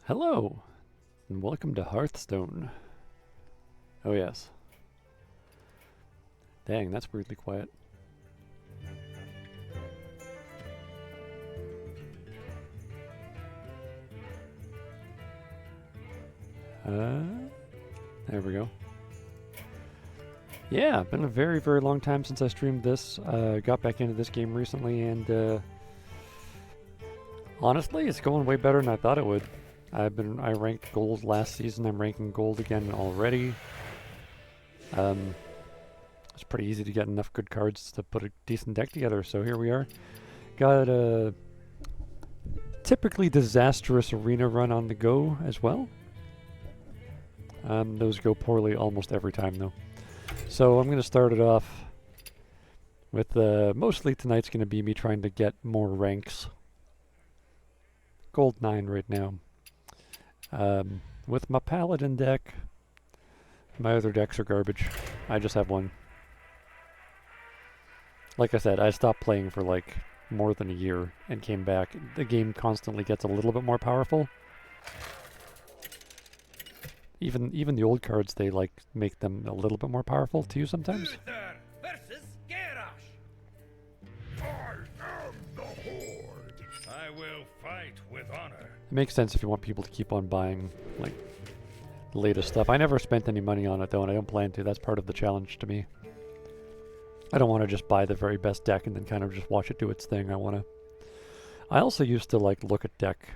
Hello, and welcome to Hearthstone. Oh yes. Dang, that's weirdly quiet. There we go. Yeah, been a very, very long time since I streamed this. Got back into this game recently, and honestly, it's going way better than I thought it would. I ranked gold last season. I'm ranking gold again already. It's pretty easy to get enough good cards to put a decent deck together. So here we are. Got a typically disastrous arena run on the go as well. Those go poorly almost every time though. So I'm going to start it off with mostly tonight's going to be me trying to get more ranks. Gold 9 right now. With my Paladin deck, my other decks are garbage. I just have one. Like I said, I stopped playing for like more than a year and came back. The game constantly gets a little bit more powerful. Even the old cards, they like make them a little bit more powerful too sometimes. Uther versus Garrosh. I am the Horde. I will fight with honor. It makes sense if you want people to keep on buying like the latest stuff. I never spent any money on it though, and I don't plan to. That's part of the challenge to me. I don't want to just buy the very best deck and then kind of just watch it do its thing. I also used to like look at deck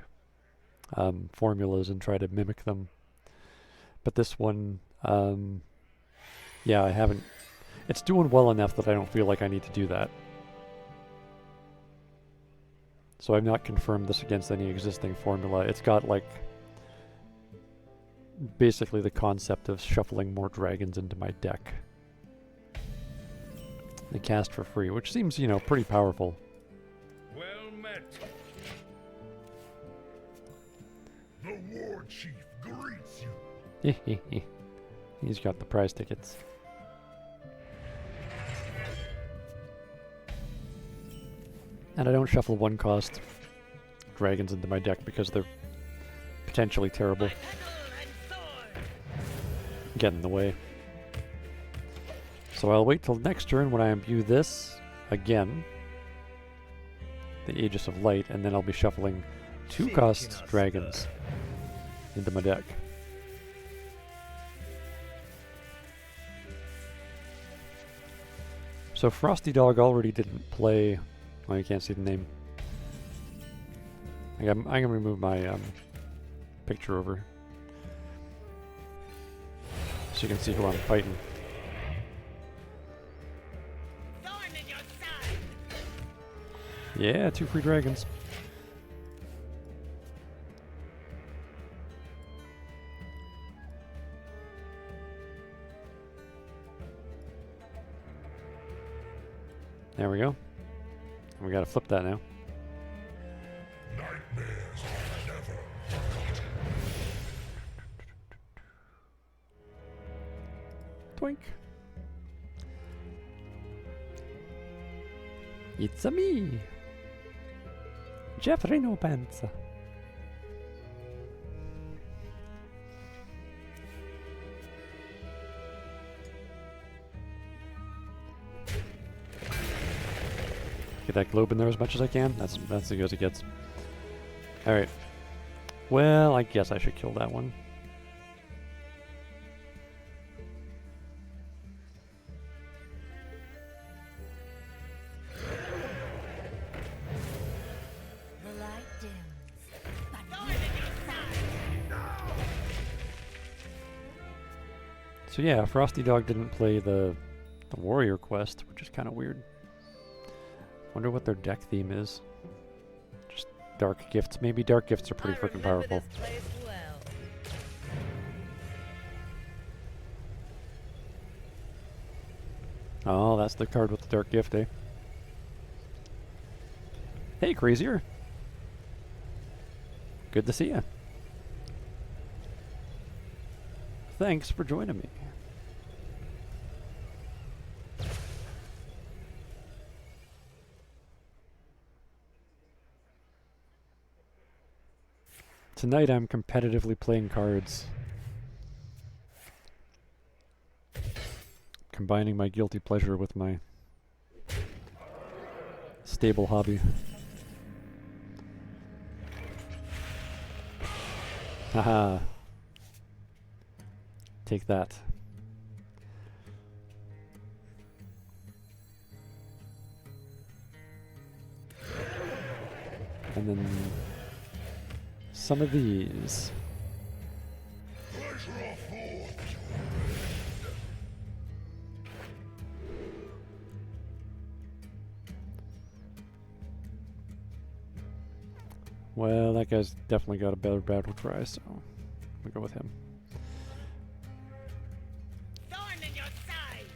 formulas and try to mimic them. But this one, yeah, I haven't. It's doing well enough that I don't feel like I need to do that. So I've not confirmed this against any existing formula. It's got like basically the concept of shuffling more dragons into my deck. They cast for free, which seems, you know, pretty powerful. Well met. The War Chief greets you. He's got the prize tickets. And I don't shuffle one cost dragons into my deck because they're potentially terrible. Get in the way. So I'll wait till next turn when I imbue this again, the Aegis of Light, and then I'll be shuffling 2-cost dragons into my deck. So Frosty Dog already didn't play. Well, you can't see the name. I'm gonna remove my picture over so you can see who I'm fighting. Yeah, 2 free dragons. There we go. And we gotta flip that now. Nightmares are never forgotten. Twink. It's-a me, Jeffrey No Pants. Get that globe in there as much as I can. That's as good as it gets. Alright. Well, I guess I should kill that one. So yeah, Frosty Dog didn't play the warrior quest, which is kind of weird. Wonder what their deck theme is. Just dark gifts. Maybe dark gifts are pretty freaking powerful. Oh, that's the card with the dark gift, eh? Hey, Crazier. Good to see ya. Thanks for joining me. tonight I'm competitively playing cards. Combining my guilty pleasure with my stable hobby. Haha. Take that. And then some of these. Well, that guy's definitely got a better battle cry, so we'll go with him. Thorn in your side.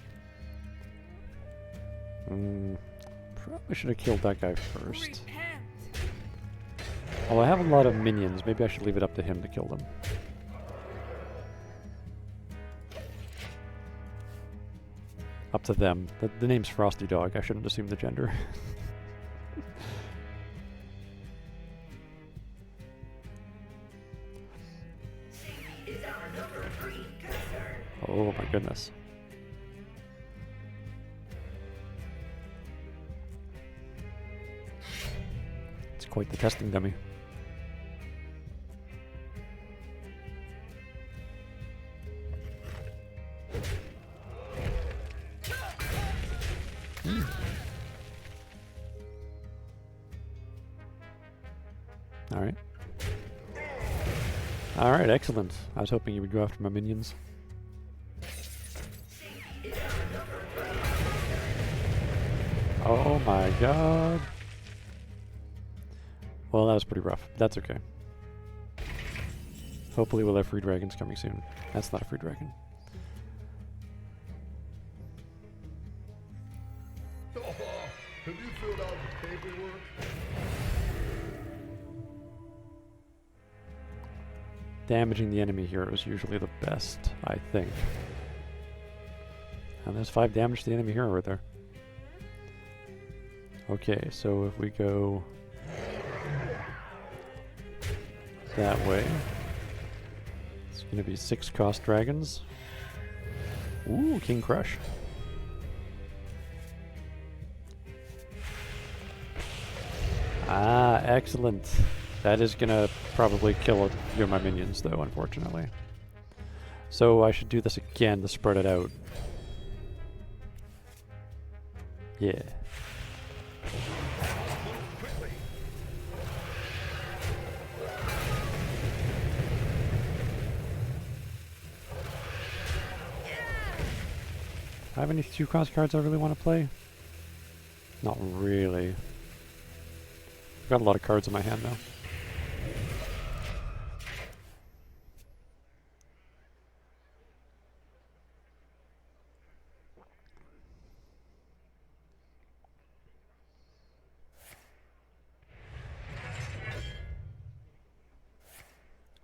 Probably should have killed that guy first. Repent. Oh, I have a lot of minions. Maybe I should leave it up to him to kill them. Up to them. The name's Frosty Dog. I shouldn't assume the gender. Oh my goodness. It's quite the testing dummy. Alright. Alright, excellent. I was hoping you would go after my minions. Oh my god. Well, that was pretty rough. That's okay. Hopefully we'll have free dragons coming soon. That's not a free dragon. Oh, have you filled out the paperwork? Damaging the enemy hero is usually the best, I think. And there's 5 damage to the enemy hero right there. Okay, so if we go that way, it's going to be 6 cost dragons. Ooh, King Crush. Ah, excellent. That is going to probably kill a few of my minions, though, unfortunately. So I should do this again to spread it out. Yeah. Do I have any 2-cost cards I really want to play? Not really. I've got a lot of cards in my hand now.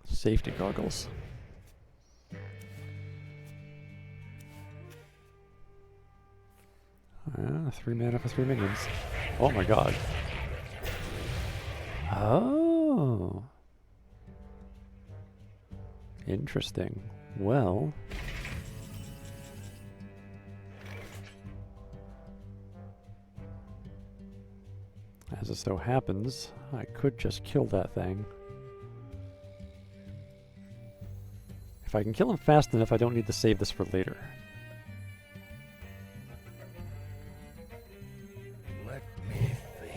Safety goggles. 3 mana for 3 minions. Oh my god. Oh. Interesting. Well. As it so happens, I could just kill that thing. If I can kill him fast enough, I don't need to save this for later. Let me think.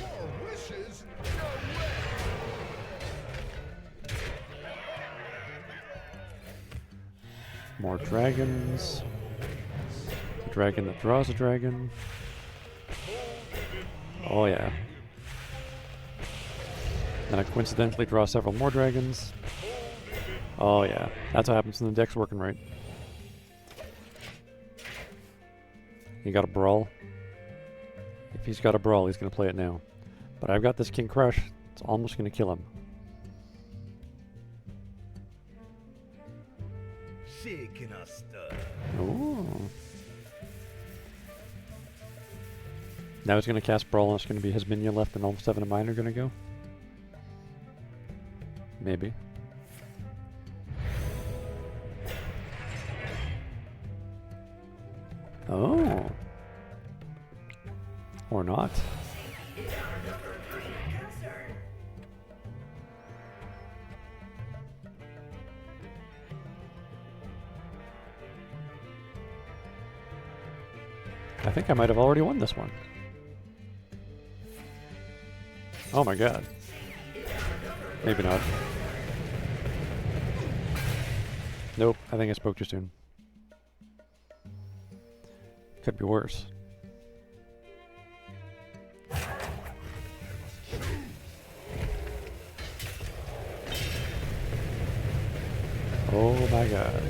More wishes? No way! More dragons. A dragon that draws a dragon. Oh yeah. Then I coincidentally draw several more dragons. Oh yeah. That's what happens when the deck's working right. You got a brawl? If he's got a brawl, he's gonna play it now. But I've got this King Crush. It's almost gonna kill him. Shaking us stuff. Ooh. Now he's going to cast Brawl, and it's going to be his minion left, and all 7 of mine are going to go? Maybe. Oh. Or not. I think I might have already won this one. Oh my god. Maybe not. Nope, I think I spoke too soon. Could be worse. Oh my god.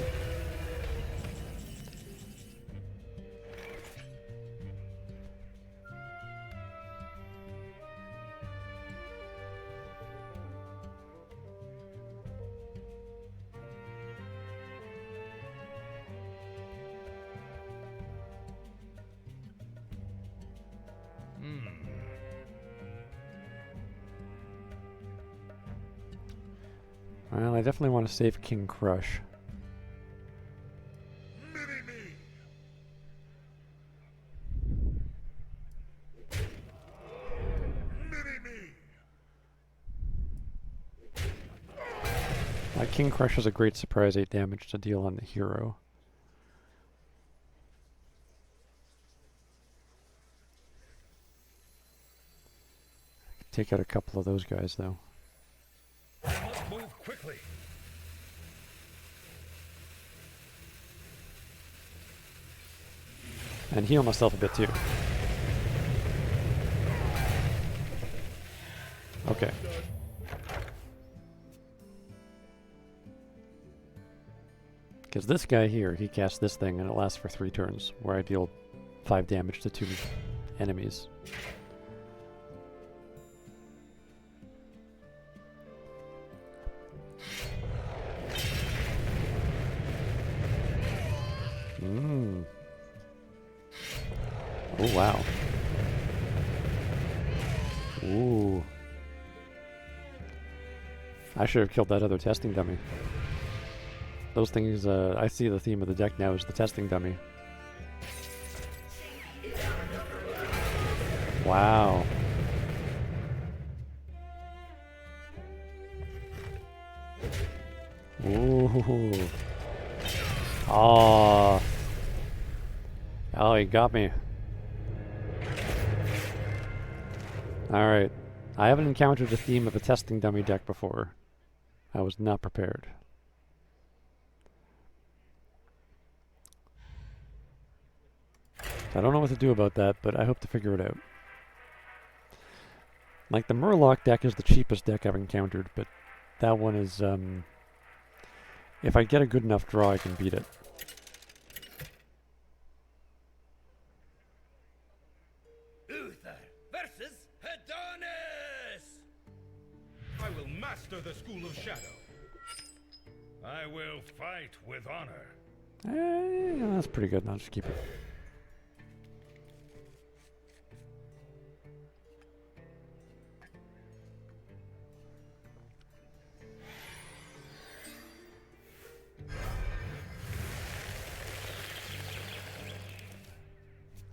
Well, I definitely want to save King Crush. Mini-me! Mini-me! King Crush has a great surprise 8 damage to deal on the hero. I could take out a couple of those guys though. I must move quickly. And heal myself a bit too. Okay. Because this guy here, he casts this thing and it lasts for 3 turns, where I deal 5 damage to 2 enemies. Mmm. Oh, wow. Ooh. I should have killed that other testing dummy. Those things, I see the theme of the deck now is the testing dummy. Wow. Ooh. Oh. Oh, he got me. Alright. I haven't encountered the theme of a testing dummy deck before. I was not prepared. I don't know what to do about that, but I hope to figure it out. Like, the Murloc deck is the cheapest deck I've encountered, but that one is, if I get a good enough draw, I can beat it. Uther versus Adonis! I will master the School of Shadow. I will fight with honor. Yeah, that's pretty good. I'll just keep it.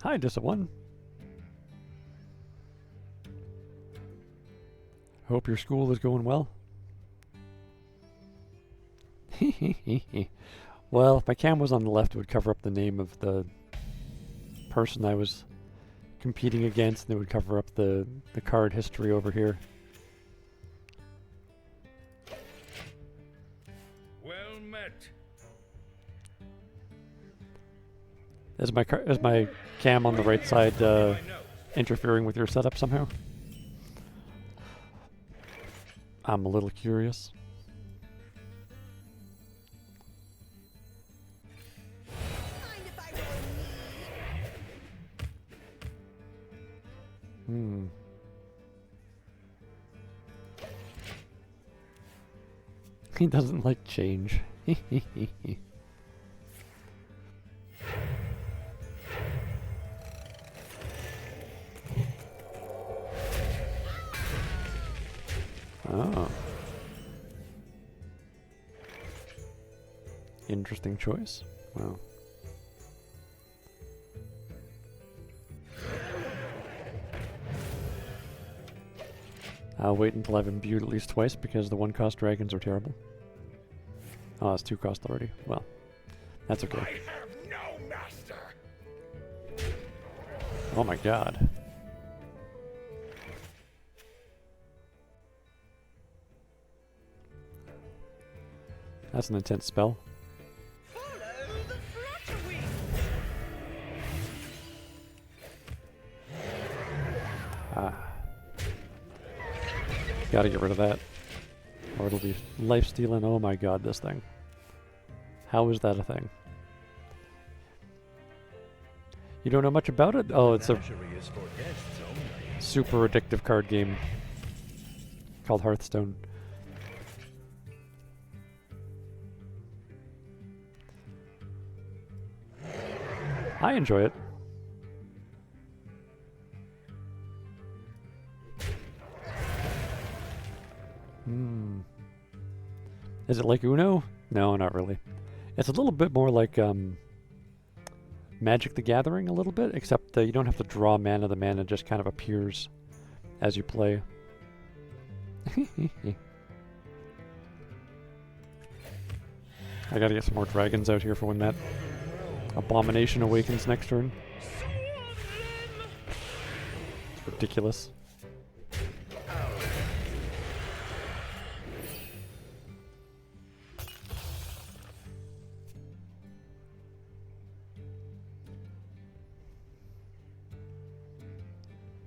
Hi, Dissa1. Hope your school is going well. Well, if my cam was on the left, it would cover up the name of the person I was competing against, and it would cover up the card history over here. Well met. Is my cam on the right side interfering with your setup somehow? I'm a little curious. Mind if I roll me? He doesn't like change. Oh. Interesting choice. Wow. I'll wait until I've imbued at least twice because the 1-cost dragons are terrible. Oh, it's 2-cost already. Well, that's okay. I have no master. Oh my god. That's an intense spell. Follow the flutter Ah. Gotta get rid of that. Or it'll be life stealing. Oh my god, this thing. How is that a thing? You don't know much about it? Oh, it's a Menagerie is for guests only. super addictive card game called Hearthstone. I enjoy it. Hmm. Is it like Uno? No, not really. It's a little bit more like Magic the Gathering a little bit, except you don't have to draw mana. The mana just kind of appears as you play. I gotta get some more dragons out here for when that abomination awakens next turn. It's ridiculous.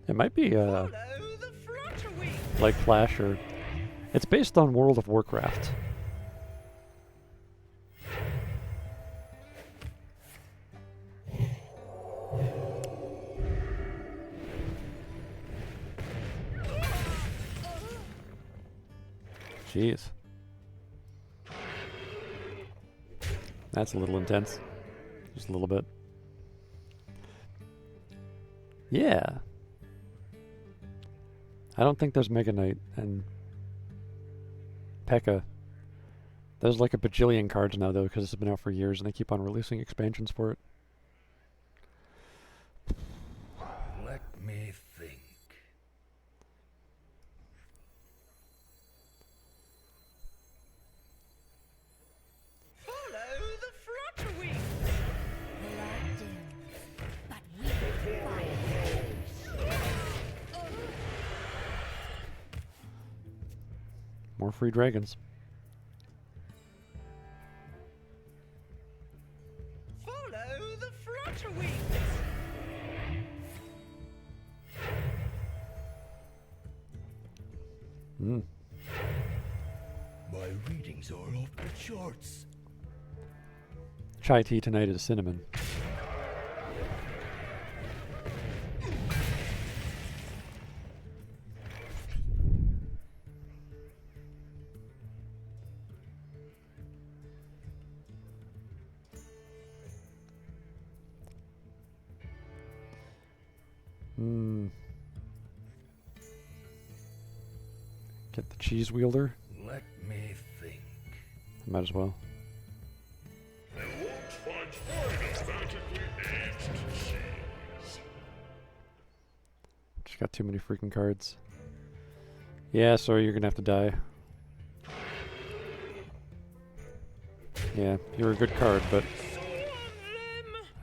It might be Follow the flutter wing. like Flash, or it's based on World of Warcraft. Jeez. That's a little intense. Just a little bit. Yeah. I don't think there's Mega Knight and P.E.K.K.A. There's like a bajillion cards now though, because it's been out for years and they keep on releasing expansions for it. Let me think. Follow the flutter wing. The light dims, but we fight. More free dragons. Follow the flutter wing. Mm. My readings are off the charts. Chai tea tonight is cinnamon. Hmm. Get the cheese wielder. Let me think. Might as well. Just got too many freaking cards. Yeah, sorry, you're gonna have to die. Yeah, you're a good card, but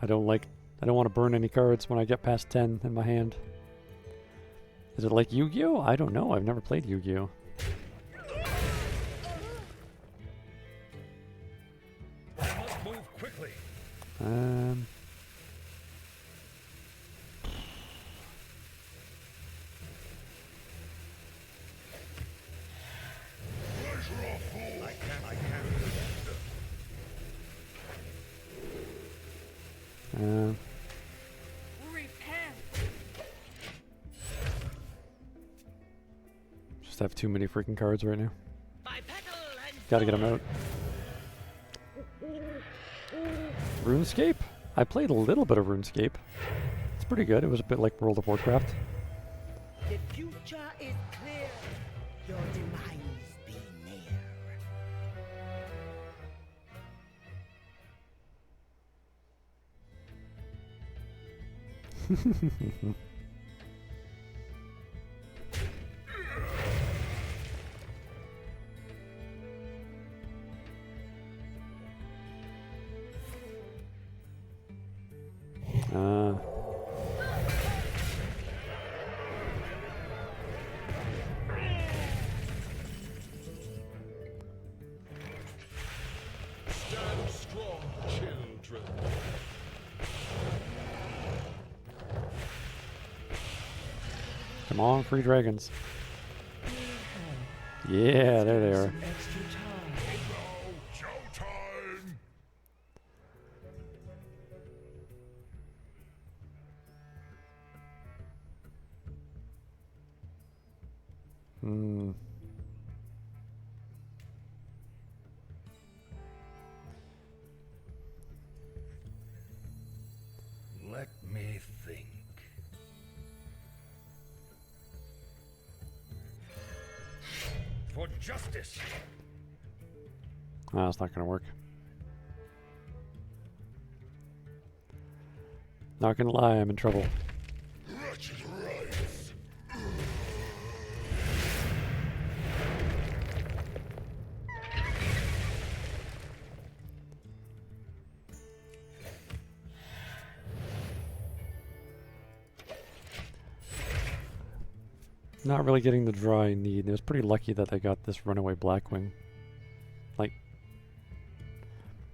I don't want to burn any cards when I get past 10 in my hand. Is it like Yu-Gi-Oh? I don't know. I've never played Yu-Gi-Oh. I must move quickly. I can't do that. Repent. Just have too many freaking cards right now. By petal and Gotta get them out. RuneScape? I played a little bit of RuneScape. It's pretty good. It was a bit like World of Warcraft. the future is clear. Your demise Ah. Stand strong, children. Come on, free dragons. Yeah, there they are. Extra time. Now, showtime! Hmm. Let me think. For justice! Oh, it's not gonna work. Not gonna lie, I'm in trouble. Wretched rights! Not really getting the draw I need. It was pretty lucky that I got this runaway Blackwing. Like,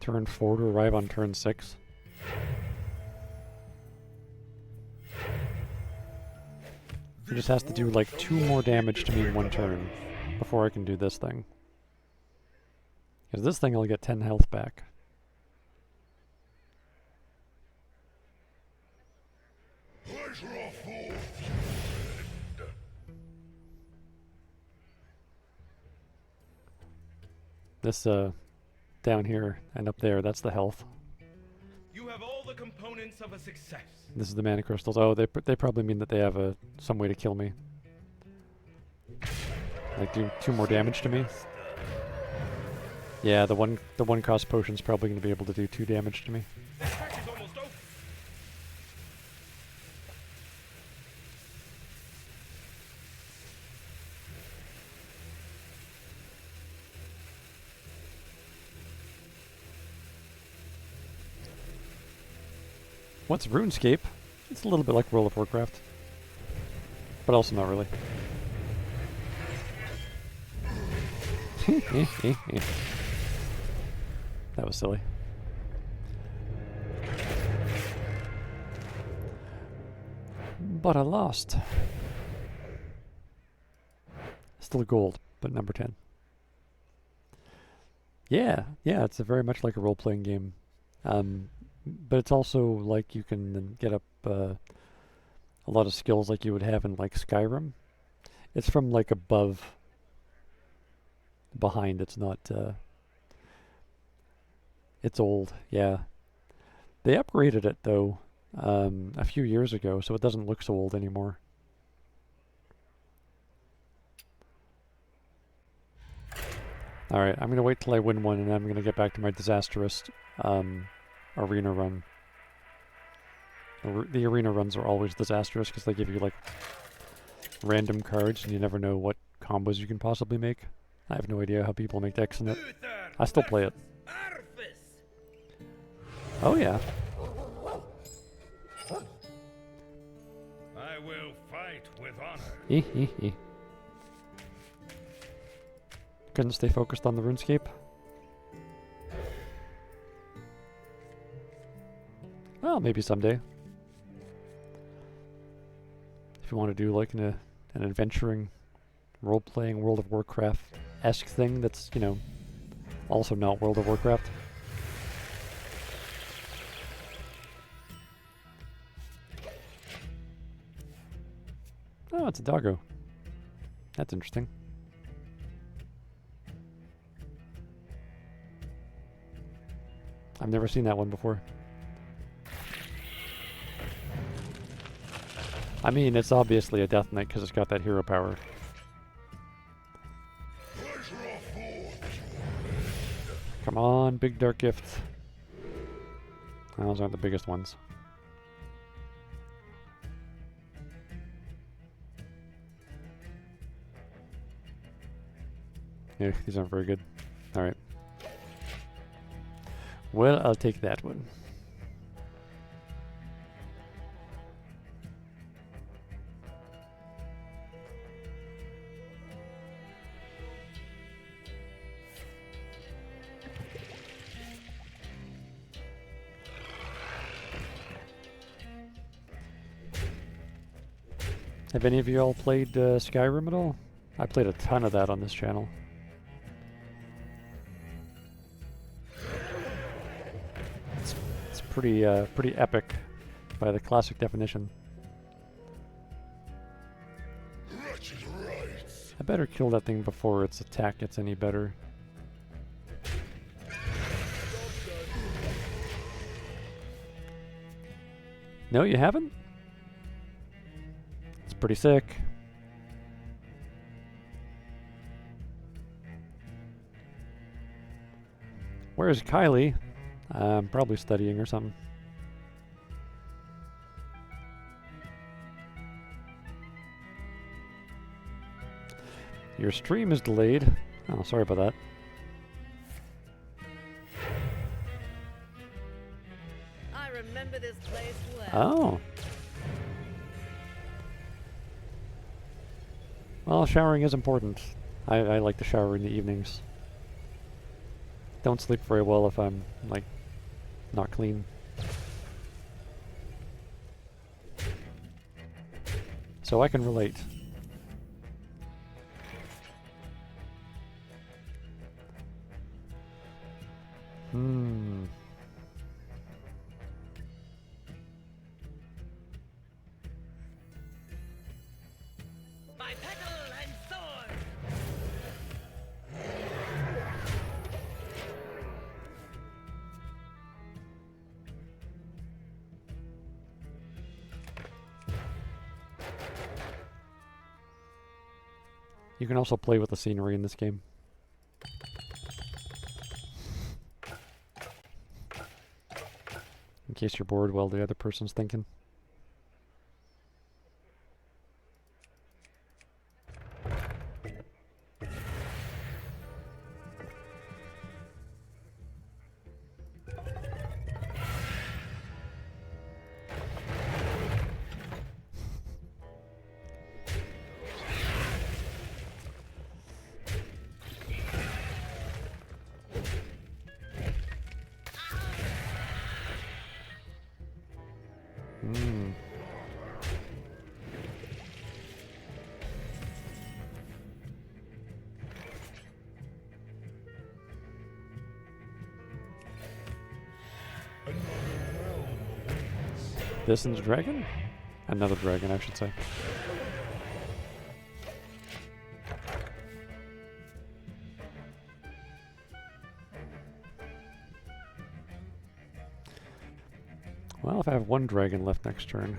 turn 4 to arrive on turn 6. He just has to do like 2 more damage to me in 1 turn before I can do this thing. Because this thing I'll get 10 health back. Pleasure of fool! This, down here and up there, that's the health. You have all the components of a success. This is the mana crystals. Oh, they probably mean that they have some way to kill me. Like do 2 more damage to me. Yeah, the one cost potion's probably going to be able to do 2 damage to me. This pack is almost over. What's RuneScape? It's a little bit like World of Warcraft, but also not really. That was silly. But I lost. Still gold, but number 10. Yeah, it's a very much like a role-playing game. But it's also like you can get up a lot of skills like you would have in like Skyrim. It's from like above, behind. It's not. It's old. Yeah, they upgraded it though a few years ago, so it doesn't look so old anymore. All right, I'm gonna wait till I win one, and I'm gonna get back to my disastrous arena run. The arena runs are always disastrous because they give you like random cards and you never know what combos you can possibly make. I have no idea how people make decks in it. I still play it. Oh yeah. I will fight with honor. Couldn't stay focused on the RuneScape. Well, maybe someday. If you want to do like an adventuring, role-playing World of Warcraft-esque thing that's, you know, also not World of Warcraft. Oh, it's a doggo. That's interesting. I've never seen that one before. I mean, it's obviously a Death Knight because it's got that hero power. Come on, big dark gift. Those aren't the biggest ones. Yeah, these aren't very good. Alright. Well, I'll take that one. Have any of you all played Skyrim at all? I played a ton of that on this channel. It's pretty epic by the classic definition. Wretched rights. I better kill that thing before its attack gets any better. No, you haven't? It's pretty sick. Where's Kylie? Probably studying or something. Your stream is delayed. Oh, sorry about that. I remember this place well. Oh. Well, showering is important. I like to shower in the evenings. Don't sleep very well if I'm, like, not clean. So I can relate. Hmm. My petal and sword. You can also play with the scenery in this game. In case you're bored while the other person's thinking. Hmm. This and the dragon? Another dragon, I should say. Well, if I have one dragon left next turn.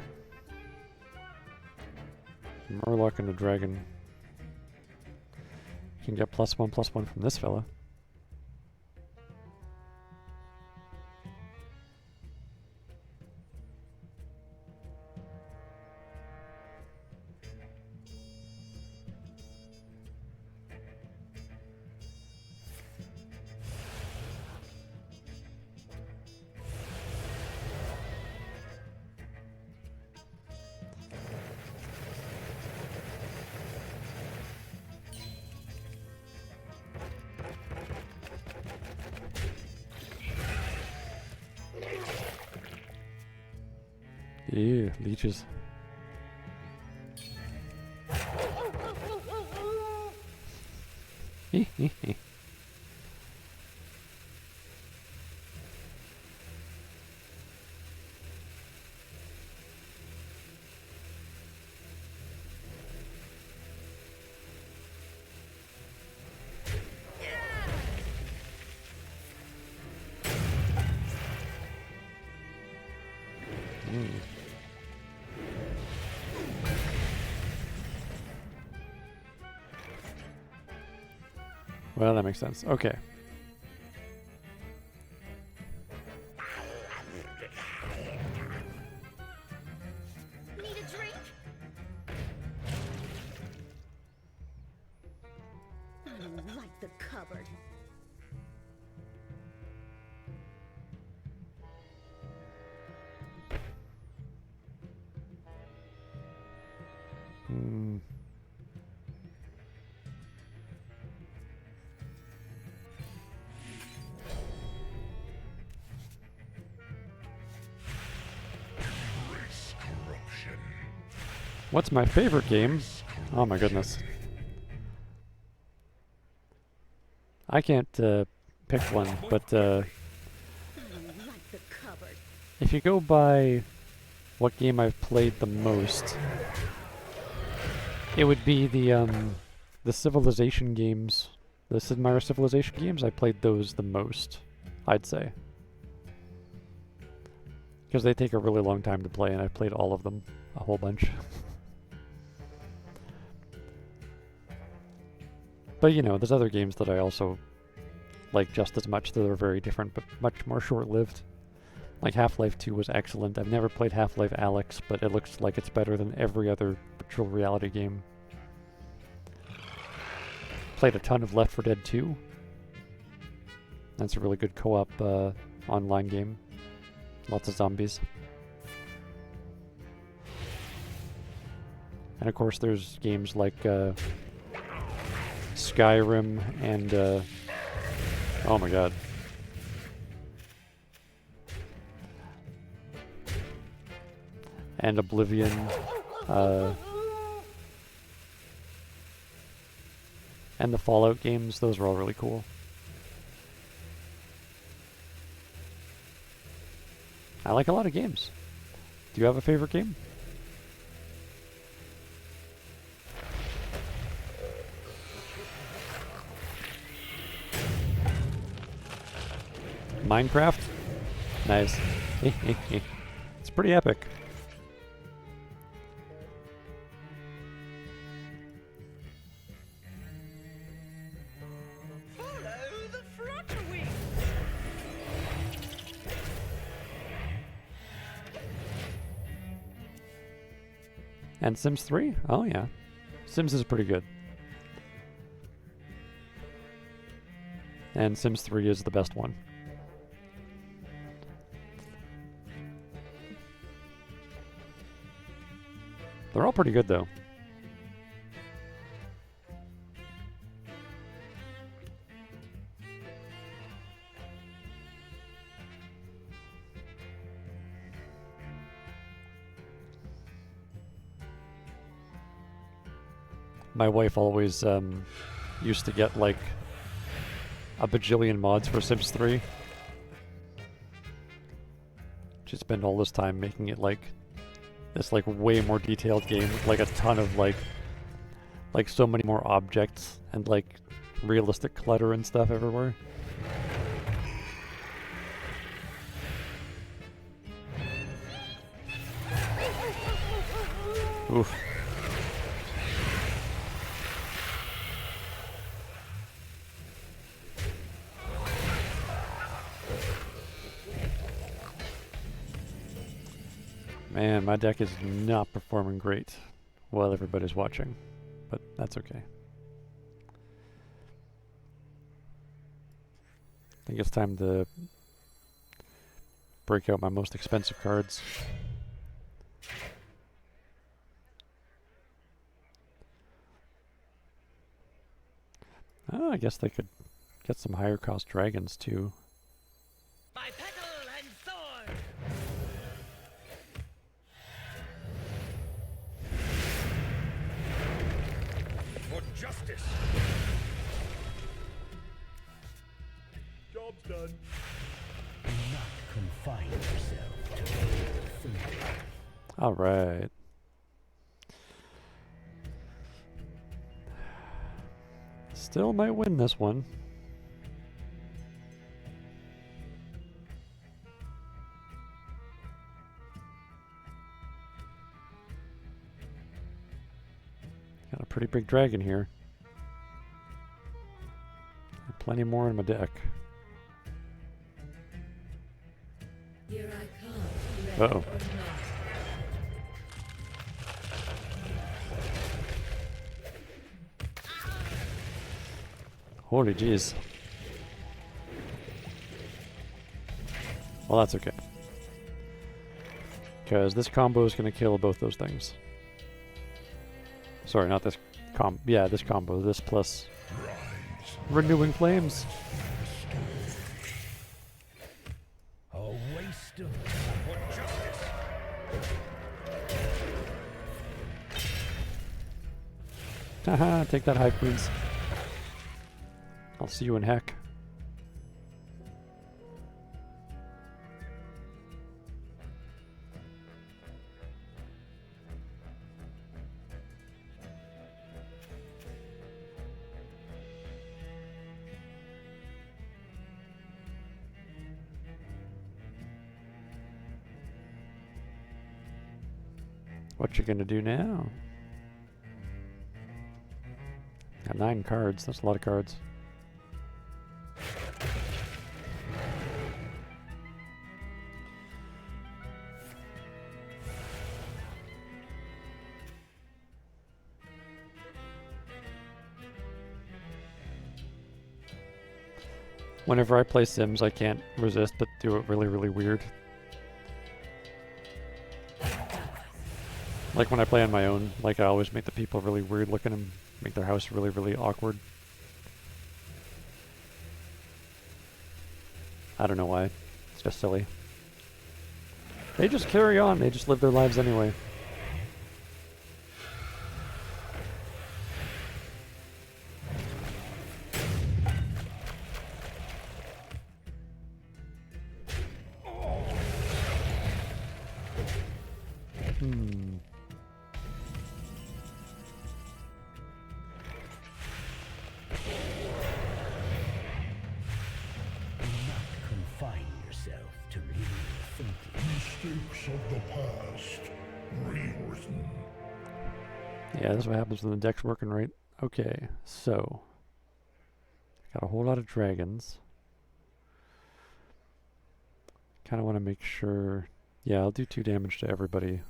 Murloc and a dragon. Can get +1/+1 from this fella. Ew, leeches. Well, that makes sense. Okay. Need a drink? I like the cupboard. Hmm. What's my favorite game? Oh my goodness. I can't pick one, but Like the cupboard. if you go by what game I've played the most, it would be the Civilization games, the Sid Meier Civilization games. I played those the most, I'd say, because they take a really long time to play, and I've played all of them a whole bunch. But you know, there's other games that I also like just as much that are very different, but much more short-lived. Like Half-Life 2 was excellent. I've never played Half-Life Alyx, but it looks like it's better than every other virtual reality game. Played a ton of Left 4 Dead 2. That's a really good co-op online game. Lots of zombies. And of course there's games like Skyrim and oh my god. And Oblivion. And the Fallout games, those are all really cool. I like a lot of games. Do you have a favorite game? Minecraft? Nice. It's pretty epic. Follow the flutter wing. And Sims 3? Oh yeah. Sims is pretty good. And Sims 3 is the best one. They're all pretty good though. My wife always used to get like a bajillion mods for Sims 3. She'd spend all this time making it like this like way more detailed game with like a ton of like so many more objects and like realistic clutter and stuff everywhere. Oof. Man, my deck is not performing great while everybody's watching, but that's okay. I think it's time to break out my most expensive cards. Oh, I guess they could get some higher cost dragons too. By petal and sword. For justice. Job's done. Confine yourself to food. All right. Still might win this one. Got a pretty big dragon here. And plenty more in my deck. Here I come. Uh-oh. Ready or not. Holy jeez. Well, that's okay. Because this combo is going to kill both those things. Sorry, not this yeah, this combo. This plus Renewing Flames. A waste of time. Haha, take that, High Queens. I'll see you in heck. What you gonna do now? Got 9 cards. That's a lot of cards. Whenever I play Sims, I can't resist but do it really, really weird. Like when I play on my own, like I always make the people really weird looking and make their house really, really awkward. I don't know why. It's just silly. They just carry on. They just live their lives anyway. Confine yourself to real thinking. Mistakes of the past rewritten. Yeah, that's what happens when the deck's working right. Okay, so got a whole lot of dragons. Kind of want to make sure. Yeah, I'll do 2 damage to everybody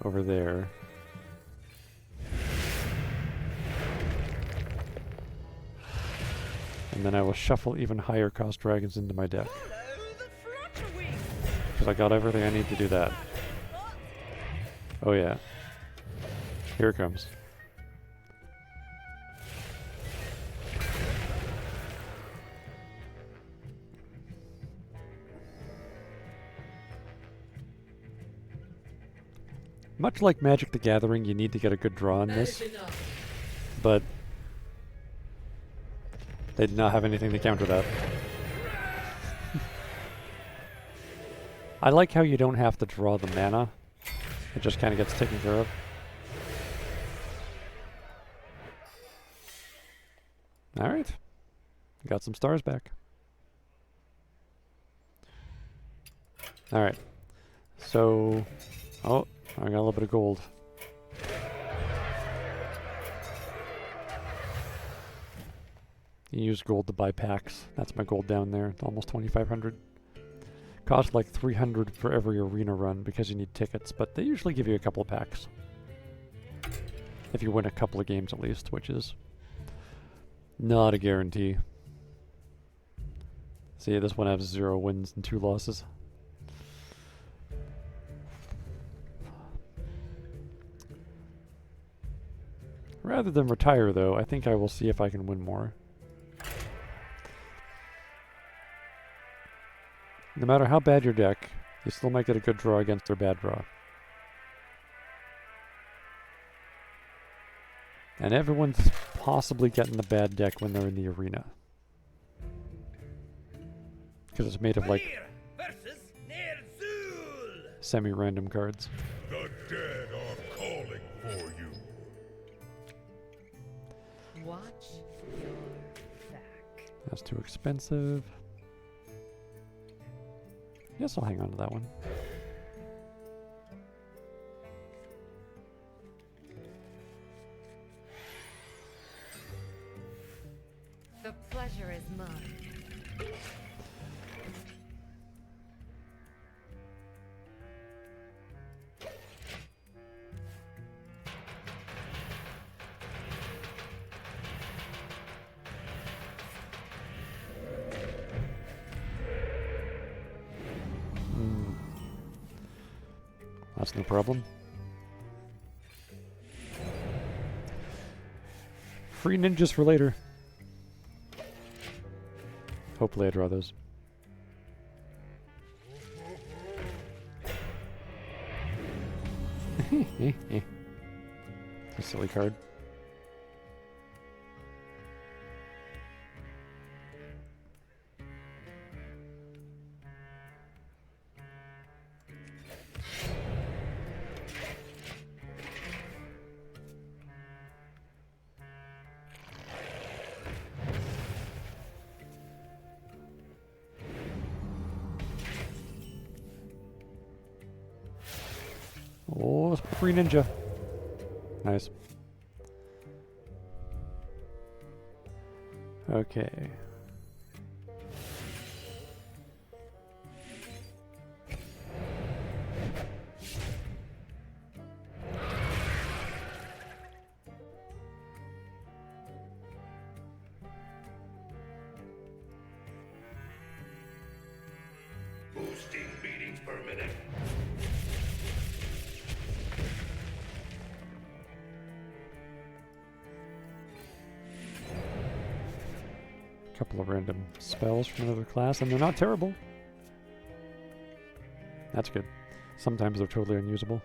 over there. And then I will shuffle even higher cost dragons into my deck. Follow the Flutterwing. Because I got everything I need to do that. Oh yeah. Here it comes. Much like Magic the Gathering, you need to get a good draw on That this, is enough. but they did not have anything to counter that. I like how you don't have to draw the mana. It just kind of gets taken care of. Alright. Got some stars back. Alright. So... Oh, I got a little bit of gold. You use gold to buy packs. That's my gold down there. Almost 2,500. Cost like 300 for every arena run because you need tickets, but they usually give you a couple of packs. If you win a couple of games at least, which is not a guarantee. See, this one has 0 wins and 2 losses. Rather than retire though, I think I will see if I can win more. No matter how bad your deck, you still might get a good draw against their bad draw. And everyone's possibly getting the bad deck when they're in the arena. Because it's made of like Fire versus Ner'zhul. semi-random cards. The dead are calling for you. Watch your back. That's too expensive. Yes, I'll hang on to that one. The pleasure is mine. That's no problem. Free ninjas for later. Hopefully I draw those. A silly card. Oh, free ninja. Nice. Okay. Boosting beatings per minute. Couple of random spells from another class, and they're not terrible. That's good. Sometimes they're totally unusable.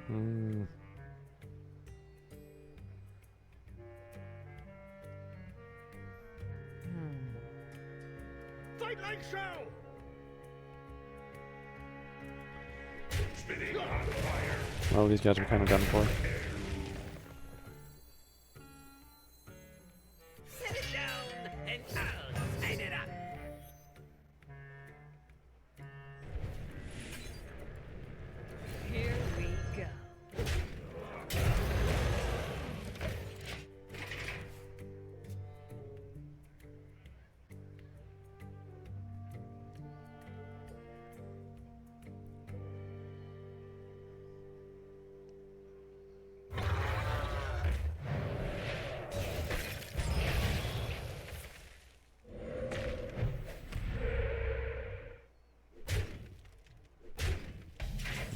Hmm. Fight like so! Spinning on fire. Well, these guys are kind of done for. Set it down, and I'll sign it up. Here we go.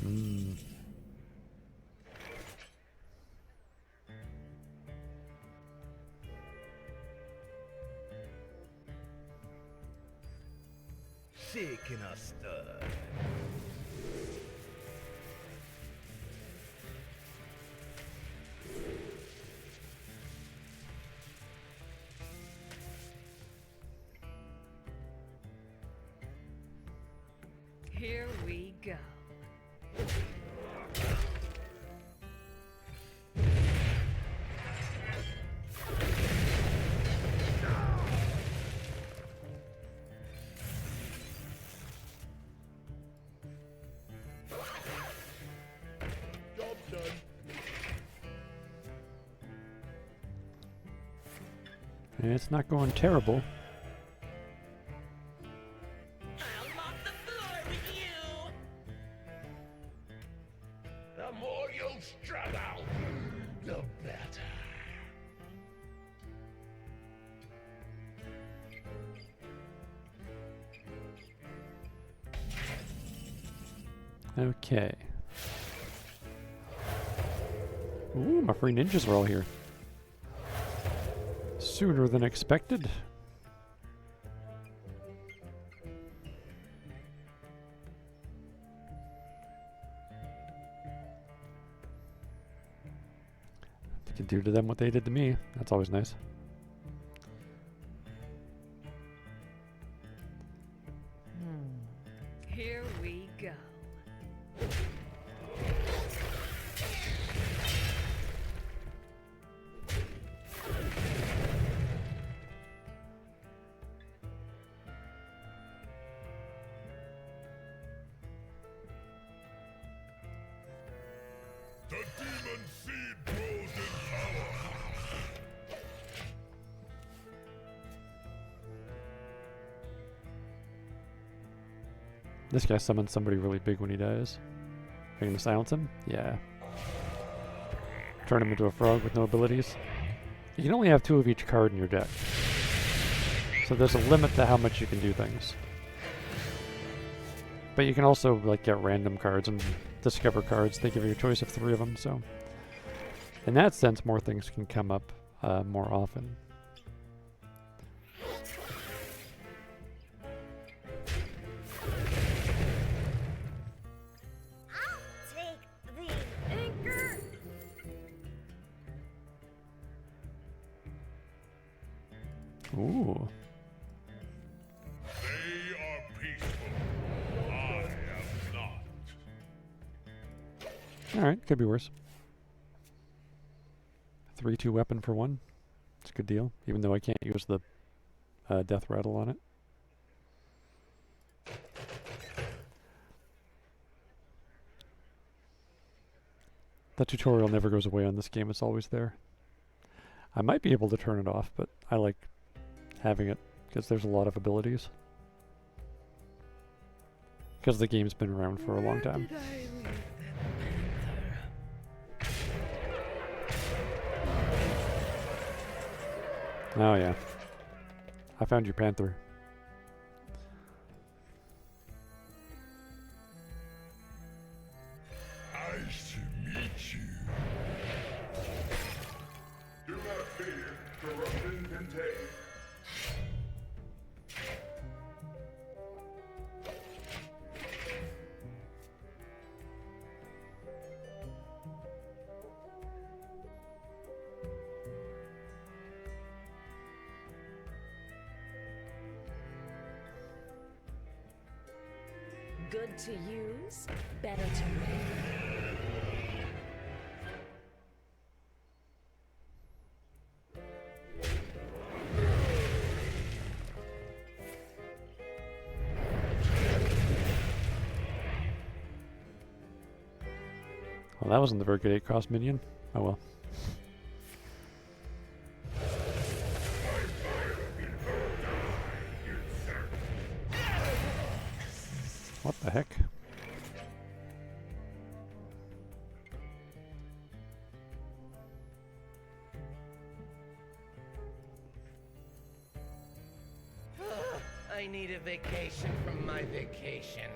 Mm. Shaking a stud. Here we go. Job done. It's not going terrible. I'll mop the floor with you. The more you struggle, the better. Okay. Ooh, my free ninjas are all here. Sooner than expected. They can do to them what they did to me. That's always nice. Here we go. The demon seed grows in power. This guy summons somebody really big when he dies. Are you gonna silence him? Yeah. Turn him into a frog with no abilities. You can only have 2 of each card in your deck. So there's a limit to how much you can do things. But you can also like get random cards and discover cards. They give you a choice of 3 of them, so in that sense more things can come up more often. Take the anchor. Ooh. They are peaceful. I am not. Alright, could be worse. 3/2 weapon for 1. It's a good deal, even though I can't use the death rattle on it. The tutorial never goes away on this game, it's always there. I might be able to turn it off, but I like having it because there's a lot of abilities. Because the game's been around for a long time. Oh yeah. I found your panther. Nice to meet you. Do not fear. Corruption contained. Good to use, better to read. Well, that wasn't the very good 8-cost minion. Oh well. What the heck? I need a vacation from my vacation.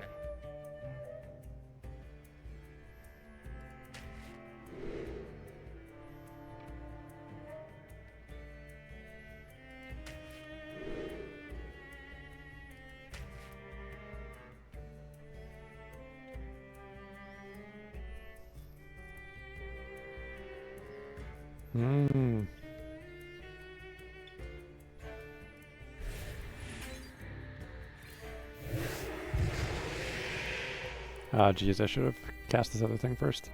Hmm. Ah, geez, I should have cast this other thing first.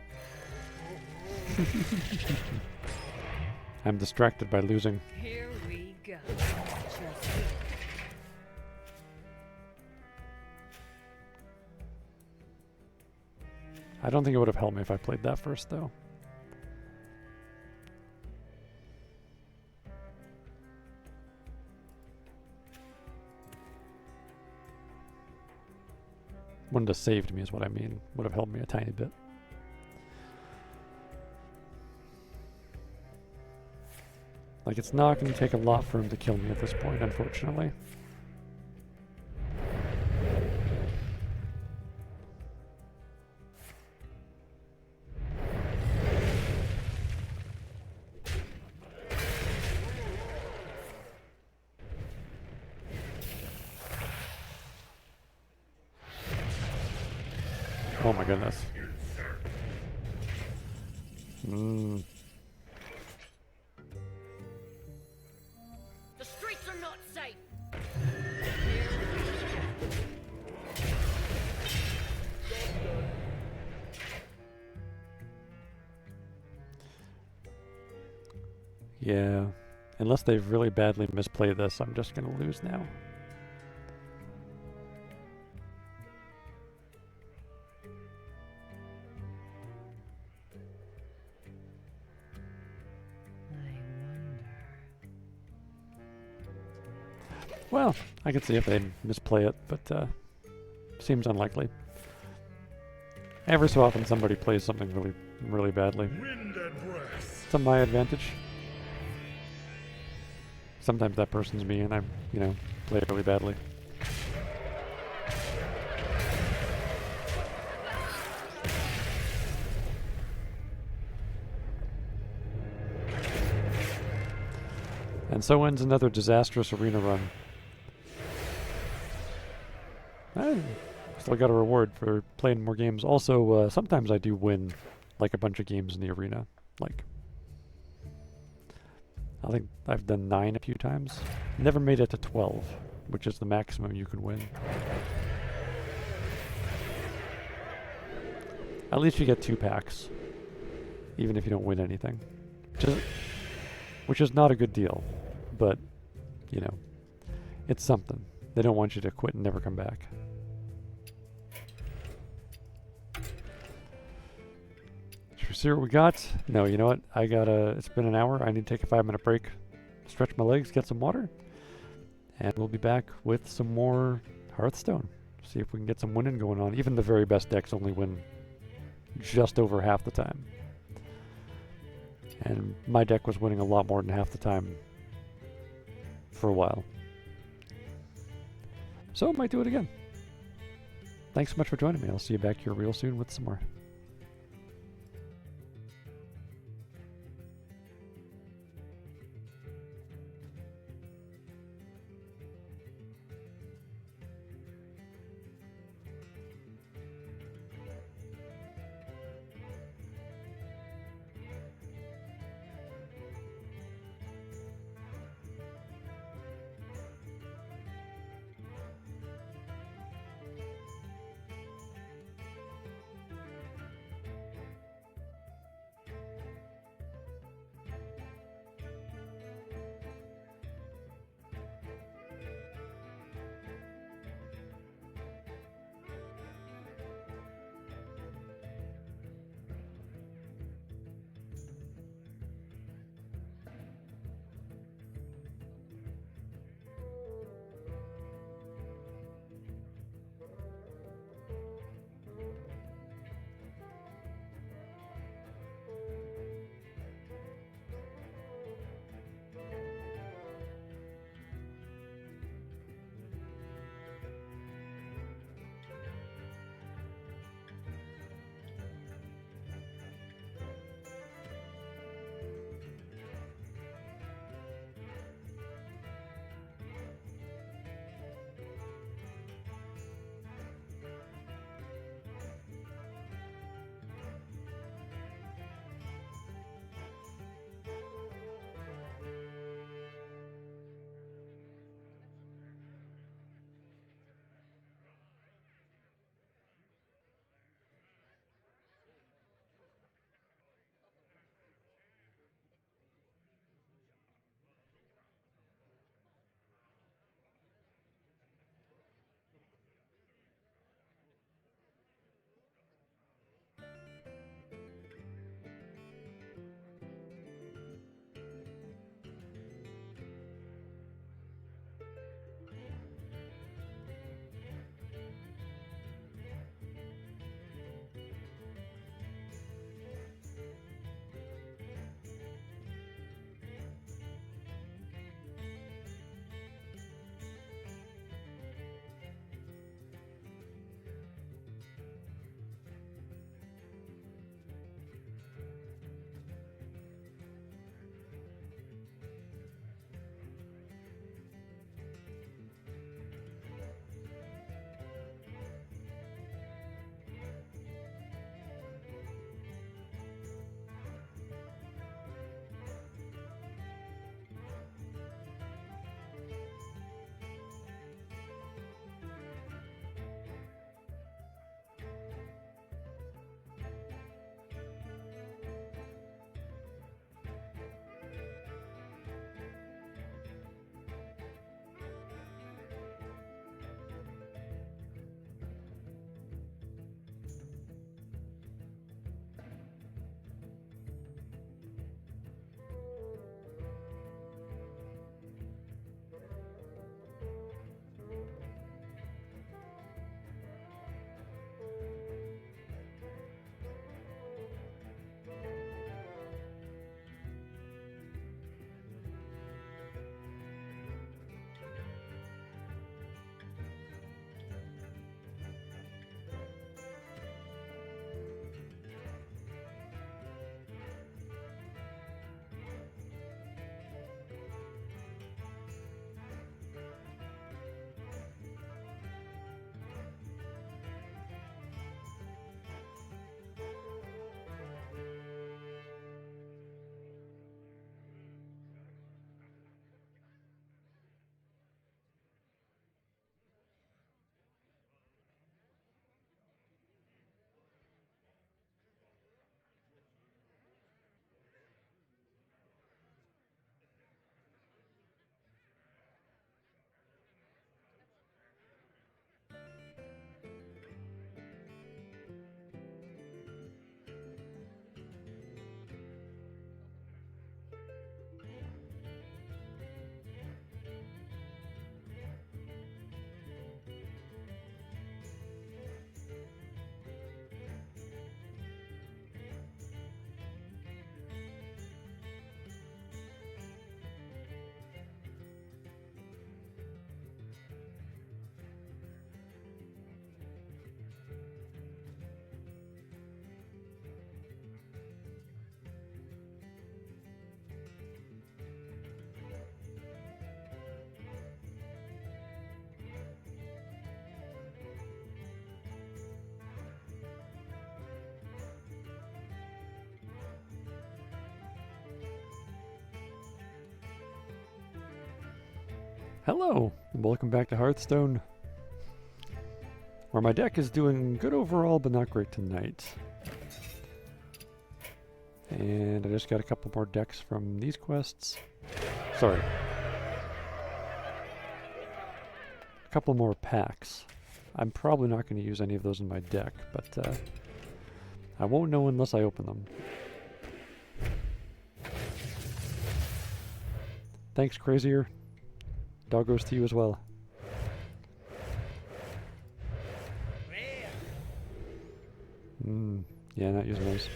I'm distracted by losing. Here we go. I don't think it would have helped me if I played that first, though. Wouldn't have saved me is what I mean. Would have helped me a tiny bit. Like, it's not going to take a lot for him to kill me at this point, unfortunately. Oh my goodness. Mm. The streets are not safe. Yeah. Unless they've really badly misplayed this, I'm just going to lose now. Well, I can see if they misplay it, but seems unlikely. Every so often somebody plays something really, really badly. Wind and breath. To my advantage. Sometimes that person's me and I, play it really badly. And so ends another disastrous arena run. I still got a reward for playing more games. Also, sometimes I do win, like, a bunch of games in the arena. Like, I think I've done 9 a few times. Never made it to 12, which is the maximum you can win. At least you get 2 packs, even if you don't win anything. Which is not a good deal, but, it's something. They don't want you to quit and never come back. Should we see what we got? No, you know what? It's been an hour. I need to take a 5-minute break, stretch my legs, get some water, and we'll be back with some more Hearthstone. See if we can get some winning going on. Even the very best decks only win just over half the time. And my deck was winning a lot more than half the time for a while. So I might do it again. Thanks so much for joining me. I'll see you back here real soon with some more. Hello, and welcome back to Hearthstone, where my deck is doing good overall, but not great tonight. And I just got a couple more decks from these quests. Sorry. A couple more packs. I'm probably not going to use any of those in my deck, but I won't know unless I open them. Thanks, Crazier. Dog goes to you as well. Yeah, not using those.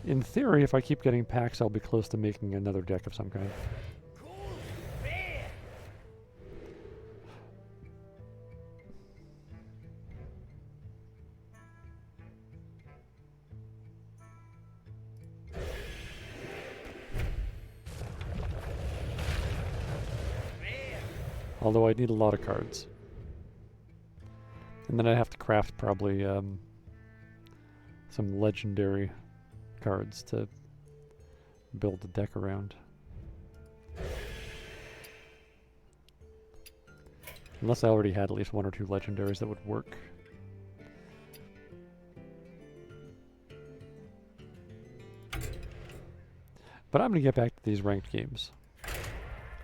In theory, if I keep getting packs, I'll be close to making another deck of some kind. Although I need a lot of cards. And then I have to craft probably some legendary cards to build the deck around. Unless I already had at least one or two legendaries that would work. But I'm going to get back to these ranked games.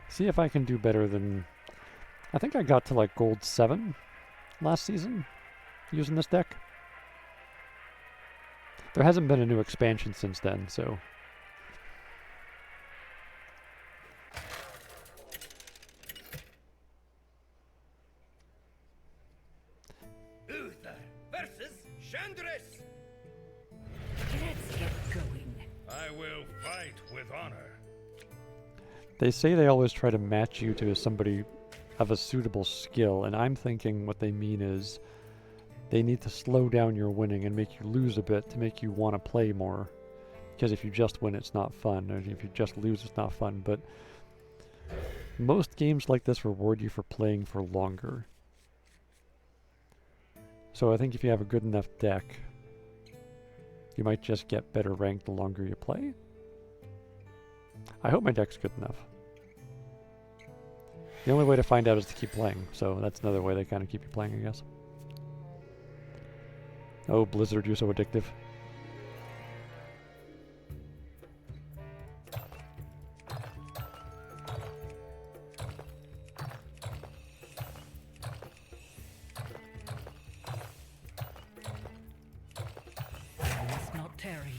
See if I can do better than... I think I got to like gold 7 last season using this deck. There hasn't been a new expansion since then, so... Uther versus Chandris. Let's get going. I will fight with honor. They say they always try to match you to somebody of a suitable skill, and I'm thinking what they mean is they need to slow down your winning and make you lose a bit to make you want to play more. Because if you just win, it's not fun, or if you just lose, it's not fun. But most games like this reward you for playing for longer. So I think if you have a good enough deck, you might just get better ranked the longer you play. I hope my deck's good enough. The only way to find out is to keep playing, so that's another way they kind of keep you playing, I guess. Oh, Blizzard, you're so addictive. Let's not tarry.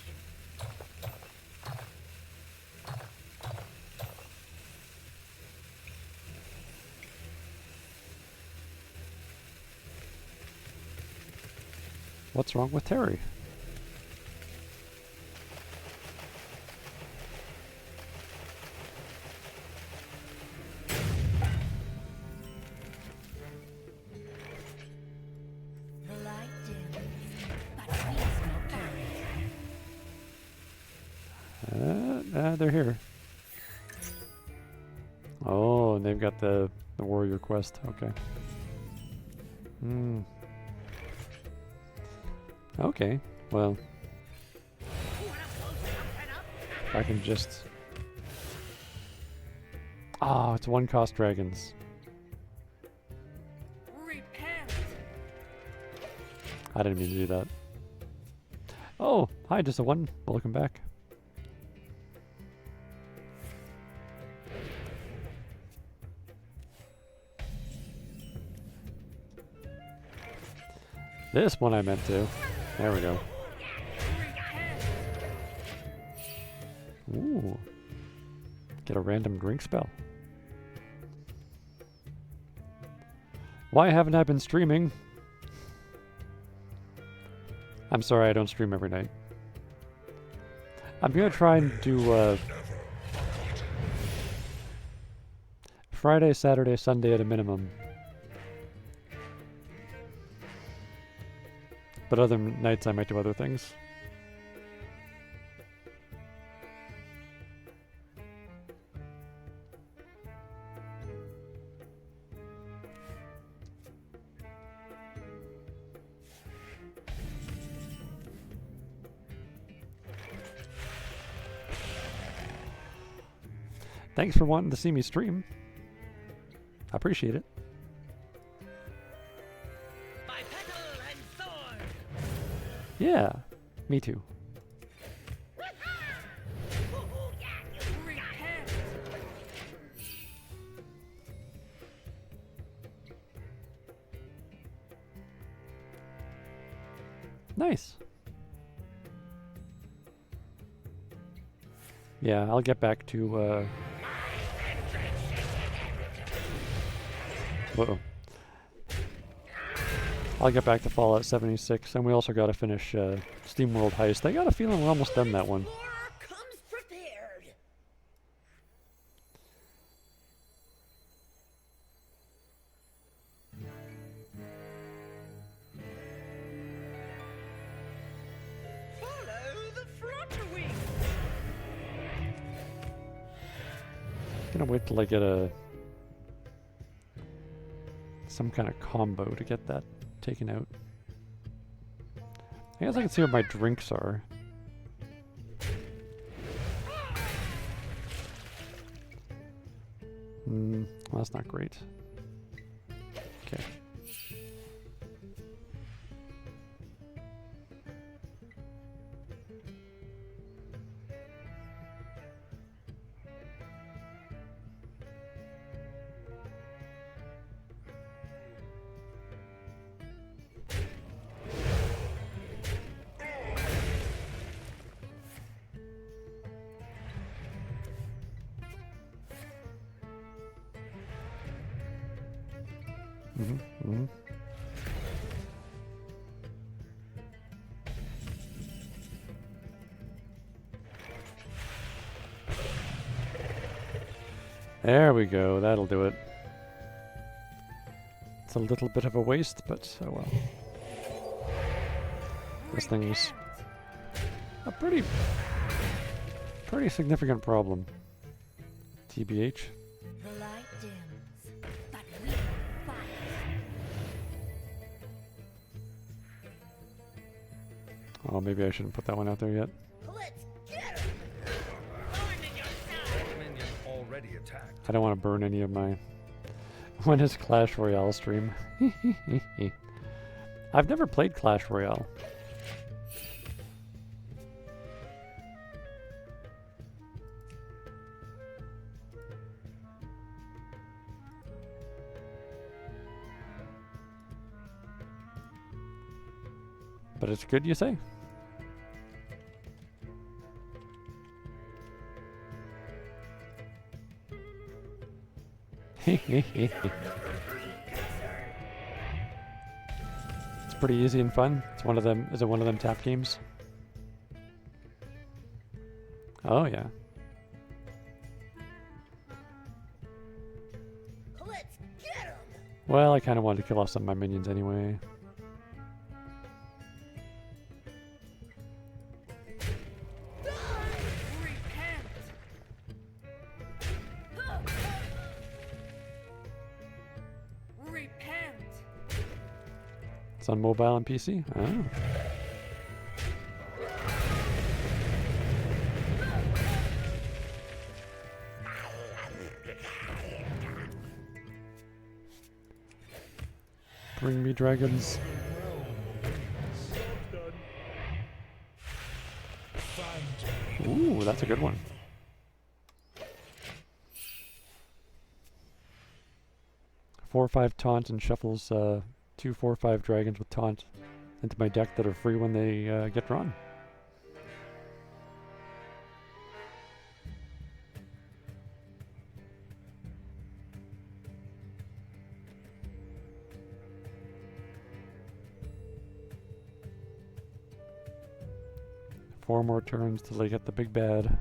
What's wrong with Terry? The light dims, but Let's not tarry. They're here. Oh, and they've got the warrior quest. Okay. Hmm. Okay, well, I can just... Oh, it's one cost dragons. Repent. I didn't mean to do that. Oh, hi, just a one. Welcome back. This one I meant to. There we go. Ooh. Get a random drink spell. Why haven't I been streaming? I'm sorry, I don't stream every night. I'm gonna try and do Friday, Saturday, Sunday at a minimum. But other nights I might do other things. Thanks for wanting to see me stream. I appreciate it. By petal and sword. Yeah, me too. Repent. Nice. Yeah, I'll get back to, whoa. I'll get back to Fallout 76, and we also gotta finish, SteamWorld Heist. I got a feeling we're almost done that one. Horror comes prepared. Follow the flutter wing. Gonna wait till I get some kind of combo to get that taken out. I guess I can see what my drinks are. Well, that's not great. Okay. There we go, that'll do it. It's a little bit of a waste, but oh well. This thing's a pretty significant problem. TBH. The light dims, but we fight. Oh, maybe I shouldn't put that one out there yet. Let's get him. Thorn in your side. Minion already attacked. I don't want to burn any of my... When is Clash Royale stream? I've never played Clash Royale. But it's good, you say? It's pretty easy and fun. It's one of them. Is it one of them tap games? Oh yeah. Let's get him. Well, I kind of wanted to kill off some of my minions anyway. Repent. Repent. It's on mobile and PC. Oh. Bring me dragons. Ooh, that's a good one. 4/5 taunt and shuffles 2 4/5 dragons with taunt into my deck that are free when they get drawn. Four more turns till they get the big bad.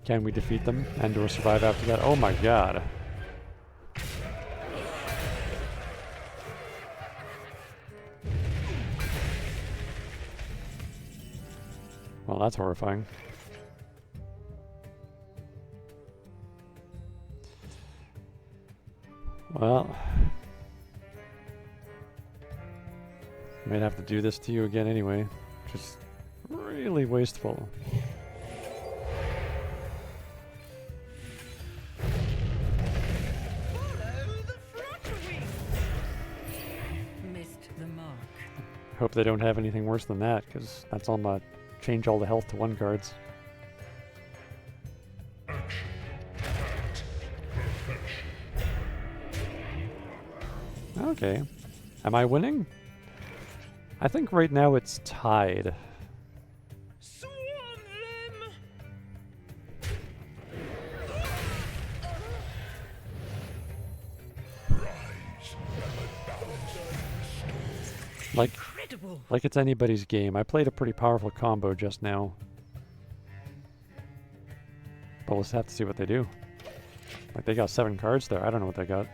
Can we defeat them and or survive after that? Oh my god. Well, that's horrifying. Well, Might have to do this to you again anyway. Just really wasteful. Missed the mark. Hope they don't have anything worse than that, because that's all my change all the health to 1 cards. Okay. Am I winning? I think right now it's tied. Swarm them! Like, Incredible. like it's anybody's game. I played a pretty powerful combo just now. But we'll just have to see what they do. Like, they got 7 cards there. I don't know what they got.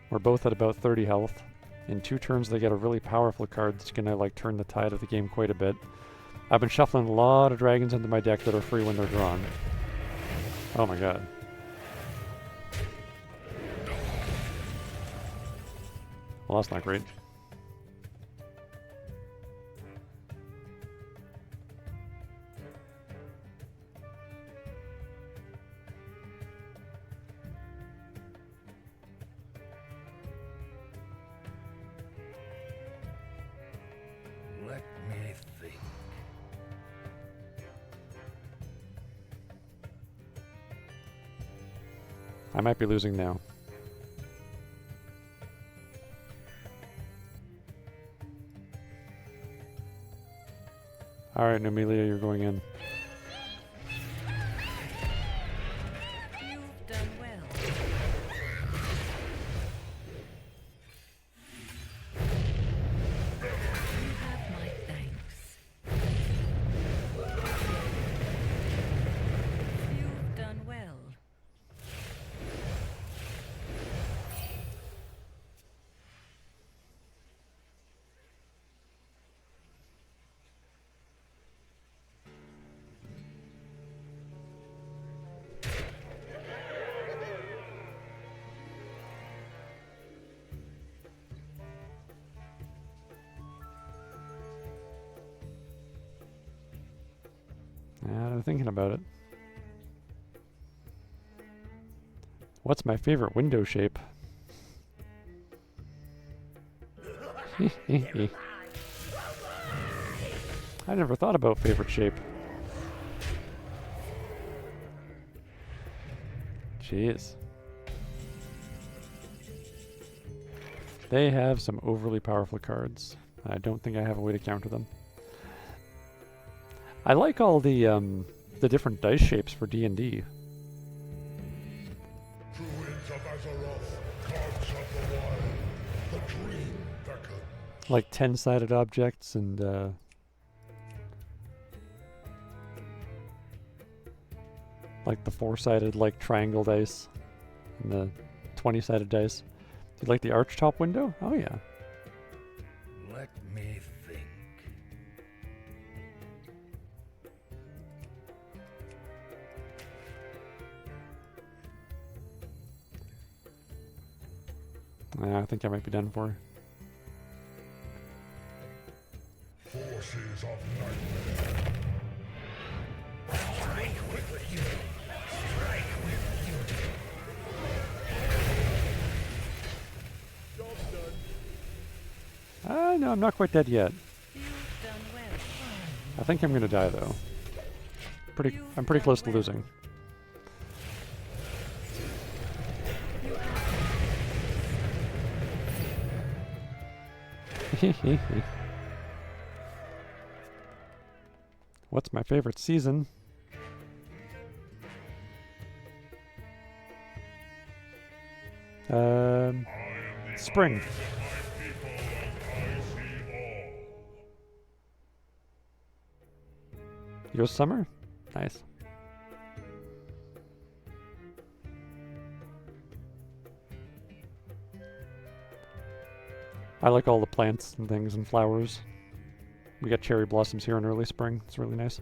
We're both at about 30 health. In 2 turns, they get a really powerful card that's gonna, like, turn the tide of the game quite a bit. I've been shuffling a lot of dragons into my deck that are free when they're drawn. Oh my god. Well, that's not great. Let me think. I might be losing now. Alright, Numelia, you're going in. You've done well. You have my thanks. You've done well. Yeah, I'm thinking about it. What's my favorite window shape? I never thought about favorite shape. Jeez. They have some overly powerful cards. I don't think I have a way to counter them. I like all the different dice shapes for D&D. Druids of Azeroth, gods of the wild, the dream beckons. Like 10-sided objects and like the 4-sided like triangle dice and the 20-sided dice. Do you like the archtop window? Oh yeah. Let me think. I think I might be done for. Forces of nightmare. No, I'm not quite dead yet. You've done well. I think I'm gonna die though. I'm pretty close to losing. What's my favorite season? Spring. Yours summer? Nice. I like all the plants and things and flowers. We got cherry blossoms here in early spring. It's really nice.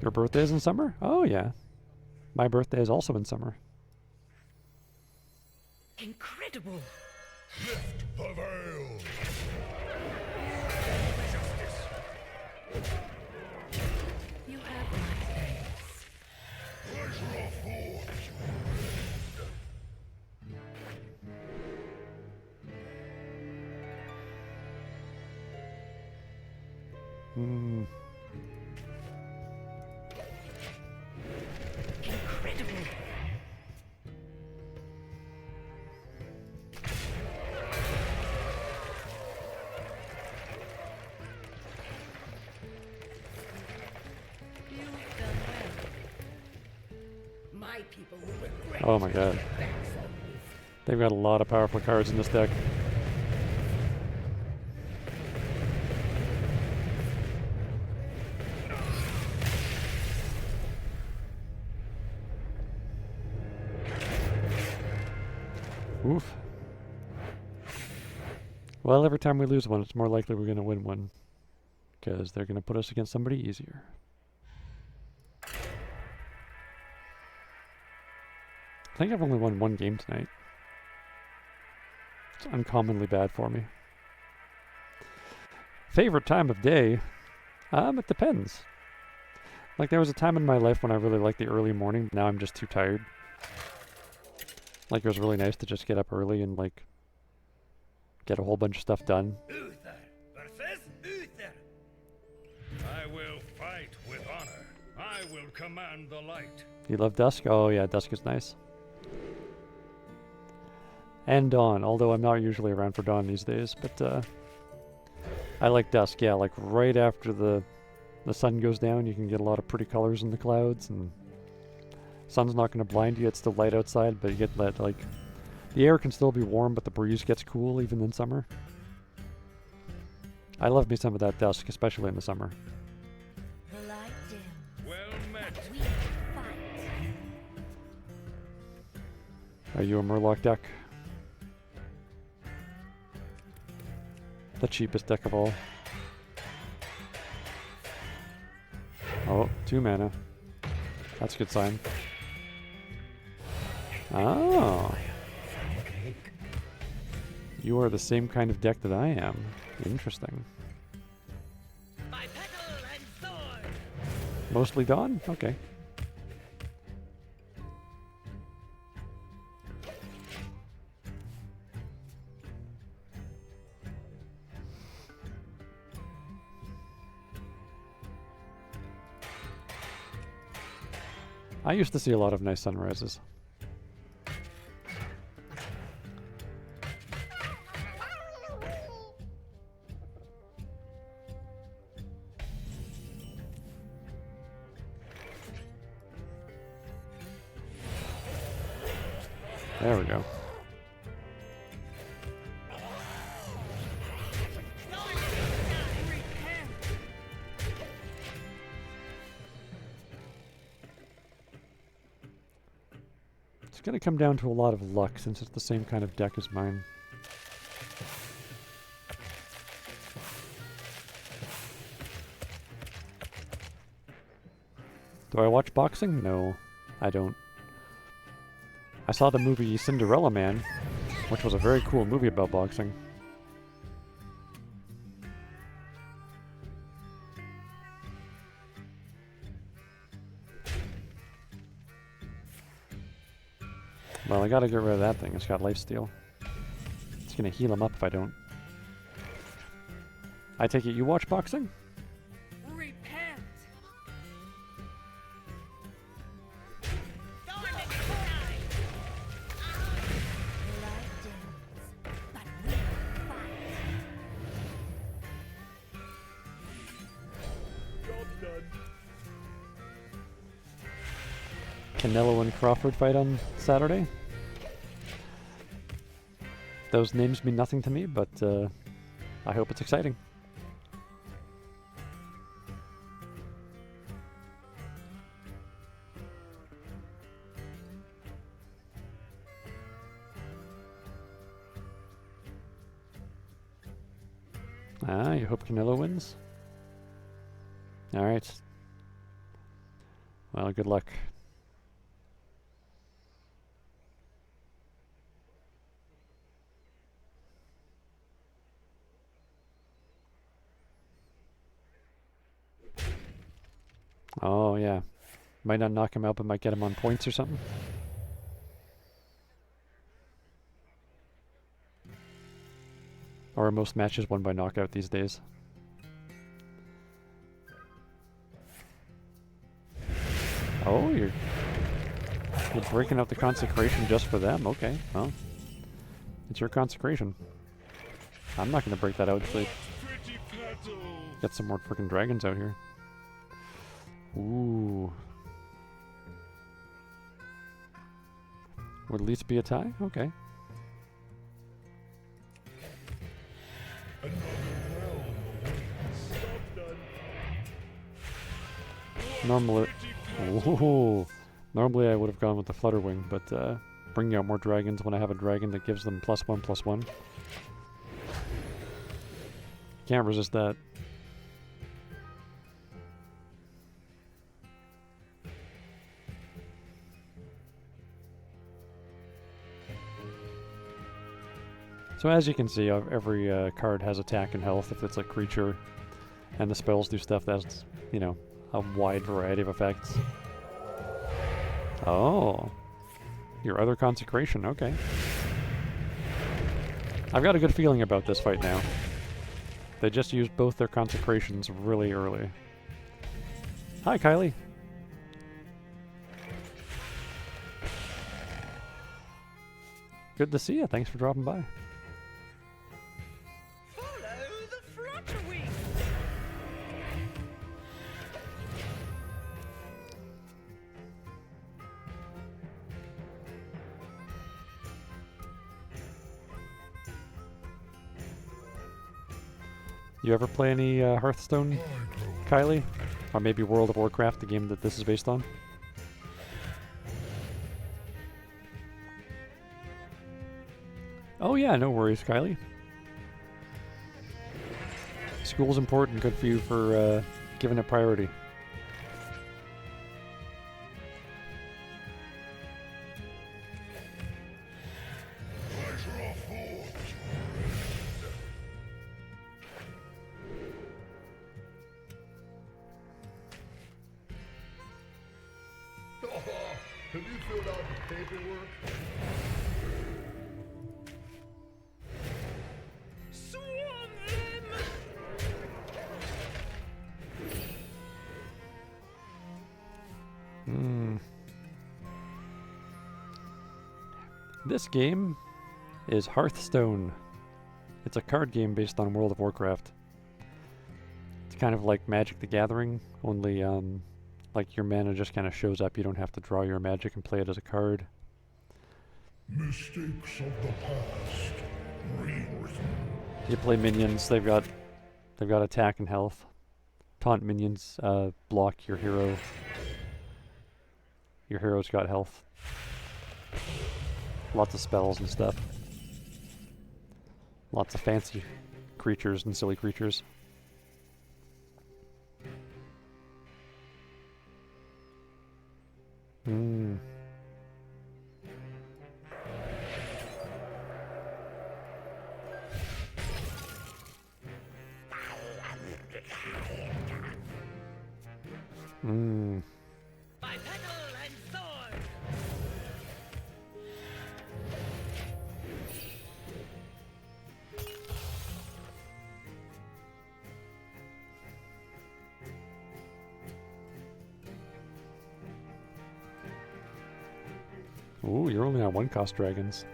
Your birthday is in summer? Oh, yeah. My birthday is also in summer. Incredible. Lift the veil. You have my thanks. Pleasure aforth. Hmm. Incredible. You've done well. My people will regret Oh my god. They've got a lot of powerful cards in this deck. Oof. Well, every time we lose one, it's more likely we're going to win one. Because they're going to put us against somebody easier. I think I've only won one game tonight. It's uncommonly bad for me. Favorite time of day? It depends. Like, there was a time in my life when I really liked the early morning. Now I'm just too tired. Like, it was really nice to just get up early and, like, get a whole bunch of stuff done. Uther versus Uther. I will fight with honor. I will command the light. You love dusk? Oh, yeah, dusk is nice. And dawn, although I'm not usually around for dawn these days, but, I like dusk, yeah, like right after the sun goes down, you can get a lot of pretty colors in the clouds, and sun's not going to blind you, it's still light outside, but you get that, like, the air can still be warm, but the breeze gets cool even in summer. I love me some of that dusk, especially in the summer. The light dims. Well met. We fight. Are you a Murloc deck? The cheapest deck of all. Oh, 2 mana. That's a good sign. Oh. You are the same kind of deck that I am. Interesting. My petal and sword. Mostly Dawn? Okay. I used to see a lot of nice sunrises. There we go. It's going to come down to a lot of luck since it's the same kind of deck as mine. Do I watch boxing? No, I don't. I saw the movie Cinderella Man, which was a very cool movie about boxing. Well, I gotta get rid of that thing. It's got lifesteal. It's gonna heal him up if I don't. I take it you watch boxing? Repent. The light dims. But we fight. Canelo and Crawford fight on Saturday. Those names mean nothing to me, but I hope it's exciting. Ah, you hope Canelo wins? Alright. Well, good luck. Oh, yeah. Might not knock him out, but might get him on points or something. Or are most matches won by knockout these days? Oh, you're breaking out the consecration just for them. Okay, well, it's your consecration. I'm not going to break that out to get some more freaking dragons out here. Ooh. Would at least be a tie? Okay. Normally, normally I would have gone with the Flutterwing, but bringing out more dragons when I have a dragon that gives them +1/+1. Can't resist that. So as you can see, every card has attack and health if it's a creature, and the spells do stuff that's, you know, a wide variety of effects. Oh, your other consecration, okay. I've got a good feeling about this fight now. They just used both their consecrations really early. Hi, Kylie. Good to see you. Thanks for dropping by. Follow the Flutterwing. You ever play any Hearthstone, Kylie? Or maybe World of Warcraft, the game that this is based on? Oh yeah, no worries, Kylie. School's important, good for you for giving it priority. Have you filled out the paperwork? Swarm them. This game is Hearthstone. It's a card game based on World of Warcraft. It's kind of like Magic the Gathering, only like your mana just kind of shows up. You don't have to draw your magic and play it as a card. Mistakes of the past rewritten. You play minions. They've got attack and health. Taunt minions block your hero. Your hero's got health. Lots of spells and stuff. Lots of fancy creatures and silly creatures. By petal and sword. Ooh, you're only on 1-cost dragons.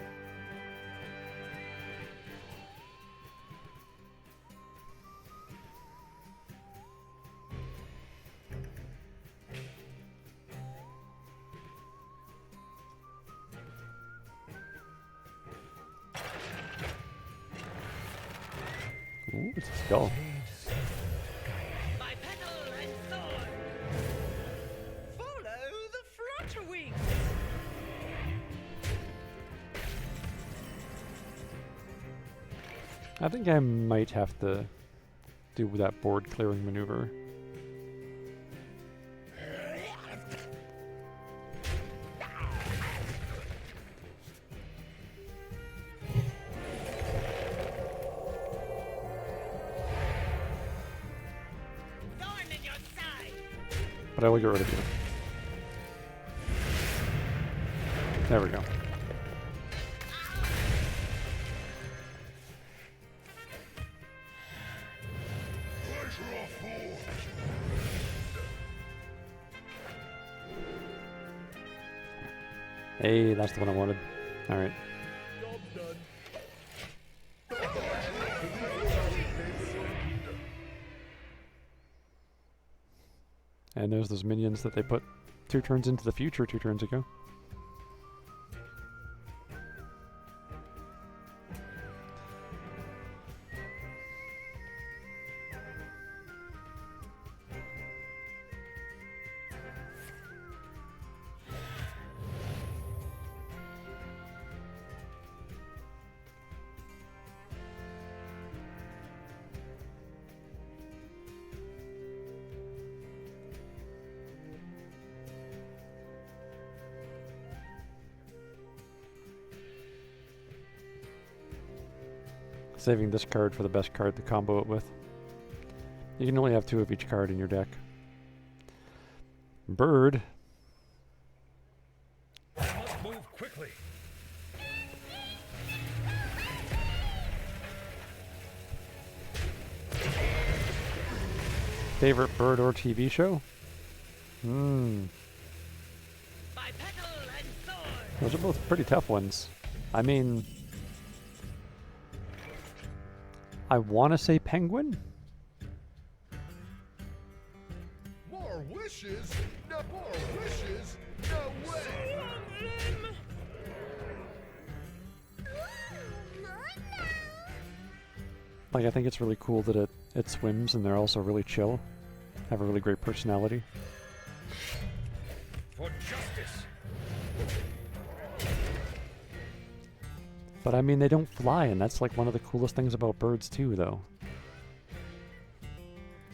Ooh, it's a skull. By petal and sword. Follow the Flutterwing. I think I might have to do that board clearing maneuver. But I will get rid of you. There we go. Pleasure of force. Hey, that's the one I wanted. Alright. And there's those minions that they put 2 turns into the future 2 turns ago. Saving this card for the best card to combo it with. You can only have 2 of each card in your deck. Bird. I must move quickly. Favorite bird or TV show? Hmm. By petal and sword. Those are both pretty tough ones. I mean, I want to say Penguin. More wishes? No more wishes? No way! Like, I think it's really cool that it swims and they're also really chill. Have a really great personality. For justice. But I mean, they don't fly, and that's like one of the coolest things about birds too, though.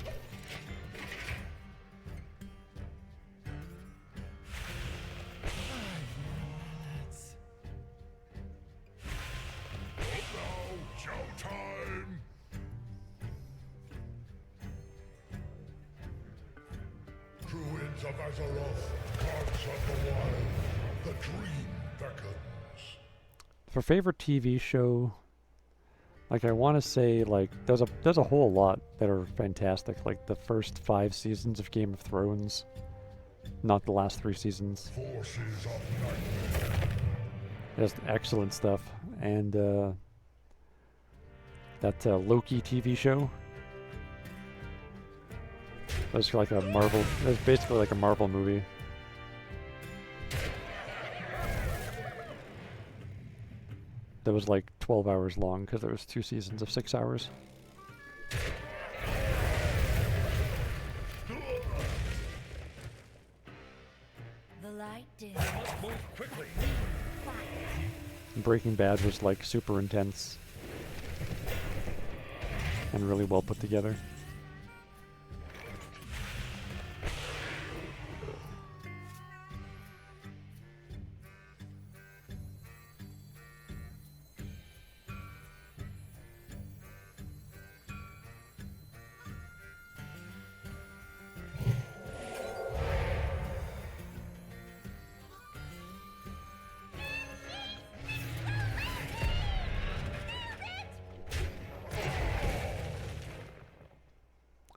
Now, showtime! Druids of Azeroth, gods of the wild, the dream beckons. For favorite TV show, like I want to say, like there's a whole lot that are fantastic. Like the first 5 seasons of Game of Thrones, not the last 3 seasons. Forces of nightmare. Just excellent stuff. And that Loki TV show. It was like a Marvel. It was basically like a Marvel movie. That was like 12 hours long because there was 2 seasons of 6 hours. The light dim. I must move quickly. Breaking Bad was like super intense and really well put together.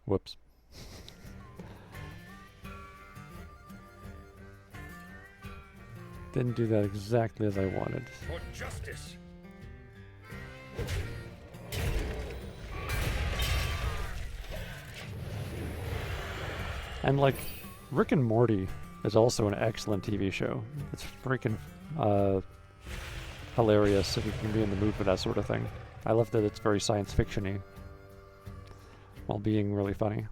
Whoops. Didn't do that exactly as I wanted. For justice. And like, Rick and Morty is also an excellent TV show. It's freaking hilarious if you can be in the mood for that sort of thing. I love that it's very science fiction-y while being really funny.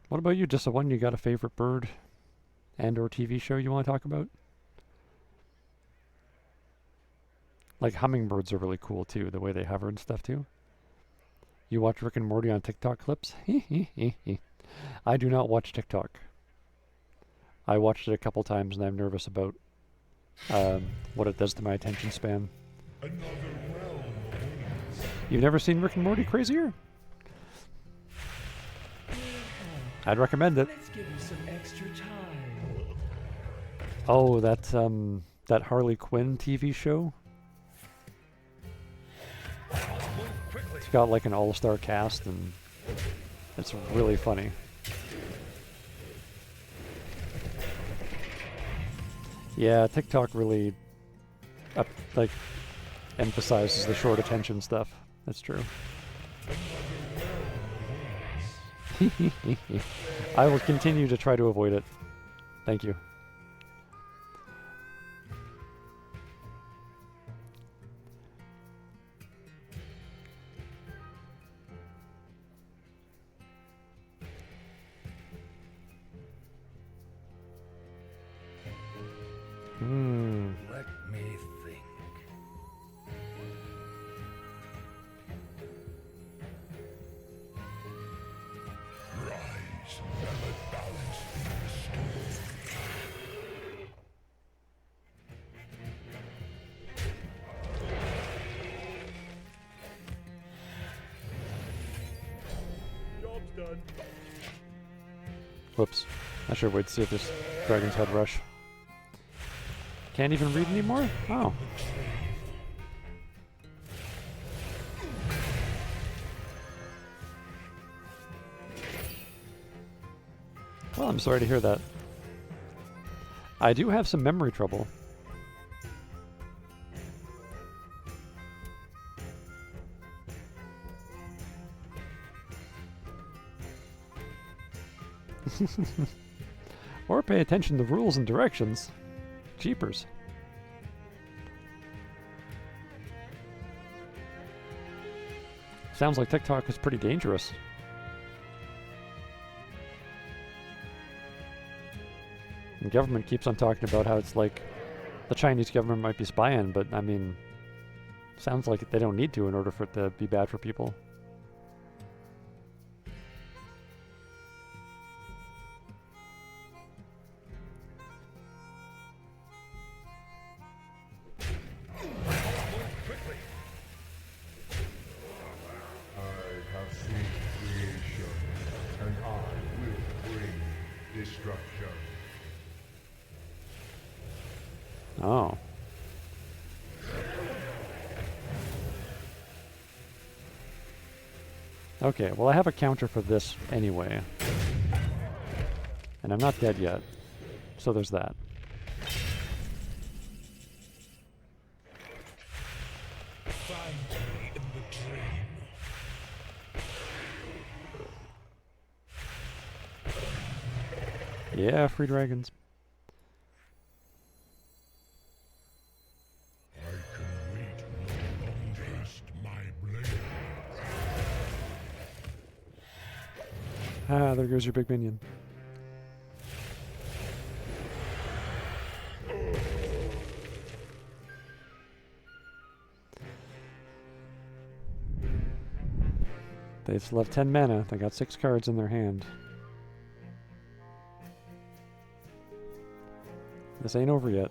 What about you? Just the one, you got a favorite bird and or TV show you want to talk about? Like hummingbirds are really cool too, the way they hover and stuff too. You watch Rick and Morty on TikTok clips? I do not watch TikTok. I watched it a couple times and I'm nervous about what it does to my attention span. Another realm awaits. You've never seen Rick and Morty Crazier? I'd recommend it. Let's give you some extra time. Oh, that Harley Quinn TV show? It's got like an all-star cast and it's really funny. Yeah, TikTok really like emphasizes the short attention stuff. That's true. I will continue to try to avoid it. Thank you. Let me think. Rise, and let balance be restored. Job's done. Whoops. I should wait to see if this Dragon's Head Rush. Can't even read anymore? Oh. Well, I'm sorry to hear that. I do have some memory trouble. Or pay attention to rules and directions. Jeepers. Sounds like TikTok is pretty dangerous. The government keeps on talking about how it's like the Chinese government might be spying, but I mean, sounds like they don't need to in order for it to be bad for people. I have seen creation, and I will bring destruction. Oh. Okay, well I have a counter for this anyway. And I'm not dead yet. So there's that. Find me in the dream. Yeah, free dragons. I can wait no longer. Taste my blade. Ah, there goes your big minion. They still have 10 mana. They got 6 cards in their hand. This ain't over yet.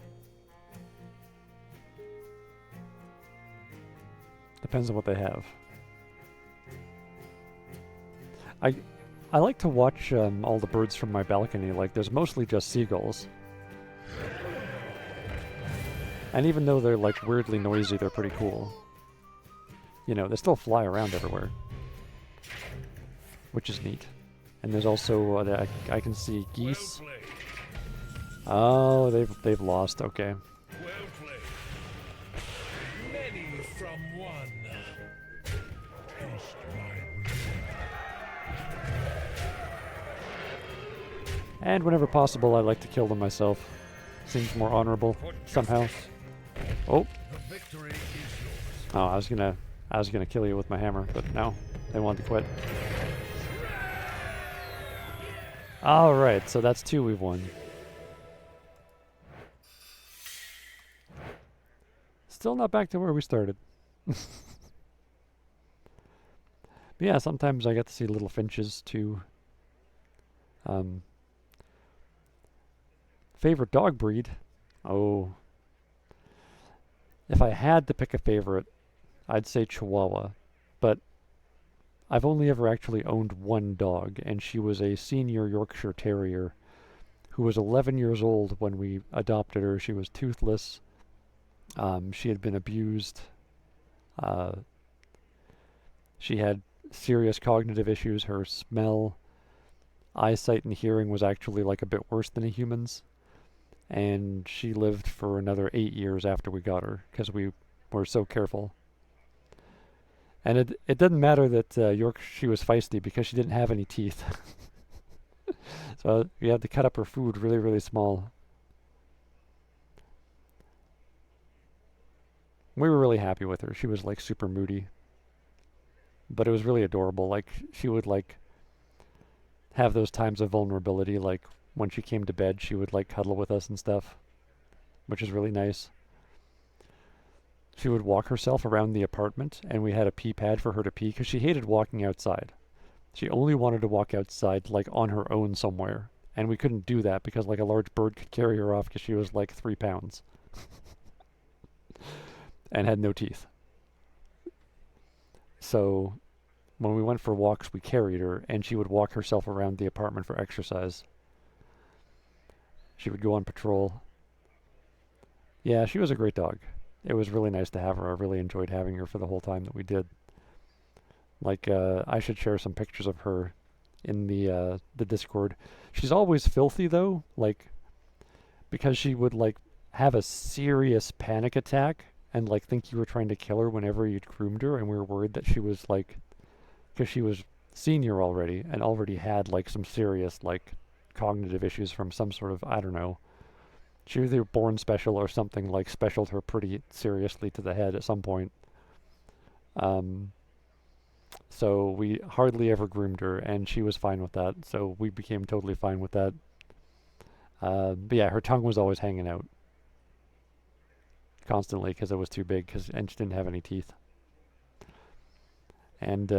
Depends on what they have. I like to watch all the birds from my balcony. Like, there's mostly just seagulls. And even though they're like weirdly noisy, they're pretty cool. You know, they still fly around everywhere, which is neat. And there's also I can see geese. Well played. Oh, they've lost. Okay. Well played. Many from one. Taste my blade. And whenever possible, I like to kill them myself. Seems more honorable somehow. Oh, The victory is yours. oh, I was gonna kill you with my hammer, but no, they wanted to quit. All right, so that's 2 we've won. Still not back to where we started. But yeah, sometimes I get to see little finches too. Favorite dog breed? Oh. If I had to pick a favorite, I'd say Chihuahua. I've only ever actually owned one dog, and she was a senior Yorkshire Terrier who was 11 years old when we adopted her. She was toothless. She had been abused. She had serious cognitive issues. Her smell, eyesight, and hearing was actually like a bit worse than a human's. And she lived for another 8 years after we got her because we were so careful. And it didn't matter that she was feisty because she didn't have any teeth. So we had to cut up her food really, really small. We were really happy with her. She was like super moody. But it was really adorable. Like she would like have those times of vulnerability, like when she came to bed she would like cuddle with us and stuff, which is really nice. She would walk herself around the apartment, and we had a pee pad for her to pee because she hated walking outside. She only wanted to walk outside like on her own somewhere, and we couldn't do that because like a large bird could carry her off because she was like 3 pounds and had no teeth. So when we went for walks, we carried her, and she would walk herself around the apartment for exercise. She would go on patrol. Yeah, she was a great dog. It was really nice to have her. I really enjoyed having her for the whole time that we did. Like, I should share some pictures of her in the Discord. She's always filthy, though, like, because she would, like, have a serious panic attack and, like, think you were trying to kill her whenever you'd groomed her, and we were worried that she was, like, because she was senior already and already had, like, some serious, like, cognitive issues from some sort of, I don't know. She was either born special or something, like, specialed her pretty seriously to the head at some point. So we hardly ever groomed her, and she was fine with that, so we became totally fine with that. But yeah, her tongue was always hanging out constantly because it was too big, and she didn't have any teeth. And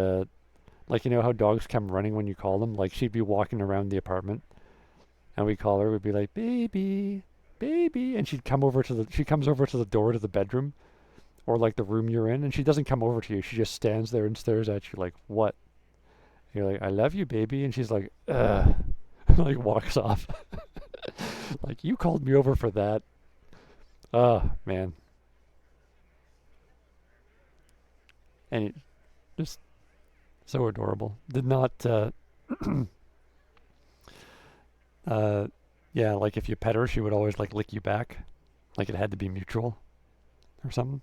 like, you know how dogs come running when you call them? Like, she'd be walking around the apartment, and we call her, we'd be like, baby, baby, and she comes over to the door to the bedroom, or like the room you're in, and she doesn't come over to you. She just stands there and stares at you like, what? And you're like, I love you, baby. And she's like, ugh, like walks off. Like, you called me over for that. Oh, man. And it just so adorable. Did not, yeah, like if you pet her, she would always like lick you back. Like it had to be mutual or something.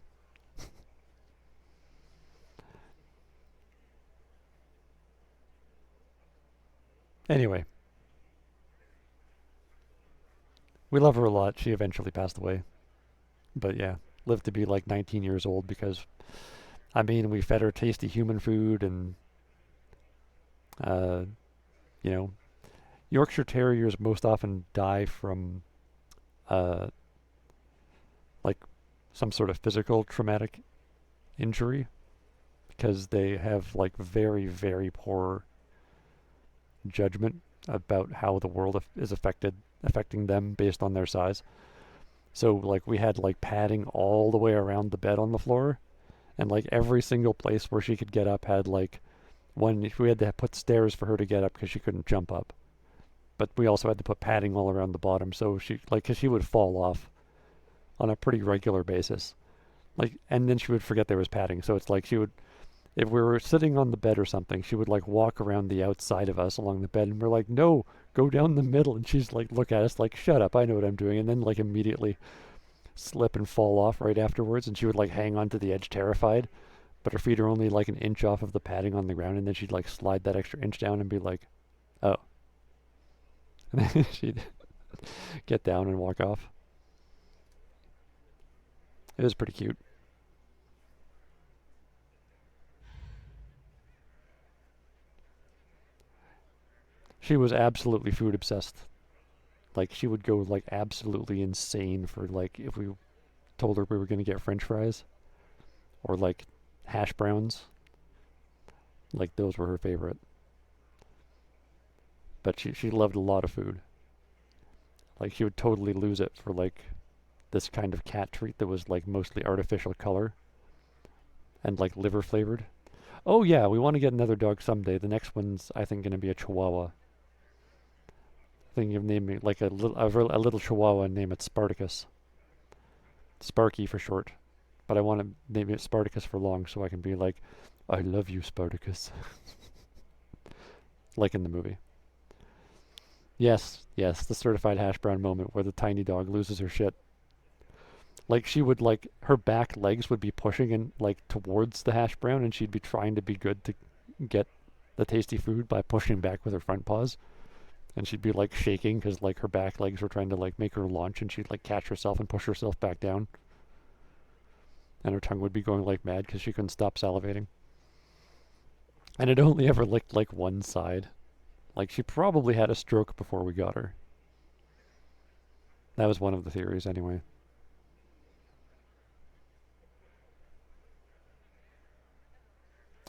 Anyway, we love her a lot. She eventually passed away. But yeah, lived to be like 19 years old because, I mean, we fed her tasty human food and, you know, Yorkshire Terriers most often die from, like, some sort of physical traumatic injury because they have, like, very, very poor judgment about how the world is affecting them based on their size. So, like, we had, like, padding all the way around the bed on the floor, and, like, every single place where she could get up had, like, we had to put stairs for her to get up because she couldn't jump up. But we also had to put padding all around the bottom, so she, like, because she would fall off on a pretty regular basis. Like, and then she would forget there was padding, so it's like she would, if we were sitting on the bed or something, she would, like, walk around the outside of us along the bed, and we're like, no, go down the middle, and she's like, look at us like, shut up, I know what I'm doing, and then, like, immediately slip and fall off right afterwards, and she would, like, hang on to the edge terrified, but her feet are only, like, an inch off of the padding on the ground, and then she'd, like, slide that extra inch down and be like, oh. And then she'd get down and walk off. It was pretty cute. She was absolutely food obsessed. Like, she would go, like, absolutely insane for, like, if we told her we were going to get French fries or, like, hash browns. Like, those were her favorite. But she loved a lot of food. Like, she would totally lose it for, like, this kind of cat treat that was, like, mostly artificial color and, like, liver flavored. Oh yeah, we want to get another dog someday. The next one's, I think, going to be a Chihuahua. Thinking of naming like a little Chihuahua and name it Spartacus. Sparky for short. But I want to name it Spartacus for long so I can be like, I love you, Spartacus. Like in the movie. Yes, the certified hash brown moment where the tiny dog loses her shit. Like she would like, her back legs would be pushing in like towards the hash brown and she'd be trying to be good to get the tasty food by pushing back with her front paws. And she'd be like shaking because like her back legs were trying to like make her launch and she'd like catch herself and push herself back down. And her tongue would be going like mad because she couldn't stop salivating. And it only ever licked like one side. Like she probably had a stroke before we got her. That was one of the theories anyway.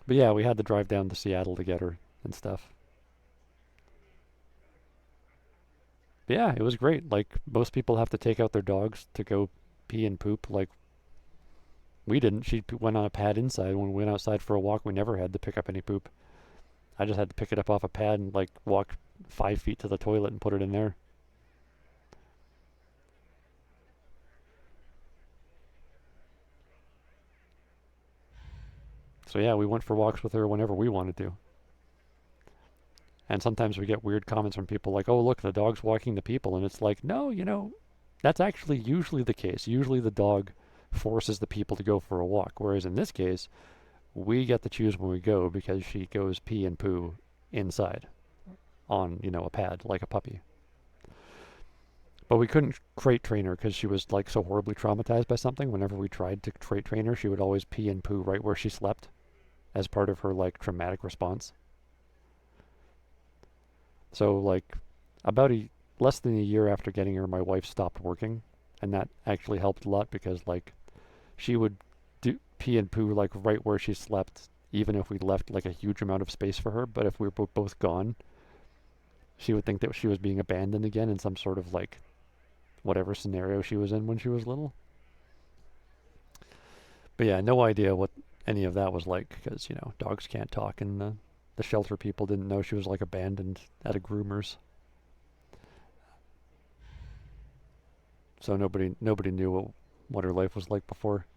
But yeah, we had to drive down to Seattle to get her and stuff. But yeah, it was great. Like most people have to take out their dogs to go pee and poop. Like we didn't. She went on a pad inside. When we went outside for a walk, we never had to pick up any poop. I just had to pick it up off a pad and like walk 5 feet to the toilet and put it in there. So yeah, we went for walks with her whenever we wanted to. And sometimes we get weird comments from people like, oh look, the dog's walking the people. And it's like, no, you know, that's actually usually the case. Usually the dog forces the people to go for a walk. Whereas in this case, we get to choose when we go because she goes pee and poo inside on, you know, a pad like a puppy. But we couldn't crate train her because she was like so horribly traumatized by something. Whenever we tried to crate train her, she would always pee and poo right where she slept as part of her like traumatic response. So like about less than a year after getting her, my wife stopped working, and that actually helped a lot because like she would pee and poo like right where she slept, even if we left like a huge amount of space for her. But if we were both gone, she would think that she was being abandoned again in some sort of like whatever scenario she was in when she was little. But yeah, no idea what any of that was like because, you know, dogs can't talk, and the shelter people didn't know she was like abandoned at a groomer's. So nobody knew what her life was like before.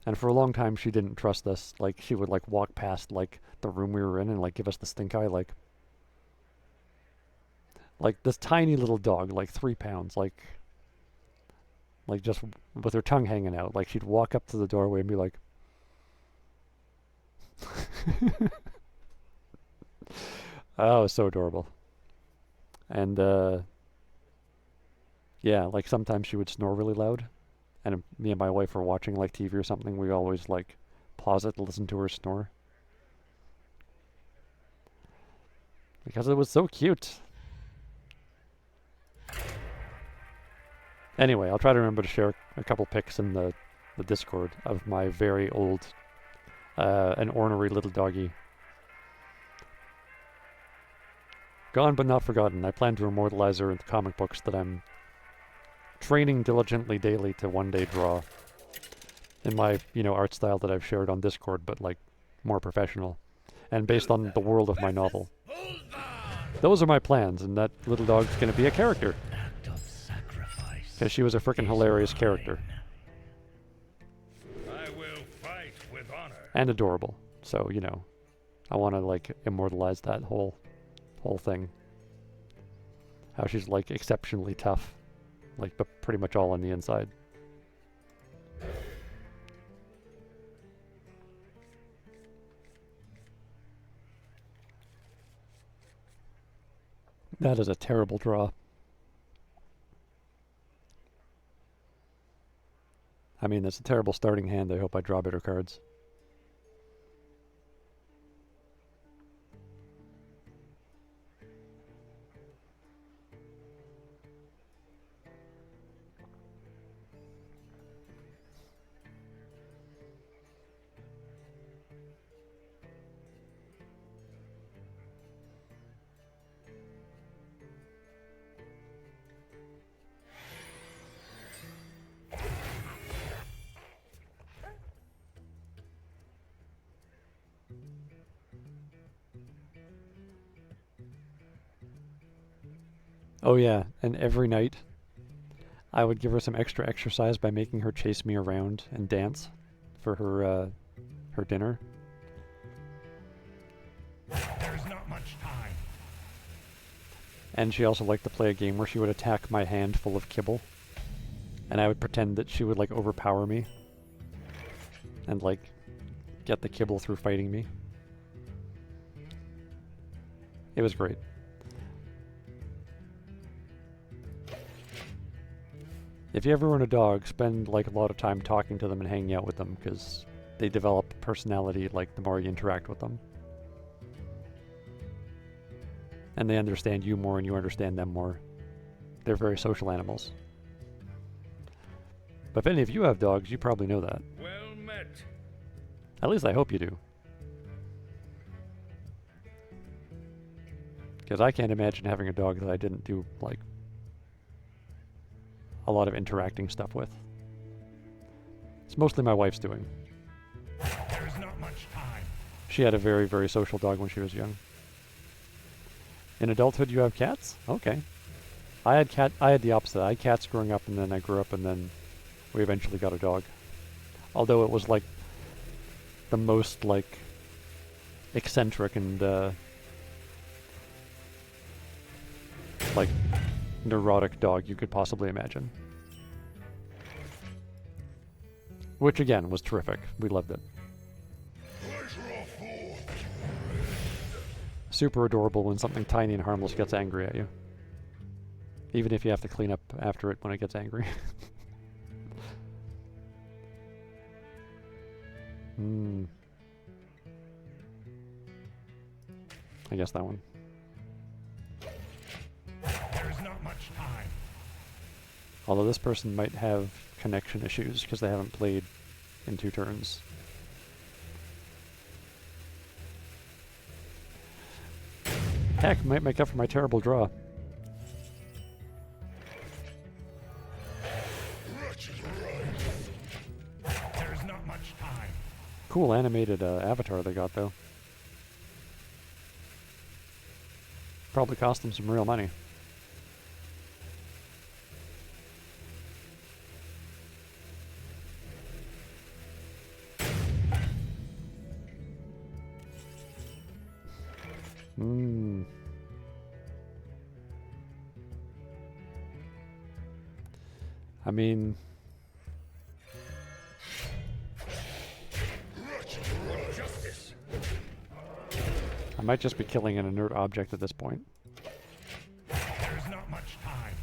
And for a long time, she didn't trust us. Like, she would, like, walk past, like, the room we were in and, like, give us the stink eye, like this tiny little dog, like 3 pounds, like just with her tongue hanging out. Like, she'd walk up to the doorway and be like, oh, it was so adorable. And, yeah, like, sometimes she would snore really loud. And me and my wife were watching like TV or something, we always like pause it to listen to her snore. Because it was so cute. Anyway, I'll try to remember to share a couple pics in the Discord of my very old, an ornery little doggy. Gone but not forgotten. I plan to immortalize her in the comic books that I'm training diligently daily to one day draw in my, you know, art style that I've shared on Discord, but like more professional and based on the world of my novel. Those are my plans, and that little dog's gonna be a character because she was a freaking hilarious character. I will fight with honor. And adorable. So, you know, I want to like immortalize that whole thing. How she's like exceptionally tough. Like, but pretty much all on the inside. That is a terrible draw. I mean, it's a terrible starting hand. I hope I draw better cards. Oh yeah, and every night I would give her some extra exercise by making her chase me around and dance for her dinner. There's not much time. And she also liked to play a game where she would attack my hand full of kibble. And I would pretend that she would like overpower me. And like get the kibble through fighting me. It was great. If you ever own a dog, spend like a lot of time talking to them and hanging out with them, because they develop personality like the more you interact with them. And they understand you more and you understand them more. They're very social animals. But if any of you have dogs, you probably know that. Well met. At least I hope you do. Because I can't imagine having a dog that I didn't do, like, a lot of interacting stuff with. It's mostly my wife's doing. There's not much time. She had a very, very social dog when she was young. In adulthood, you have cats? Okay. I had the opposite. I had cats growing up, and then I grew up, and then we eventually got a dog. Although it was, like, the most, like, eccentric and, like, neurotic dog you could possibly imagine. Which, again, was terrific. We loved it. Super adorable when something tiny and harmless gets angry at you. Even if you have to clean up after it when it gets angry. I guess that one. There's not much time. Although this person might have connection issues because they haven't played in 2 turns. Heck, might make up for my terrible draw. There's not much time. Cool animated avatar they got, though. Probably cost them some real money. I mean... Justice. I might just be killing an inert object at this point. There's not much time.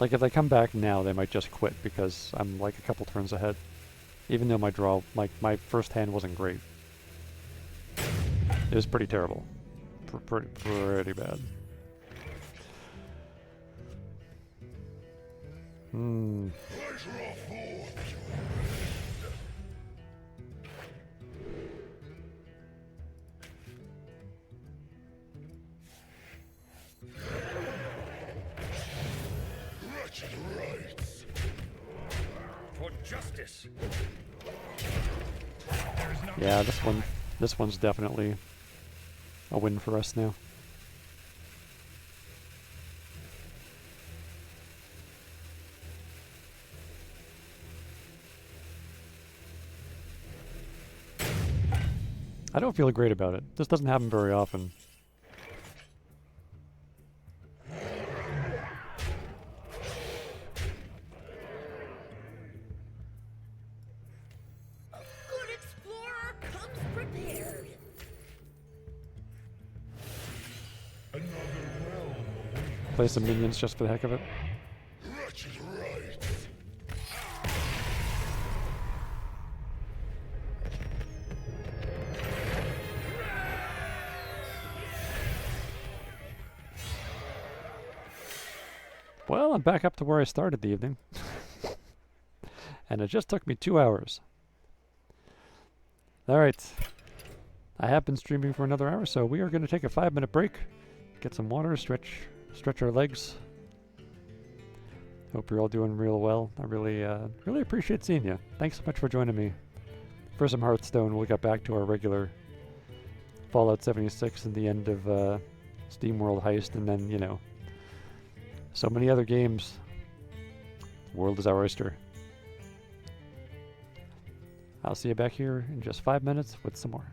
Like, if they come back now, they might just quit because I'm like a couple turns ahead. Even though my draw, like, my first hand wasn't great. It was pretty terrible. Pretty bad. For justice. Yeah, this one's definitely a win for us now. I don't feel great about it. This doesn't happen very often. A good explorer comes prepared. Play some minions just for the heck of it. Well, I'm back up to where I started the evening. And it just took me 2 hours. Alright. I have been streaming for another hour, so we are going to take a 5-minute break. Get some water, stretch our legs. Hope you're all doing real well. I really appreciate seeing you. Thanks so much for joining me for some Hearthstone. We'll get back to our regular Fallout 76 and the end of SteamWorld Heist, and then, you know, so many other games. The world is our oyster. I'll see you back here in just 5 minutes with some more.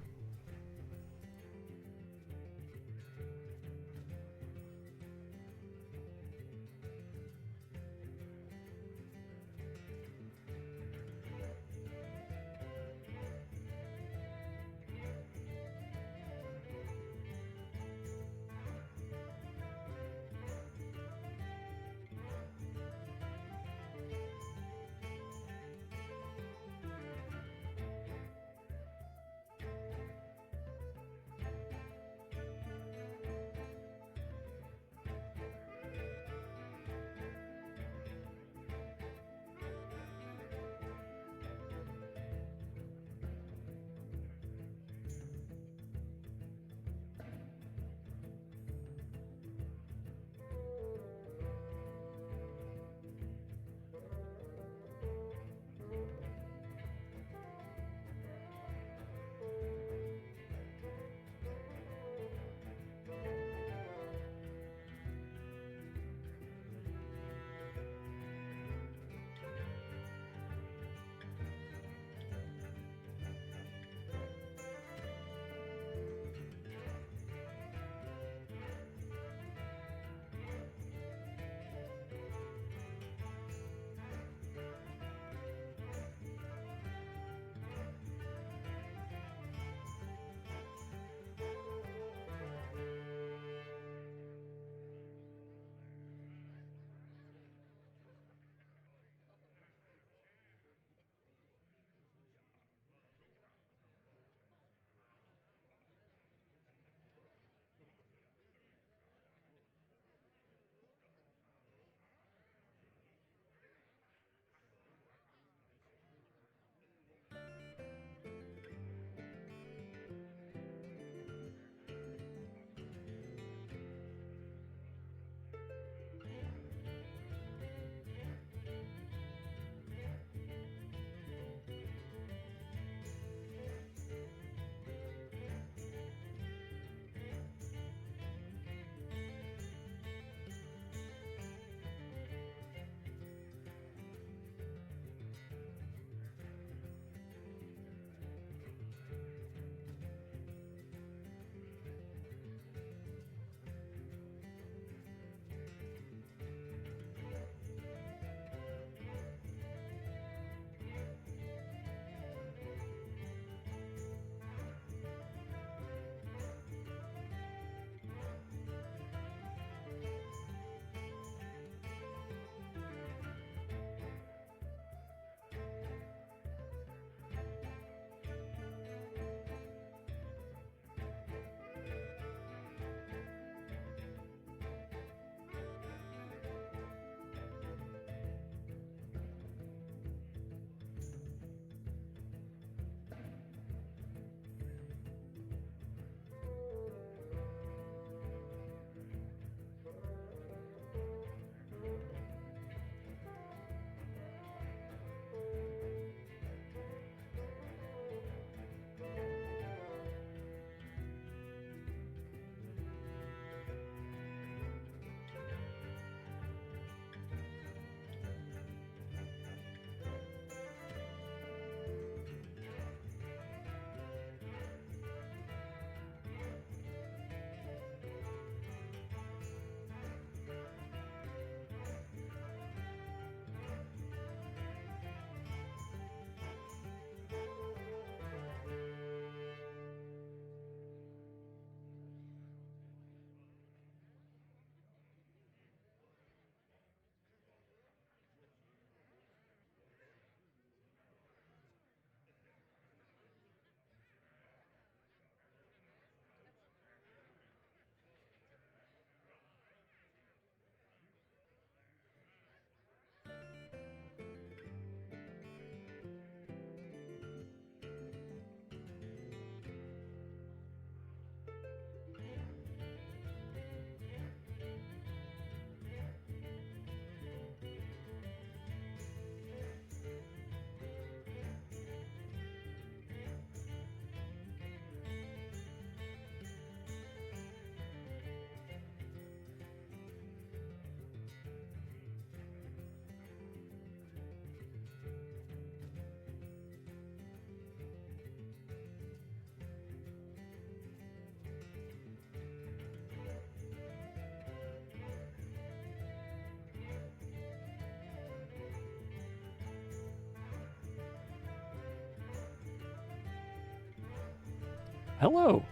Hello!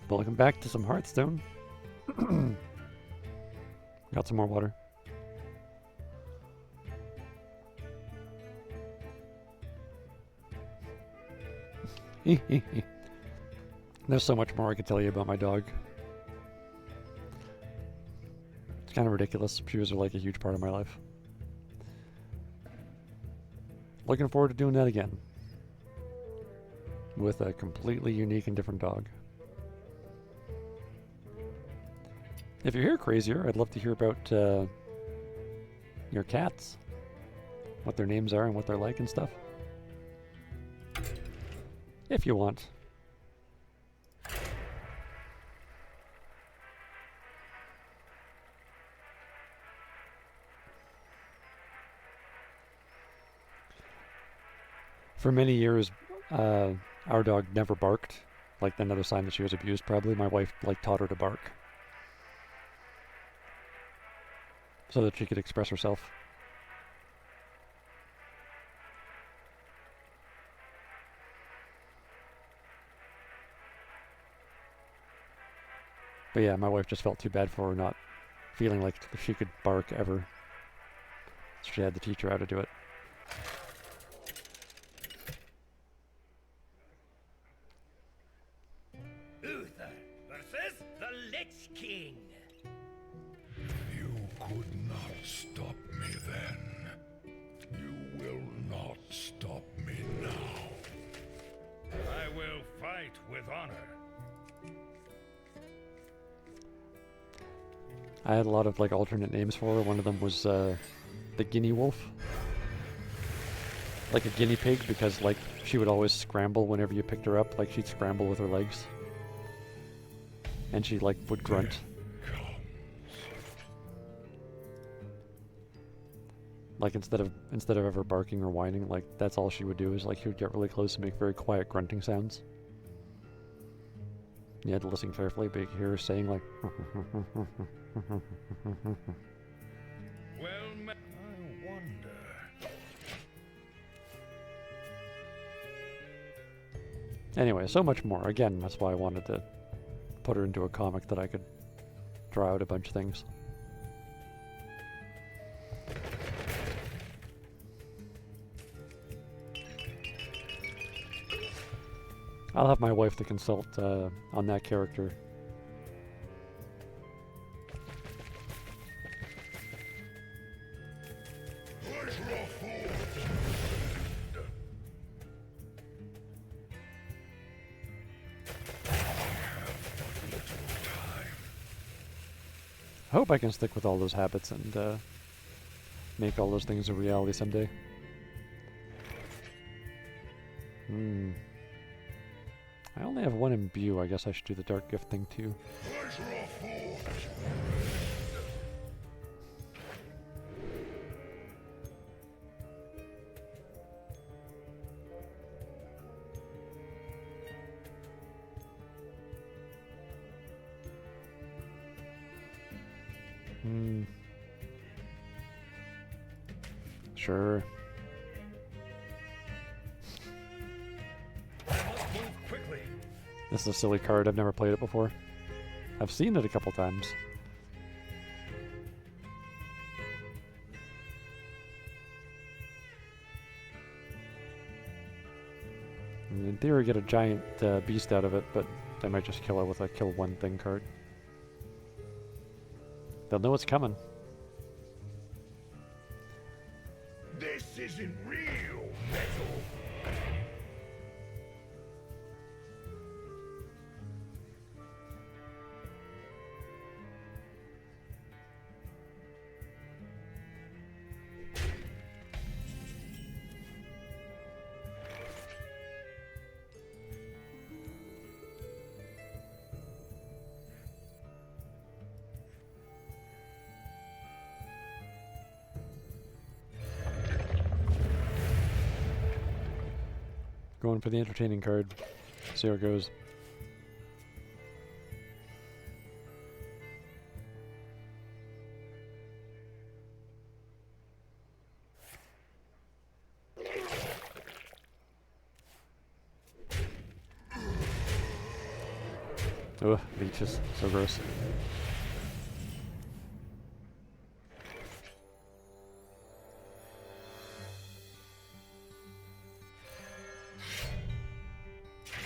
Welcome back to some Hearthstone. Got some more water. There's so much more I could tell you about my dog. It's kind of ridiculous. She was like a huge part of my life. Looking forward to doing that again. With a completely unique and different dog. If you're here, Crazier, I'd love to hear about your cats. What their names are and what they're like and stuff. If you want. For many years, our dog never barked. Like another sign that she was abused, probably. My wife taught her to bark. So that she could express herself. But yeah, my wife just felt too bad for her not feeling like she could bark ever. So she had to teach her how to do it. Uther versus the Lich King. You could not stop me then. You will not stop me now. I will fight with honor. I had a lot of alternate names for her. One of them was the guinea wolf. Like a guinea pig, because she would always scramble whenever you picked her up. Like she'd scramble with her legs. And she would grunt. Like instead of ever barking or whining, that's all she would do is she would get really close and make very quiet grunting sounds. You had to listen carefully, but you could hear her saying Well, I wonder. Anyway, so much more. Again, that's why I wanted to put her into a comic that I could draw out a bunch of things. I'll have my wife to consult on that character. I hope I can stick with all those habits and make all those things a reality someday. I only have one imbue. I guess I should do the dark gift thing too. Sure. This is a silly card. I've never played it before. I've seen it a couple times. In theory, get a giant beast out of it, but they might just kill it with a kill one thing card. They'll know it's coming. This isn't real metal. Going for the entertaining card. See how it goes. Ugh, leeches. So gross.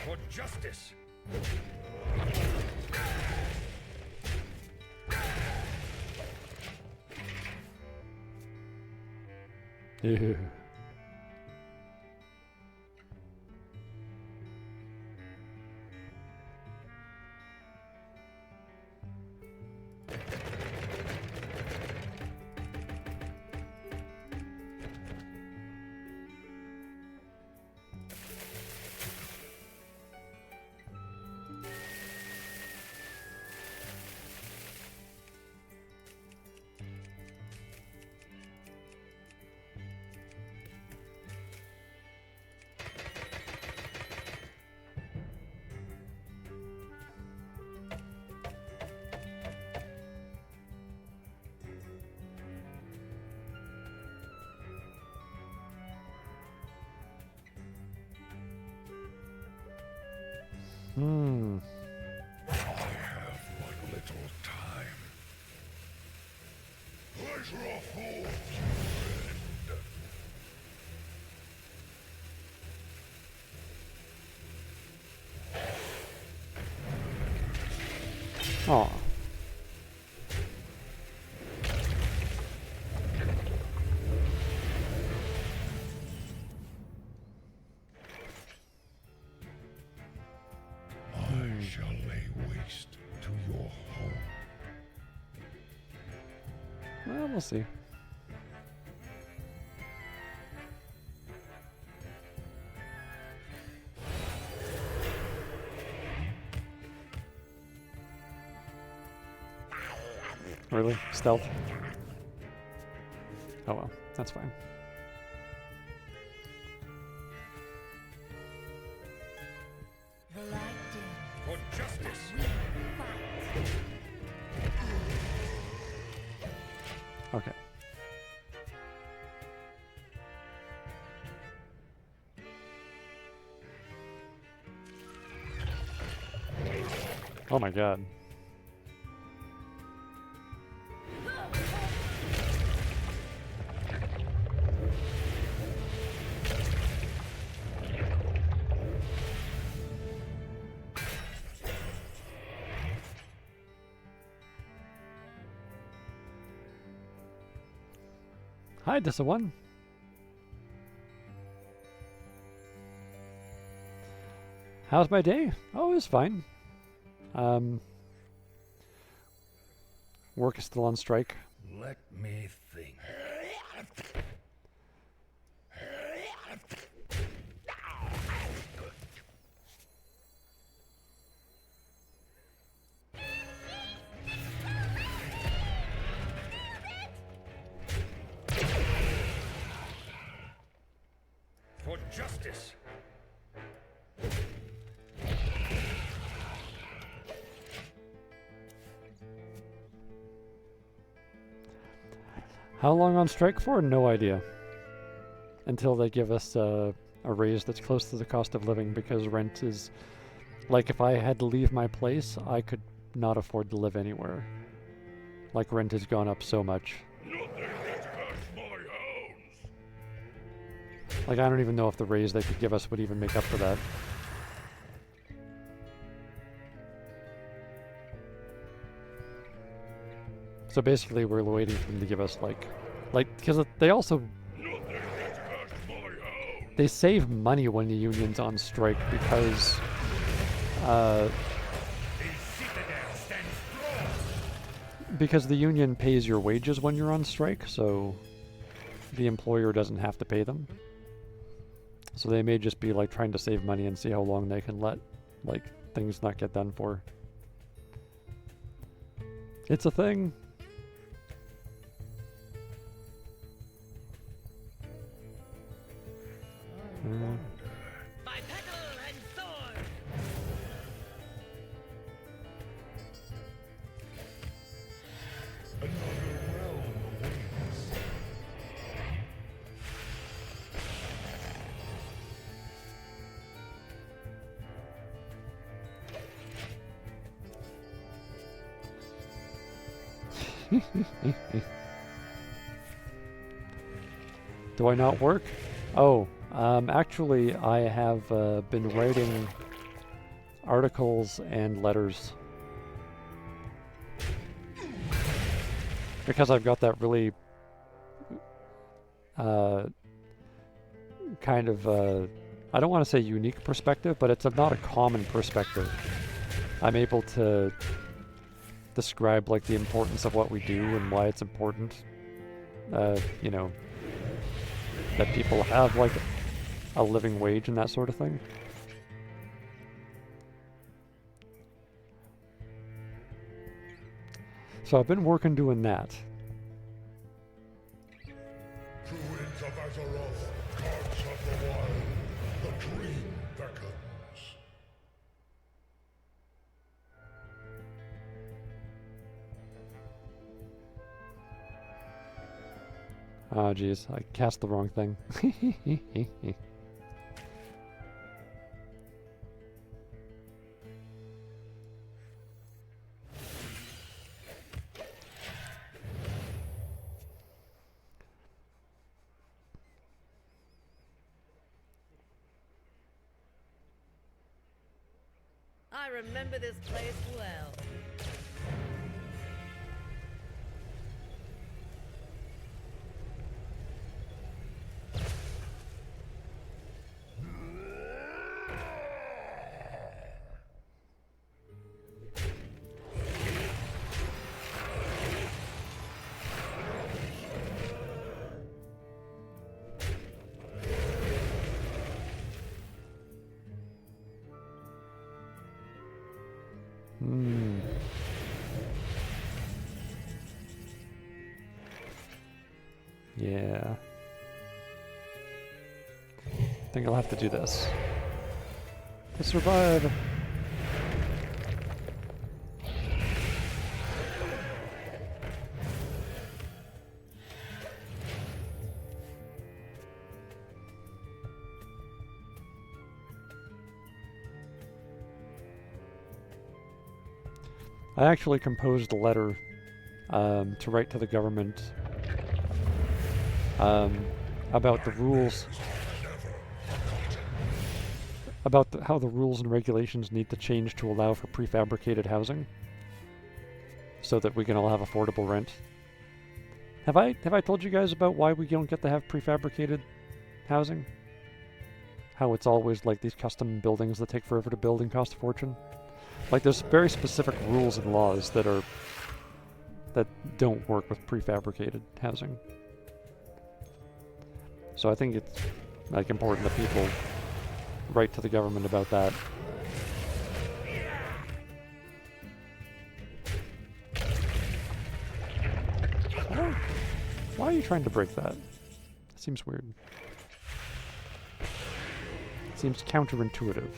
For justice. Ew. Hmm. I have but little time. Pleasure of fools, friend. Aw. I shall lay waste to your home. Well, we'll see. Really? Stealth? Oh well, that's fine. The light dim. For justice. We fight. Okay. Oh my god. Hi, Dissa1. How's my day? Oh, it was fine. Work is still on strike. Let me think. For justice. How long on strike for? No idea. Until they give us a raise that's close to the cost of living, because rent is... Like, if I had to leave my place, I could not afford to live anywhere. Like, rent has gone up so much. Nothing can catch my hounds. Like, I don't even know if the raise they could give us would even make up for that. So basically, we're waiting for them to give us, like, because they also... Nothing can catch my hounds. They save money when the union's on strike because... The citadel stands strong. because the union pays your wages when you're on strike, so the employer doesn't have to pay them. So they may just be like trying to save money and see how long they can let like things not get done for. It's a thing. By petal and sword! Another realm awaits. Do I not work? Oh, actually, I have been writing articles and letters. Because I've got that really kind of, I don't want to say unique perspective, but it's not a common perspective. I'm able to describe like the importance of what we do and why it's important. You know, that people have like a living wage and that sort of thing. So I've been working doing that. Druids of Azeroth, gods of the wild, the dream beckons. Oh jeez, I cast the wrong thing. I remember this place well. Yeah. I think I'll have to do this. To survive. I actually composed a letter to write to the government about the rules, about how the rules and regulations need to change to allow for prefabricated housing, so that we can all have affordable rent. Have I told you guys about why we don't get to have prefabricated housing? How it's always like these custom buildings that take forever to build and cost a fortune? Like there's very specific rules and laws that don't work with prefabricated housing. So I think it's like important that people write to the government about that. Why are you trying to break that? Seems weird. Seems counterintuitive.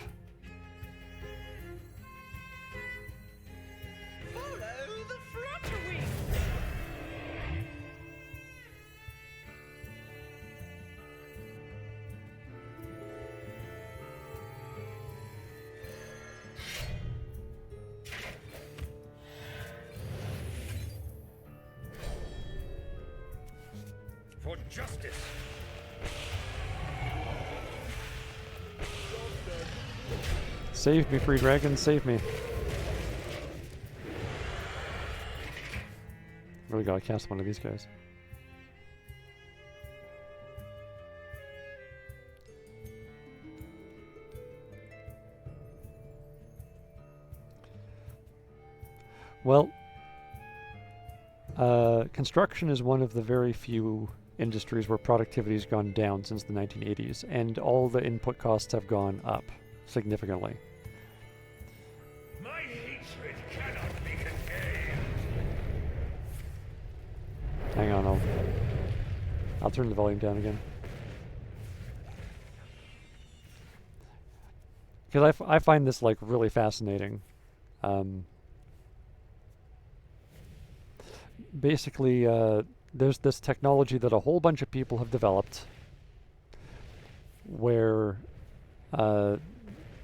Follow the fluttering. For justice. Save me, free dragon, save me. Really gotta cast one of these guys. Well, construction is one of the very few industries where productivity has gone down since the 1980s, and all the input costs have gone up significantly. My hatred cannot be contained. Hang on, I'll turn the volume down again. Because I find this like really fascinating. Basically, there's this technology that a whole bunch of people have developed where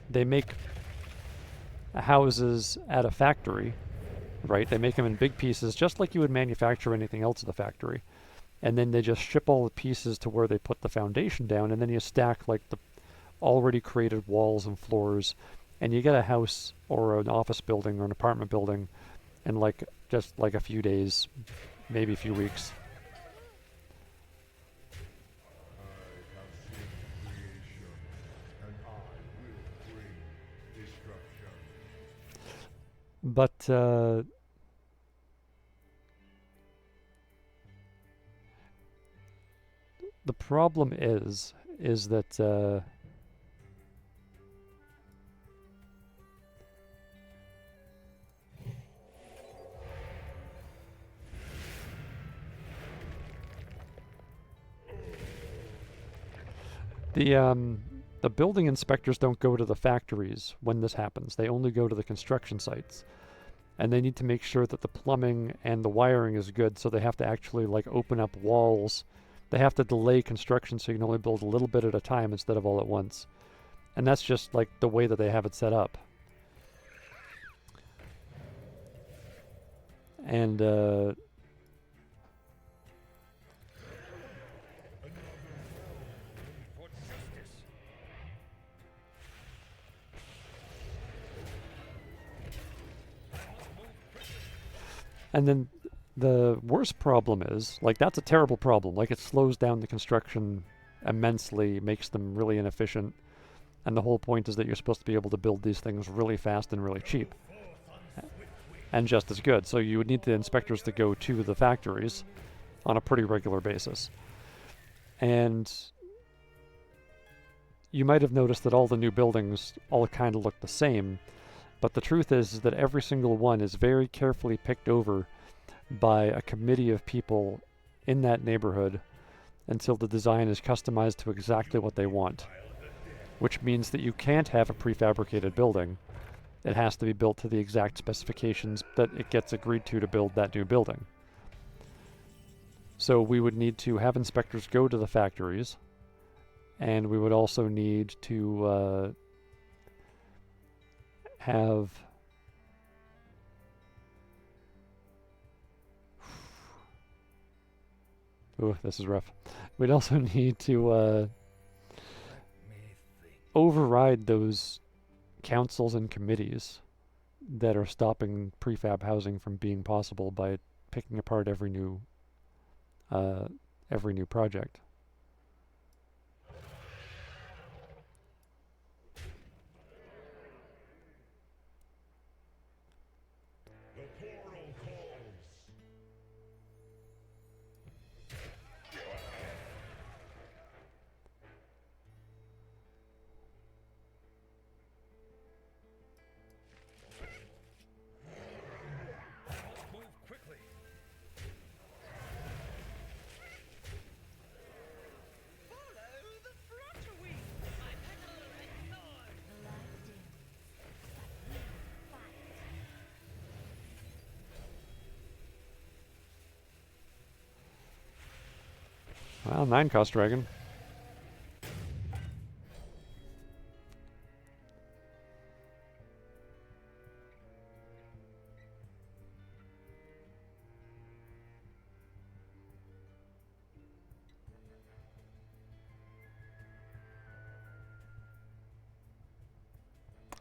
they make houses at a factory, right? They make them in big pieces, just like you would manufacture anything else at the factory. And then they just ship all the pieces to where they put the foundation down, and then you stack like the already created walls and floors, and you get a house or an office building or an apartment building in like just like a few days, maybe a few weeks. But the problem is that the building inspectors don't go to the factories when this happens. They only go to the construction sites. And they need to make sure that the plumbing and the wiring is good, so they have to actually like open up walls. They have to delay construction so you can only build a little bit at a time instead of all at once. And that's just like the way that they have it set up. And and then the worst problem is, like, that's a terrible problem. Like, it slows down the construction immensely, makes them really inefficient. And the whole point is that you're supposed to be able to build these things really fast and really cheap. And just as good. So you would need the inspectors to go to the factories on a pretty regular basis. And you might have noticed that all the new buildings all kind of look the same. But the truth is that every single one is very carefully picked over by a committee of people in that neighborhood until the design is customized to exactly what they want. Which means that you can't have a prefabricated building. It has to be built to the exact specifications that it gets agreed to build that new building. So we would need to have inspectors go to the factories, and we would also need to have ooh, this is rough. We'd also need to override those councils and committees that are stopping prefab housing from being possible by picking apart every new project. Well, 9 cost dragon.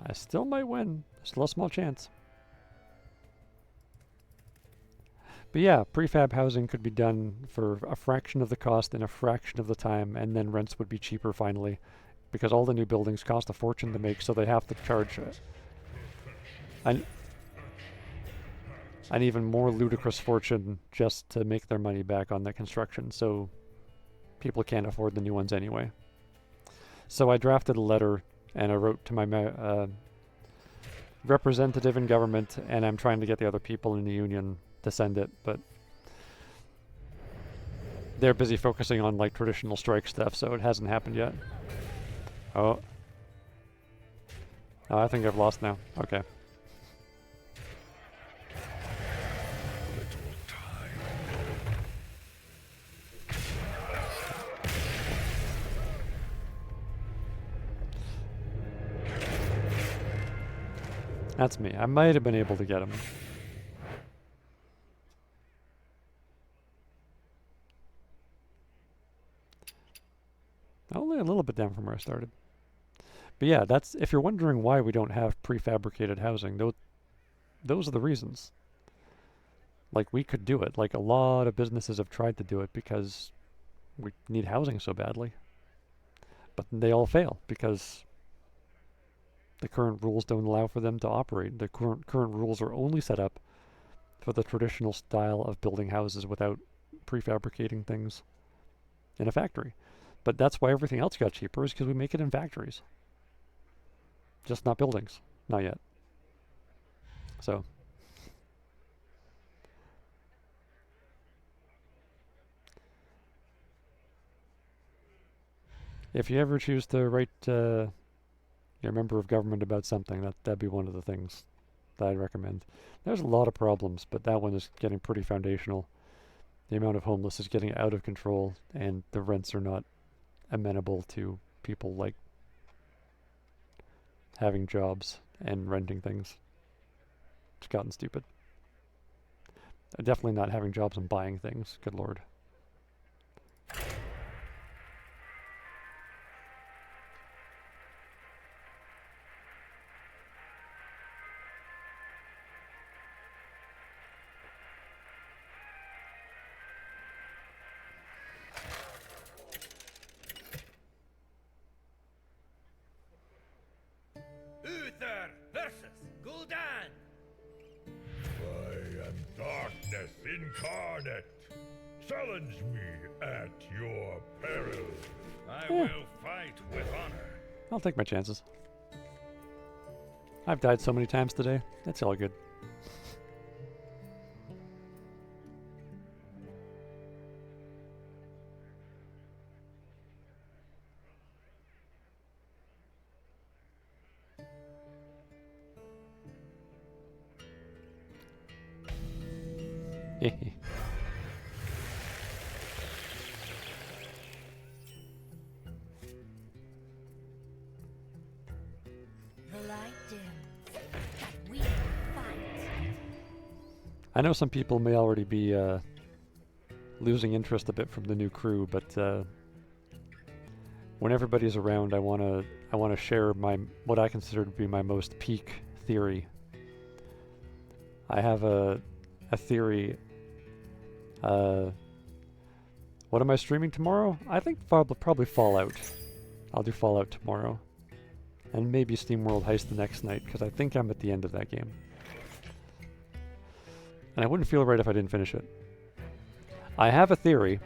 I still might win. Still a small chance. But yeah, prefab housing could be done for a fraction of the cost in a fraction of the time, and then rents would be cheaper finally, because all the new buildings cost a fortune to make, so they have to charge an even more ludicrous fortune just to make their money back on that construction, so people can't afford the new ones anyway. So I drafted a letter, and I wrote to my representative in government, and I'm trying to get the other people in the union to send it, but they're busy focusing on like traditional strike stuff, so it hasn't happened yet. Oh, I think I've lost now. Okay. That's me. I might have been able to get him. Only a little bit down from where I started. But yeah, that's if you're wondering why we don't have prefabricated housing, those are the reasons. Like, we could do it. Like, a lot of businesses have tried to do it because we need housing so badly. But they all fail because the current rules don't allow for them to operate. The current rules are only set up for the traditional style of building houses without prefabricating things in a factory. But that's why everything else got cheaper, is because we make it in factories. Just not buildings. Not yet. So. If you ever choose to write your member of government about something, that'd be one of the things that I'd recommend. There's a lot of problems, but that one is getting pretty foundational. The amount of homeless is getting out of control, and the rents are not amenable to people like having jobs and renting things. It's gotten stupid. Definitely not having jobs and buying things. Good lord. Uther versus Gul'dan. I am darkness incarnate. Challenge me at your peril. I will fight with honor. I'll take my chances. I've died so many times today. It's all good. The light dims, but we will fight. I know some people may already be losing interest a bit from the new crew, but when everybody's around, I wanna share what I consider to be my most peak theory. I have a theory. What am I streaming tomorrow? I think probably Fallout. I'll do Fallout tomorrow. And maybe SteamWorld Heist the next night, because I think I'm at the end of that game. And I wouldn't feel right if I didn't finish it. I have a theory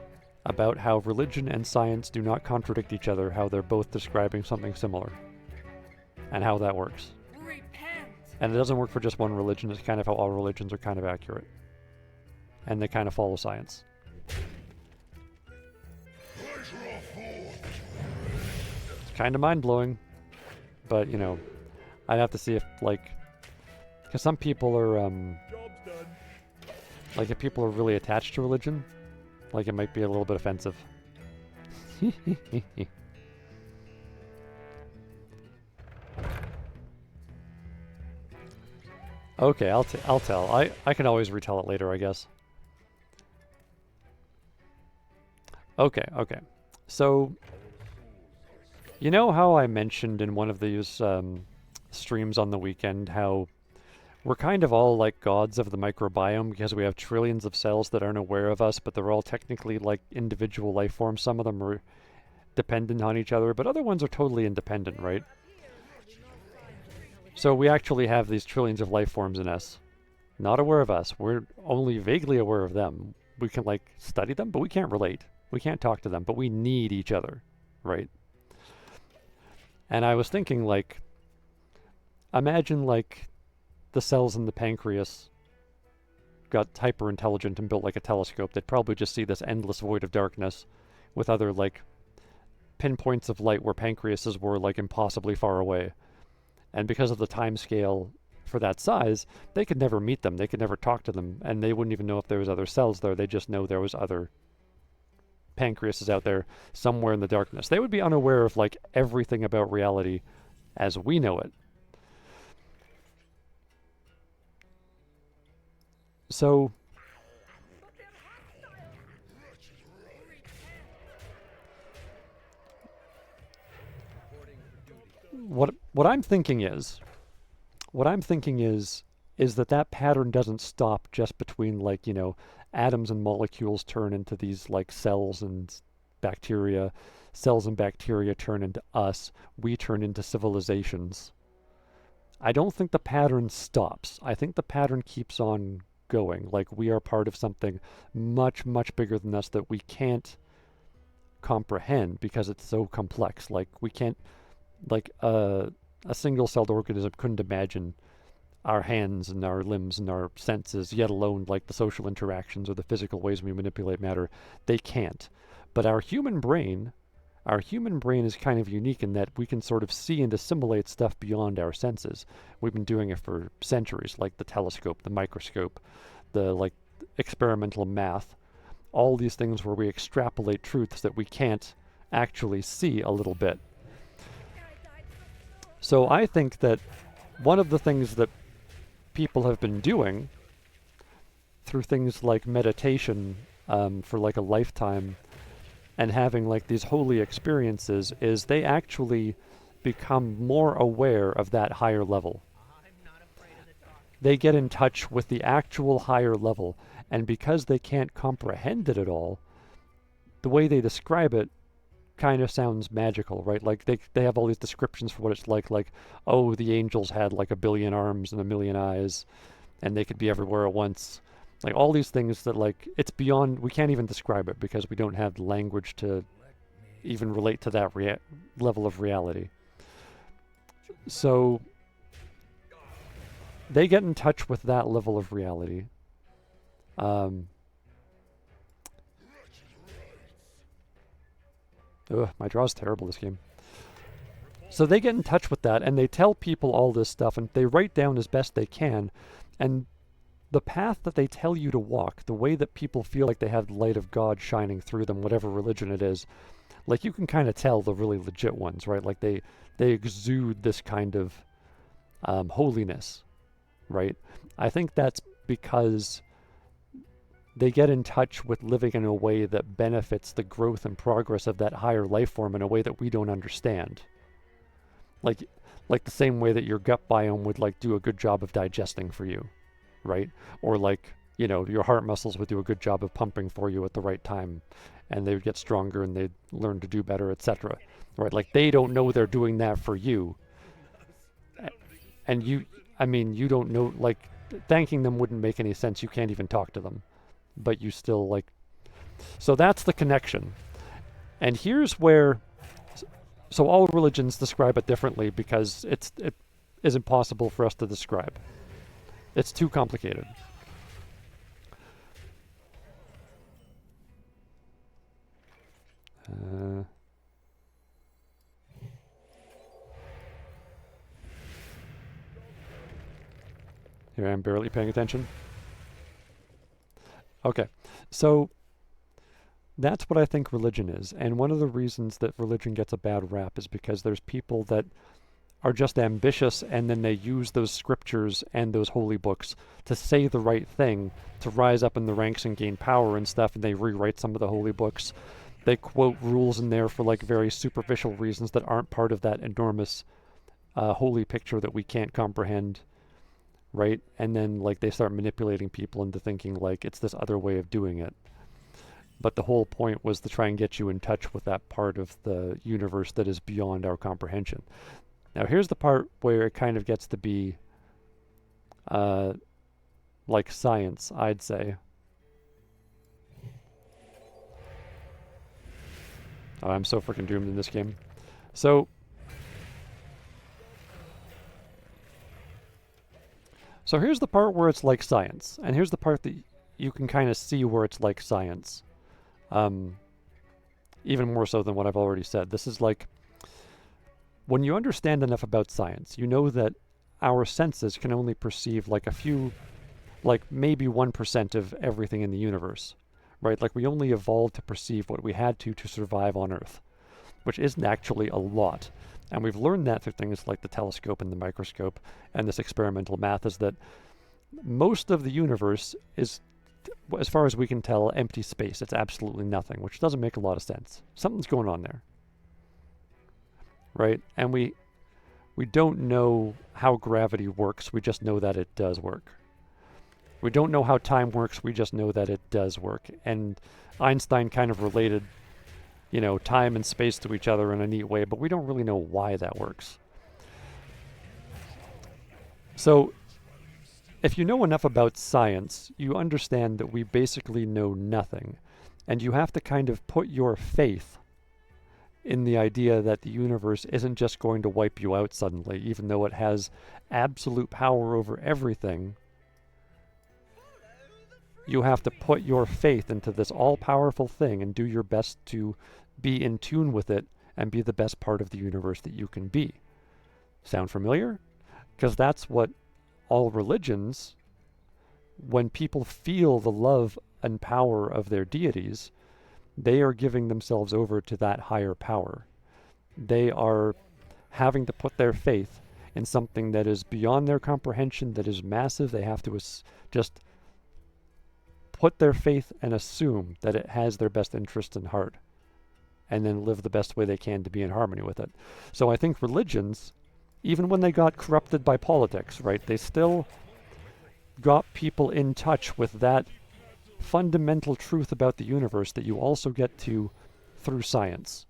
about how religion and science do not contradict each other, how they're both describing something similar. And how that works. Repent. And it doesn't work for just one religion, it's kind of how all religions are kind of accurate. And they kind of follow science. It's kind of mind-blowing. But, you know, I'd have to see if, like... Because some people are, Job's done. like, if people are really attached to religion, like, it might be a little bit offensive. Okay, I'll tell. I can always retell it later, I guess. Okay. So, you know how I mentioned in one of these streams on the weekend how we're kind of all like gods of the microbiome because we have trillions of cells that aren't aware of us, but they're all technically like individual life forms. Some of them are dependent on each other, but other ones are totally independent, right? So we actually have these trillions of life forms in us. Not aware of us. We're only vaguely aware of them. We can like study them, but we can't relate. We can't talk to them, but we need each other, right? And I was thinking, like, imagine, like, the cells in the pancreas got hyper-intelligent and built like a telescope. They'd probably just see this endless void of darkness with other, like, pinpoints of light where pancreases were, like, impossibly far away. And because of the time scale for that size, they could never meet them. They could never talk to them. And they wouldn't even know if there was other cells there. They just know there was other pancreases out there somewhere in the darkness. They would be unaware of like everything about reality as we know it. So what I'm thinking is that pattern doesn't stop just between, like, you know, atoms and molecules turn into these like cells and bacteria, cells and bacteria turn into us, we turn into civilizations. I don't think the pattern stops. I think the pattern keeps on going. Like, we are part of something much, much bigger than us that we can't comprehend because it's so complex. Like, we can't, like, a single-celled organism couldn't imagine our hands and our limbs and our senses, yet alone like the social interactions or the physical ways we manipulate matter. They can't. But our human brain is kind of unique in that we can sort of see and assimilate stuff beyond our senses. We've been doing it for centuries, like the telescope, the microscope, the like experimental math, all these things where we extrapolate truths that we can't actually see a little bit. So I think that one of the things that people have been doing through things like meditation for like a lifetime and having like these holy experiences is they actually become more aware of that higher level. They get in touch with the actual higher level, and because they can't comprehend it at all, the way they describe it kind of sounds magical, right? Like they have all these descriptions for what it's like, oh, the angels had like 1 billion arms and 1 million eyes, and they could be everywhere at once. Like all these things that like, it's beyond, we can't even describe it because we don't have language to even relate to that level of reality. So they get in touch with that level of reality. My draw's terrible this game. So they get in touch with that, and they tell people all this stuff, and they write down as best they can, and the path that they tell you to walk, the way that people feel like they have the light of God shining through them, whatever religion it is, like you can kind of tell the really legit ones, right? Like they exude this kind of holiness, right? I think that's because they get in touch with living in a way that benefits the growth and progress of that higher life form in a way that we don't understand. Like the same way that your gut biome would like do a good job of digesting for you, right? Or like, you know, your heart muscles would do a good job of pumping for you at the right time, and they would get stronger and they'd learn to do better, etc. Right? Like they don't know they're doing that for you. And you don't know, like thanking them wouldn't make any sense. You can't even talk to them. But you still like, so that's the connection. And here's where, so all religions describe it differently because it is impossible for us to describe. It's too complicated. Here I am barely paying attention. Okay, so that's what I think religion is. And one of the reasons that religion gets a bad rap is because there's people that are just ambitious, and then they use those scriptures and those holy books to say the right thing, to rise up in the ranks and gain power and stuff, and they rewrite some of the holy books. They quote rules in there for like very superficial reasons that aren't part of that enormous holy picture that we can't comprehend. Right? And then like they start manipulating people into thinking like it's this other way of doing it. But the whole point was to try and get you in touch with that part of the universe that is beyond our comprehension. Now here's the part where it kind of gets to be like science, I'd say. Oh, I'm so freaking doomed in this game. So here's the part where it's like science, and here's the part that you can kind of see where it's like science. Even more so than what I've already said. This is like, when you understand enough about science, you know that our senses can only perceive like a few, like maybe 1% of everything in the universe, right? Like we only evolved to perceive what we had to survive on Earth, which isn't actually a lot. And we've learned that through things like the telescope and the microscope and this experimental math, is that most of the universe is, as far as we can tell, empty space. It's absolutely nothing, which doesn't make a lot of sense. Something's going on there. Right? And We don't know how gravity works, we just know that it does work. We don't know how time works, we just know that it does work. And Einstein kind of related, you know, time and space to each other in a neat way, but we don't really know why that works. So, if you know enough about science, you understand that we basically know nothing. And you have to kind of put your faith in the idea that the universe isn't just going to wipe you out suddenly, even though it has absolute power over everything. You have to put your faith into this all-powerful thing and do your best to be in tune with it and be the best part of the universe that you can be. Sound familiar? Because that's what all religions, when people feel the love and power of their deities, they are giving themselves over to that higher power. They are having to put their faith in something that is beyond their comprehension, that is massive. They have to just put their faith and assume that it has their best interest in heart, and then live the best way they can to be in harmony with it. So I think religions, even when they got corrupted by politics, right, they still got people in touch with that fundamental truth about the universe that you also get to through science.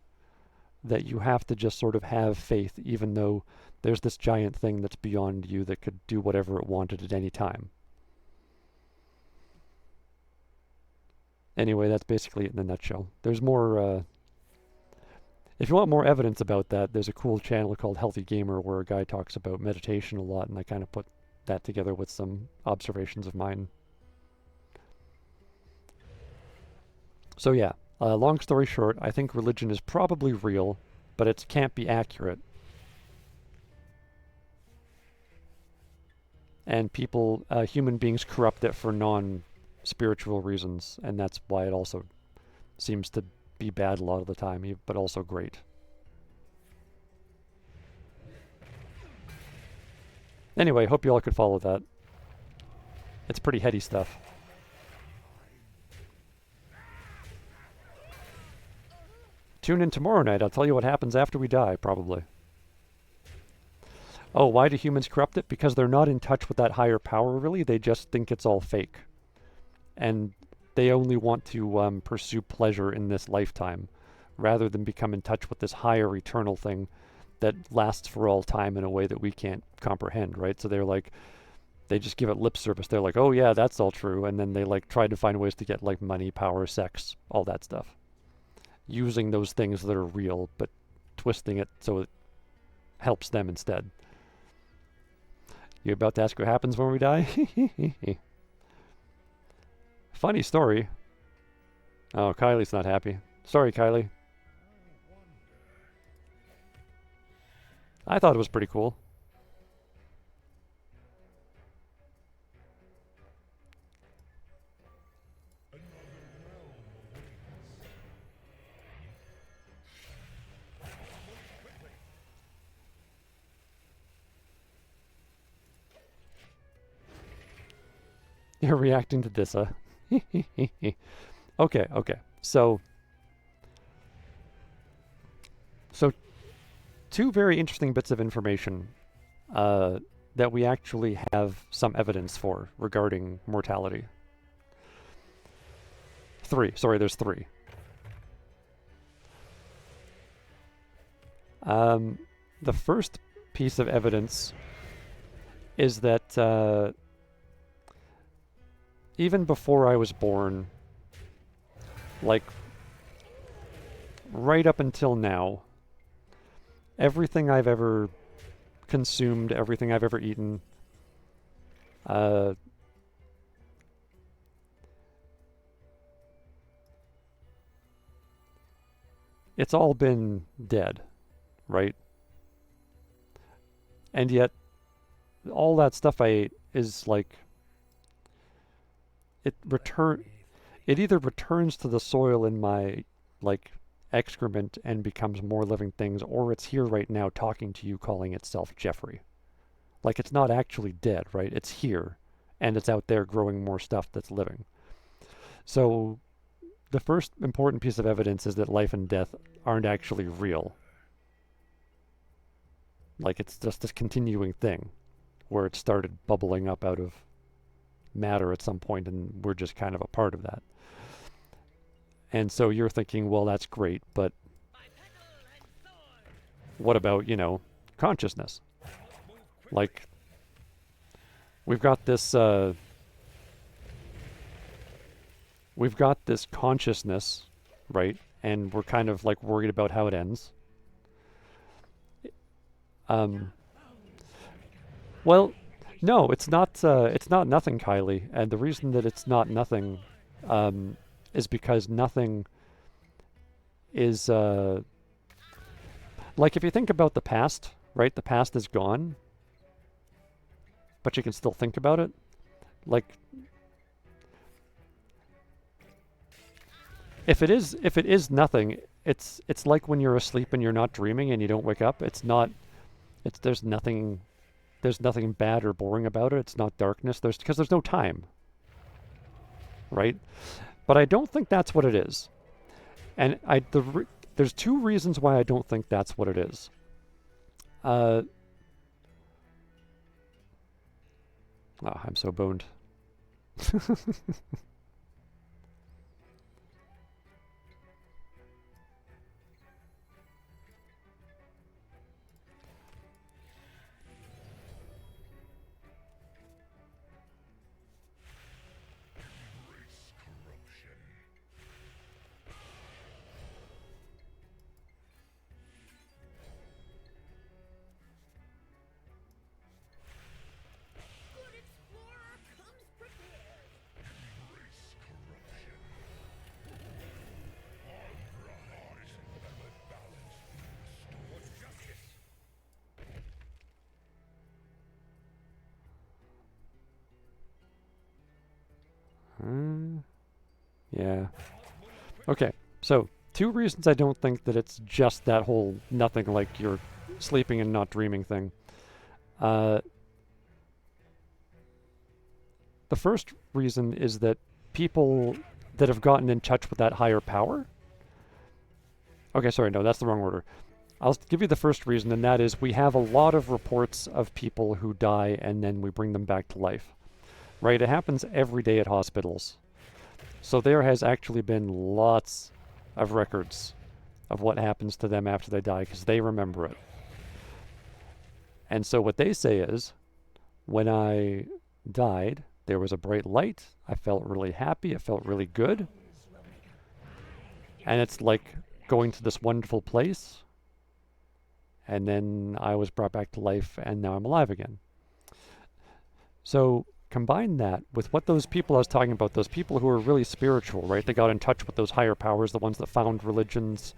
That you have to just sort of have faith, even though there's this giant thing that's beyond you that could do whatever it wanted at any time. Anyway, that's basically it in a nutshell. There's more, if you want more evidence about that, there's a cool channel called Healthy Gamer where a guy talks about meditation a lot, and I kind of put that together with some observations of mine. So yeah, long story short, I think religion is probably real, but it can't be accurate. And people, human beings corrupt it for non-spiritual reasons, and that's why it also seems to be bad a lot of the time, but also great. Anyway, hope you all could follow that. It's pretty heady stuff. Tune in tomorrow night. I'll tell you what happens after we die, probably. Oh, why do humans corrupt it? Because they're not in touch with that higher power, really. They just think it's all fake. And they only want to pursue pleasure in this lifetime, rather than become in touch with this higher eternal thing that lasts for all time in a way that we can't comprehend, right? So they're like, they just give it lip service. They're like, oh yeah, that's all true. And then they like try to find ways to get like money, power, sex, all that stuff. Using those things that are real, but twisting it so it helps them instead. You about to ask what happens when we die? Funny story. Oh, Kylie's not happy. Sorry, Kylie. I thought it was pretty cool. You're reacting to this, huh? Okay. So two very interesting bits of information that we actually have some evidence for regarding mortality. There's three. The first piece of evidence is that even before I was born, like right up until now, everything I've ever consumed, everything I've ever eaten, it's all been dead, right? And yet, all that stuff I ate is like, it either returns to the soil in my like excrement and becomes more living things, or it's here right now talking to you, calling itself Jeffrey. Like, it's not actually dead, right? It's here, and it's out there growing more stuff that's living. So the first important piece of evidence is that life and death aren't actually real. Like it's just this continuing thing where it started bubbling up out of matter at some point and we're just kind of a part of that. And so you're thinking, well, that's great, but what about, you know, consciousness? Like, we've got this consciousness, right? And we're kind of like worried about how it ends. Well, no, it's not nothing, Kylie. And the reason that it's not nothing is because nothing is like if you think about the past, right? The past is gone, but you can still think about it. Like if it is nothing, it's like when you're asleep and you're not dreaming and you don't wake up. There's nothing bad or boring about it. It's not darkness. Because there's no time, right? But I don't think that's what it is. And there's two reasons why I don't think that's what it is. Oh, I'm so boned. Good explorer comes prepared. Yeah. Okay, so two reasons I don't think that it's just that whole nothing, like you're sleeping and not dreaming thing. The first reason is that people that have gotten in touch with that higher power. Okay, sorry, no, that's the wrong order. I'll give you the first reason, and that is we have a lot of reports of people who die and then we bring them back to life. Right? It happens every day at hospitals. So there has actually been lots of records of what happens to them after they die because they remember it. And so what they say is, when I died, there was a bright light. I felt really happy. It felt really good. And it's like going to this wonderful place. And then I was brought back to life and now I'm alive again. So combine that with what those people I was talking about, those people who are really spiritual, right? They got in touch with those higher powers, the ones that found religions.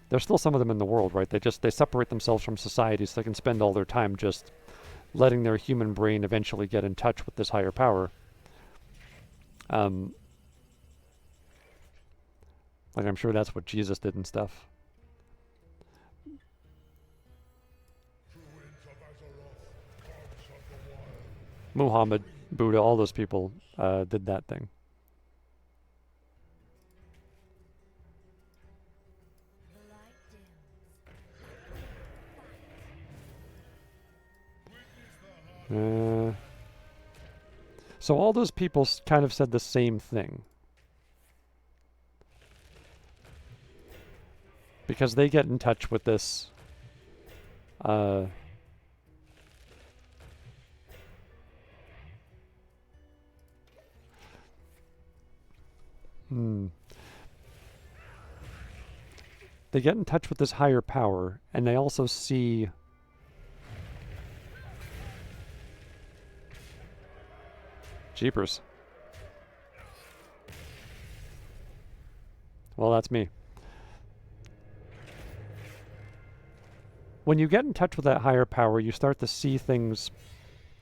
There's still some of them in the world, right? They separate themselves from society so they can spend all their time just letting their human brain eventually get in touch with this higher power. Like I'm sure that's what Jesus did and stuff. Muhammad, Buddha, all those people did that thing. So all those people kind of said the same thing. Because they get in touch with this they get in touch with this higher power, and they also see Jeepers. Well, that's me. When you get in touch with that higher power, you start to see things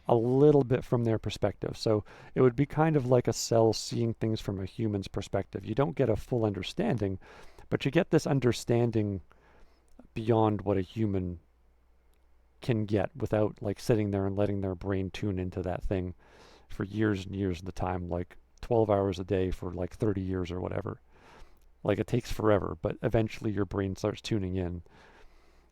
a little bit from their perspective. So it would be kind of like a cell seeing things from a human's perspective. You don't get a full understanding, but you get this understanding beyond what a human can get without like sitting there and letting their brain tune into that thing for years and years at a time, like 12 hours a day for like 30 years or whatever. Like it takes forever, but eventually your brain starts tuning in.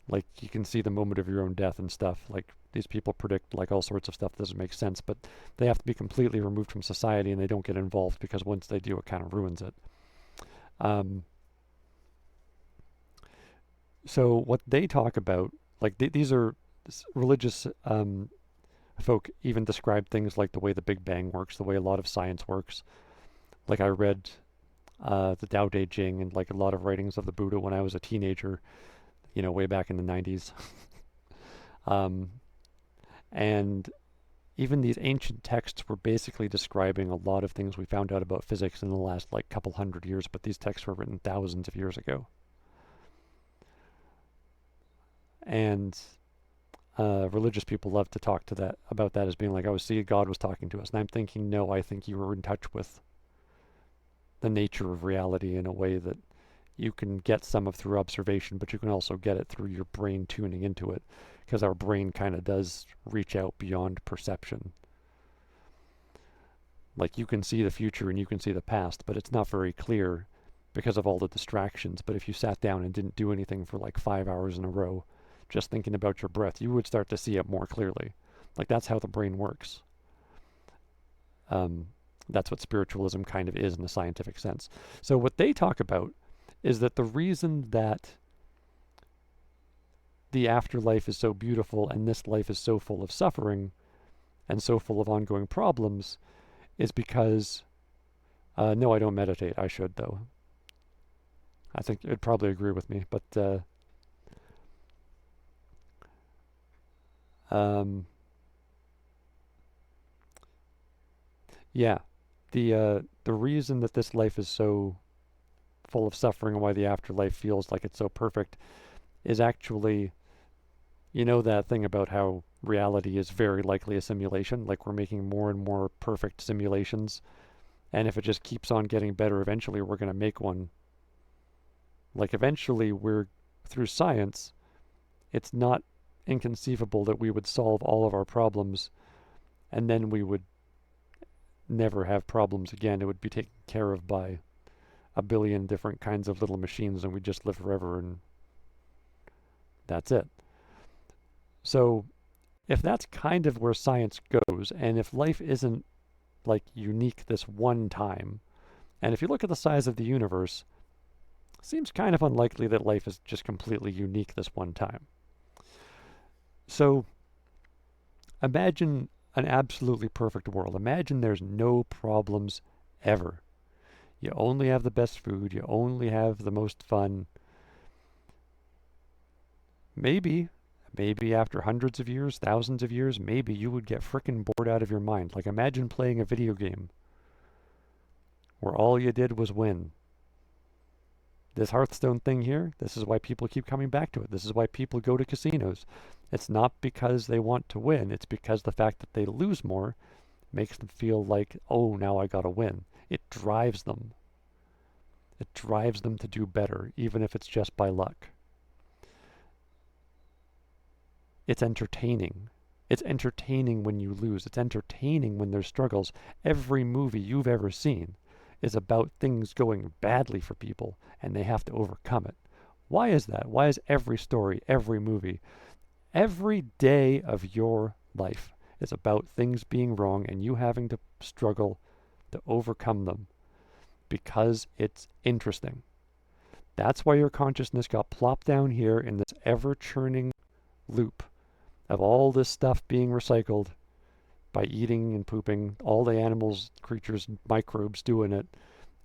Like, you can see the moment of your own death and stuff. Like, these people predict like all sorts of stuff that doesn't make sense, but they have to be completely removed from society, and they don't get involved because once they do, it kind of ruins it. So what they talk about, like these are religious folk even describe things like the way the Big Bang works, the way a lot of science works. Like, I read the Tao Te Ching and like a lot of writings of the Buddha when I was a teenager, way back in the 90s. And even these ancient texts were basically describing a lot of things we found out about physics in the last like couple hundred years, but these texts were written thousands of years ago. And religious people love to talk about that as being like, oh, see, God was talking to us. And I'm thinking, no, I think you were in touch with the nature of reality in a way that you can get some of through observation, but you can also get it through your brain tuning into it, because our brain kind of does reach out beyond perception. Like, you can see the future and you can see the past, but it's not very clear because of all the distractions. But if you sat down and didn't do anything for like 5 hours in a row, just thinking about your breath, you would start to see it more clearly. Like, that's how the brain works. That's what spiritualism kind of is in a scientific sense. So what they talk about is that the reason that the afterlife is so beautiful and this life is so full of suffering and so full of ongoing problems is because, no, I don't meditate. I should, though. I think it'd probably agree with me, but yeah, the reason that this life is so full of suffering and why the afterlife feels like it's so perfect is actually, that thing about how reality is very likely a simulation. Like, we're making more and more perfect simulations, and if it just keeps on getting better, eventually we're going to make one. Like, eventually through science, it's not inconceivable that we would solve all of our problems and then we would never have problems again. It would be taken care of by a billion different kinds of little machines, and we'd just live forever, and that's it. So if that's kind of where science goes, and if life isn't like unique this one time, and if you look at the size of the universe, it seems kind of unlikely that life is just completely unique this one time. So imagine an absolutely perfect world. Imagine there's no problems ever. You only have the best food. You only have the most fun. Maybe after hundreds of years, thousands of years, maybe you would get frickin' bored out of your mind. Like, imagine playing a video game where all you did was win. This Hearthstone thing here, this is why people keep coming back to it. This is why people go to casinos. It's not because they want to win. It's because the fact that they lose more makes them feel like, oh, now I gotta win. It drives them. It drives them to do better, even if it's just by luck. It's entertaining. It's entertaining when you lose. It's entertaining when there's struggles. Every movie you've ever seen is about things going badly for people, and they have to overcome it. Why is that? Why is every story, every movie, every day of your life is about things being wrong and you having to struggle to overcome them? Because it's interesting. That's why your consciousness got plopped down here in this ever-churning loop of all this stuff being recycled by eating and pooping, all the animals, creatures, microbes doing it.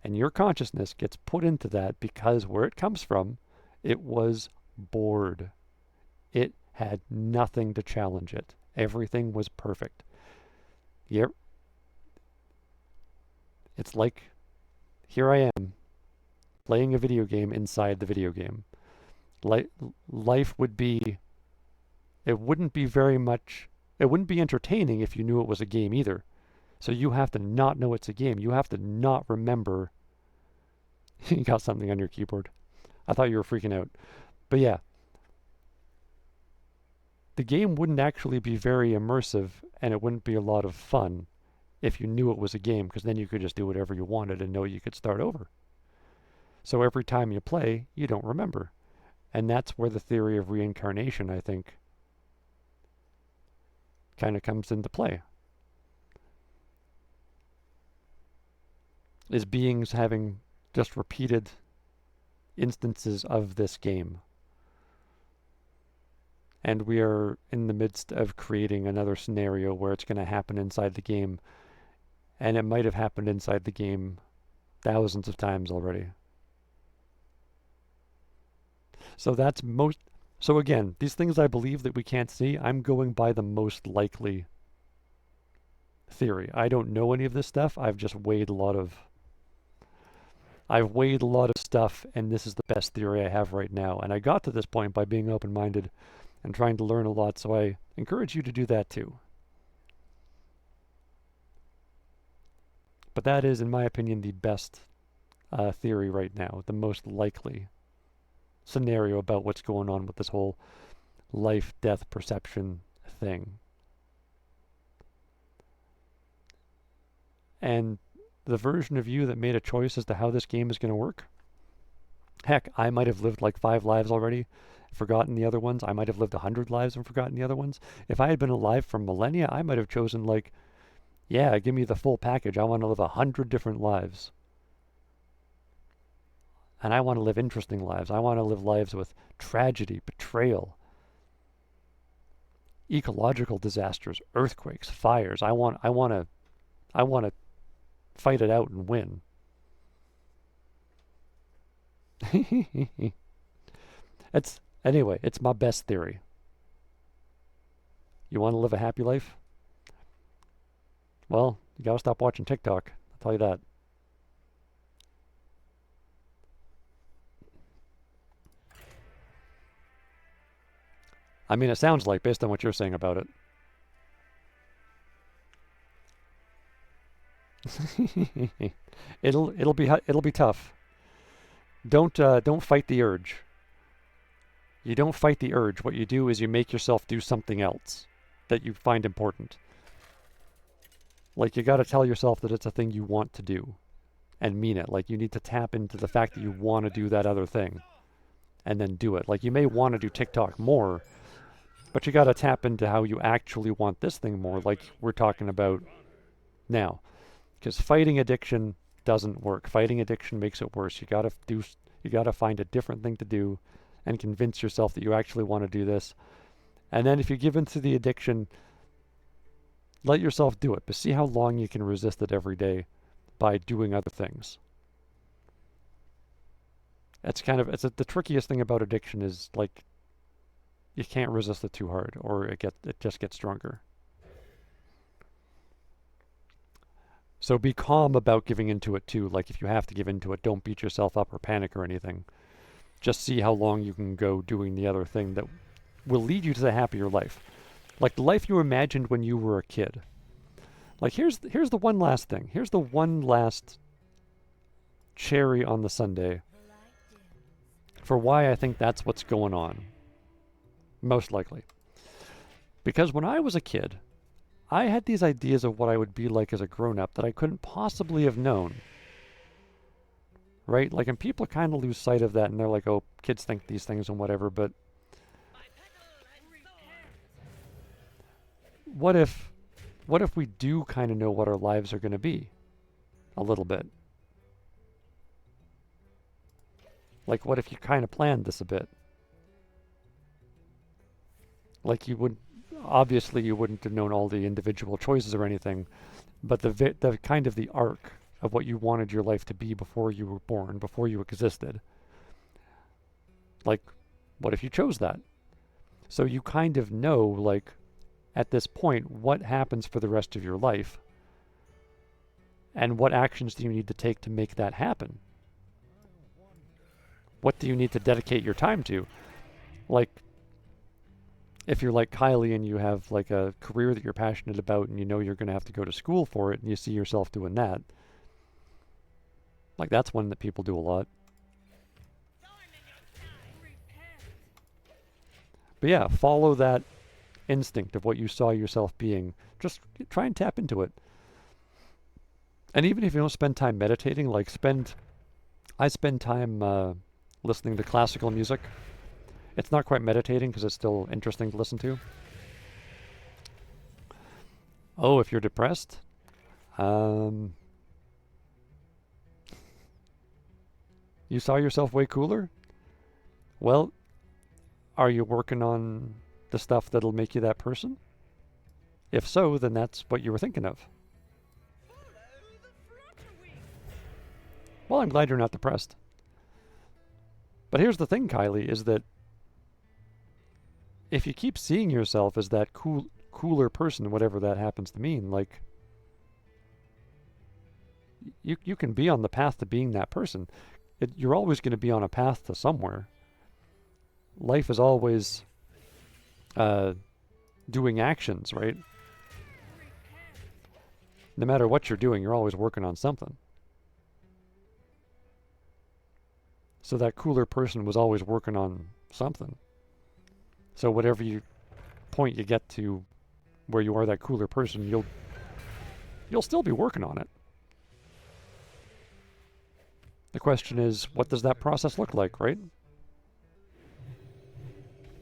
And your consciousness gets put into that because where it comes from, it was bored. It had nothing to challenge it. Everything was perfect. Yep. It's like, here I am, playing a video game inside the video game. Life would be, it wouldn't be entertaining if you knew it was a game either. So you have to not know it's a game. You have to not remember. You got something on your keyboard. I thought you were freaking out. But yeah. The game wouldn't actually be very immersive, and it wouldn't be a lot of fun if you knew it was a game, because then you could just do whatever you wanted and know you could start over. So every time you play, you don't remember. And that's where the theory of reincarnation, I think, kind of comes into play. Is beings having just repeated instances of this game. And we are in the midst of creating another scenario where it's going to happen inside the game. And it might have happened inside the game thousands of times already. So that's most... So again, these things I believe that we can't see, I'm going by the most likely theory. I don't know any of this stuff. I've weighed a lot of stuff, and this is the best theory I have right now. And I got to this point by being open-minded and trying to learn a lot, so I encourage you to do that too. But that is, in my opinion, the best theory right now, the most likely scenario about what's going on with this whole life-death perception thing. And the version of you that made a choice as to how this game is going to work, heck, I might have lived like 5 lives already, forgotten the other ones. I might have lived 100 lives and forgotten the other ones. If I had been alive for millennia, I might have chosen like, yeah, give me the full package. I want to live 100 different lives. And I want to live interesting lives. I want to live lives with tragedy, betrayal, ecological disasters, earthquakes, fires. I want to fight it out and win. It's my best theory. You want to live a happy life? Well, you gotta stop watching TikTok. I'll tell you that. I mean, it sounds like, based on what you're saying about it. it'll be tough. Don't fight the urge. You don't fight the urge. What you do is you make yourself do something else that you find important. Like, you gotta tell yourself that it's a thing you want to do and mean it. Like, you need to tap into the fact that you want to do that other thing and then do it. Like, you may want to do TikTok more, but you gotta tap into how you actually want this thing more, like we're talking about now. Because fighting addiction doesn't work. Fighting addiction makes it worse. You gotta find a different thing to do and convince yourself that you actually want to do this. And then if you give in to the addiction, let yourself do it, but see how long you can resist it every day by doing other things. The trickiest thing about addiction is, like, you can't resist it too hard, or it just gets stronger. So be calm about giving into it too. Like, if you have to give into it, don't beat yourself up or panic or anything. Just see how long you can go doing the other thing that will lead you to the happier life. Like the life you imagined when you were a kid. Like, here's the one last thing. Here's the one last cherry on the sundae for why I think that's what's going on. Most likely. Because when I was a kid, I had these ideas of what I would be like as a grown-up that I couldn't possibly have known. Right? Like, and people kind of lose sight of that, and they're like, oh, kids think these things and whatever, but what if we do kind of know what our lives are going to be? A little bit. Like, what if you kind of planned this a bit? Like, obviously you wouldn't have known all the individual choices or anything, but the kind of the arc of what you wanted your life to be before you were born, before you existed. Like, what if you chose that? So you kind of know, like, at this point, what happens for the rest of your life, and what actions do you need to take to make that happen? What do you need to dedicate your time to? Like, if you're like Kylie and you have like a career that you're passionate about and you know you're going to have to go to school for it and you see yourself doing that, like, that's one that people do a lot. But yeah, follow that instinct of what you saw yourself being. Just try and tap into it. And even if you don't spend time meditating, like I spend time listening to classical music It's not quite meditating because it's still interesting to listen to. Oh, if you're depressed, you saw yourself way cooler? Well, are you working on the stuff that'll make you that person? If so, then that's what you were thinking of. Well, I'm glad you're not depressed. But here's the thing, Kylie, is that if you keep seeing yourself as that cooler person, whatever that happens to mean, like, you can be on the path to being that person. You're always going to be on a path to somewhere. Life is always doing actions, right? No matter what you're doing, you're always working on something. So that cooler person was always working on something. So whatever point you get to where you are that cooler person, you'll still be working on it. The question is, what does that process look like, right?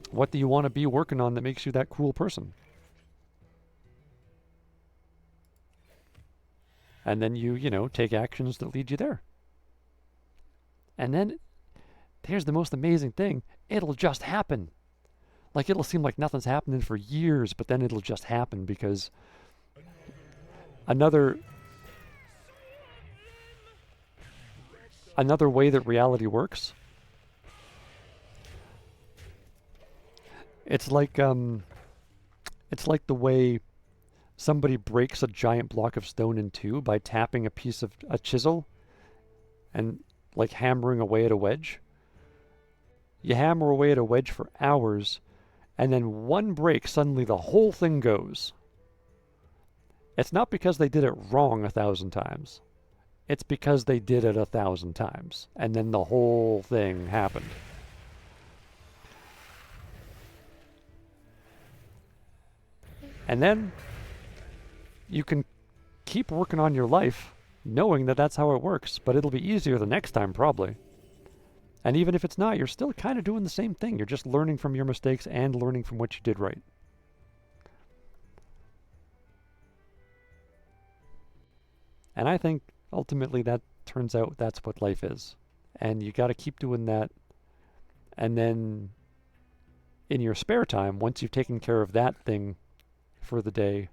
What do you want to be working on that makes you that cool person? And then you take actions that lead you there. And then, here's the most amazing thing. It'll just happen. Like, it'll seem like nothing's happening for years, but then it'll just happen because another way that reality works, it's like the way somebody breaks a giant block of stone in two by tapping a chisel and like hammering away at a wedge. You hammer away at a wedge for hours, and then one break, suddenly the whole thing goes. It's not because they did it wrong 1,000 times. It's because they did it 1,000 times, and then the whole thing happened. And then you can keep working on your life knowing that that's how it works, but it'll be easier the next time probably. And even if it's not, you're still kind of doing the same thing. You're just learning from your mistakes and learning from what you did right. And I think ultimately that turns out that's what life is. And you got to keep doing that. And then in your spare time, once you've taken care of that thing for the day,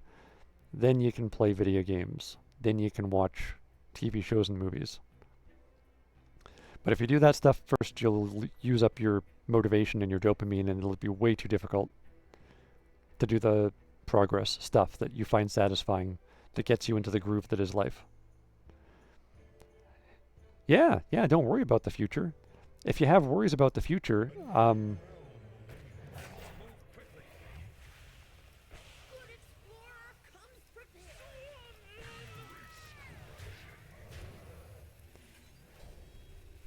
then you can play video games. Then you can watch TV shows and movies. But if you do that stuff first, you'll use up your motivation and your dopamine, and it'll be way too difficult to do the progress stuff that you find satisfying, that gets you into the groove that is life. Yeah, don't worry about the future. If you have worries about the future,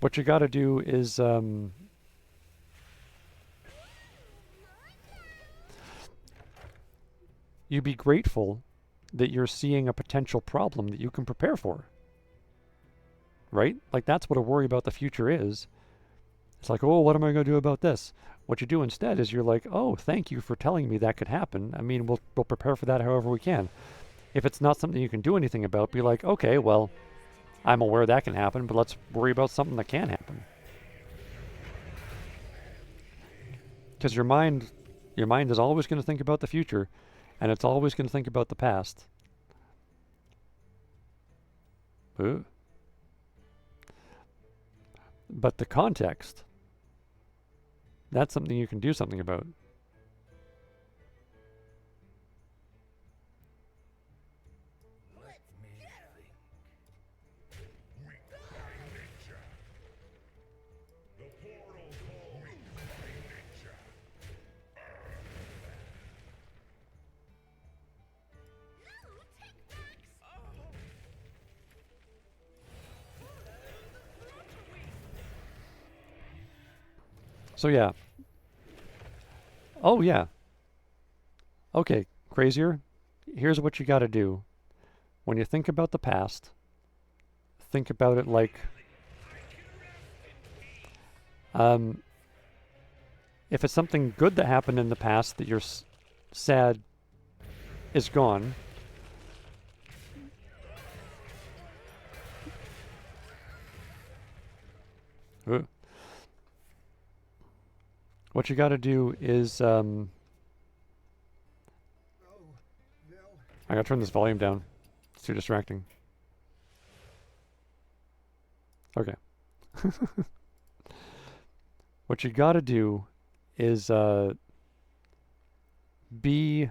what you got to do is you be grateful that you're seeing a potential problem that you can prepare for. Right? Like, that's what a worry about the future is. It's like, oh, what am I going to do about this? What you do instead is you're like, oh, thank you for telling me that could happen. I mean, we'll prepare for that however we can. If it's not something you can do anything about, be like, okay, well, I'm aware that can happen, but let's worry about something that can happen. Because your mind is always going to think about the future, and it's always going to think about the past. Ooh. But the context, that's something you can do something about. So yeah. Oh yeah. Okay, crazier. Here's what you got to do. When you think about the past, think about it like if it's something good that happened in the past that you're sad is gone, what you got to do is I gotta turn this volume down. It's too distracting. Okay. What you gotta do is be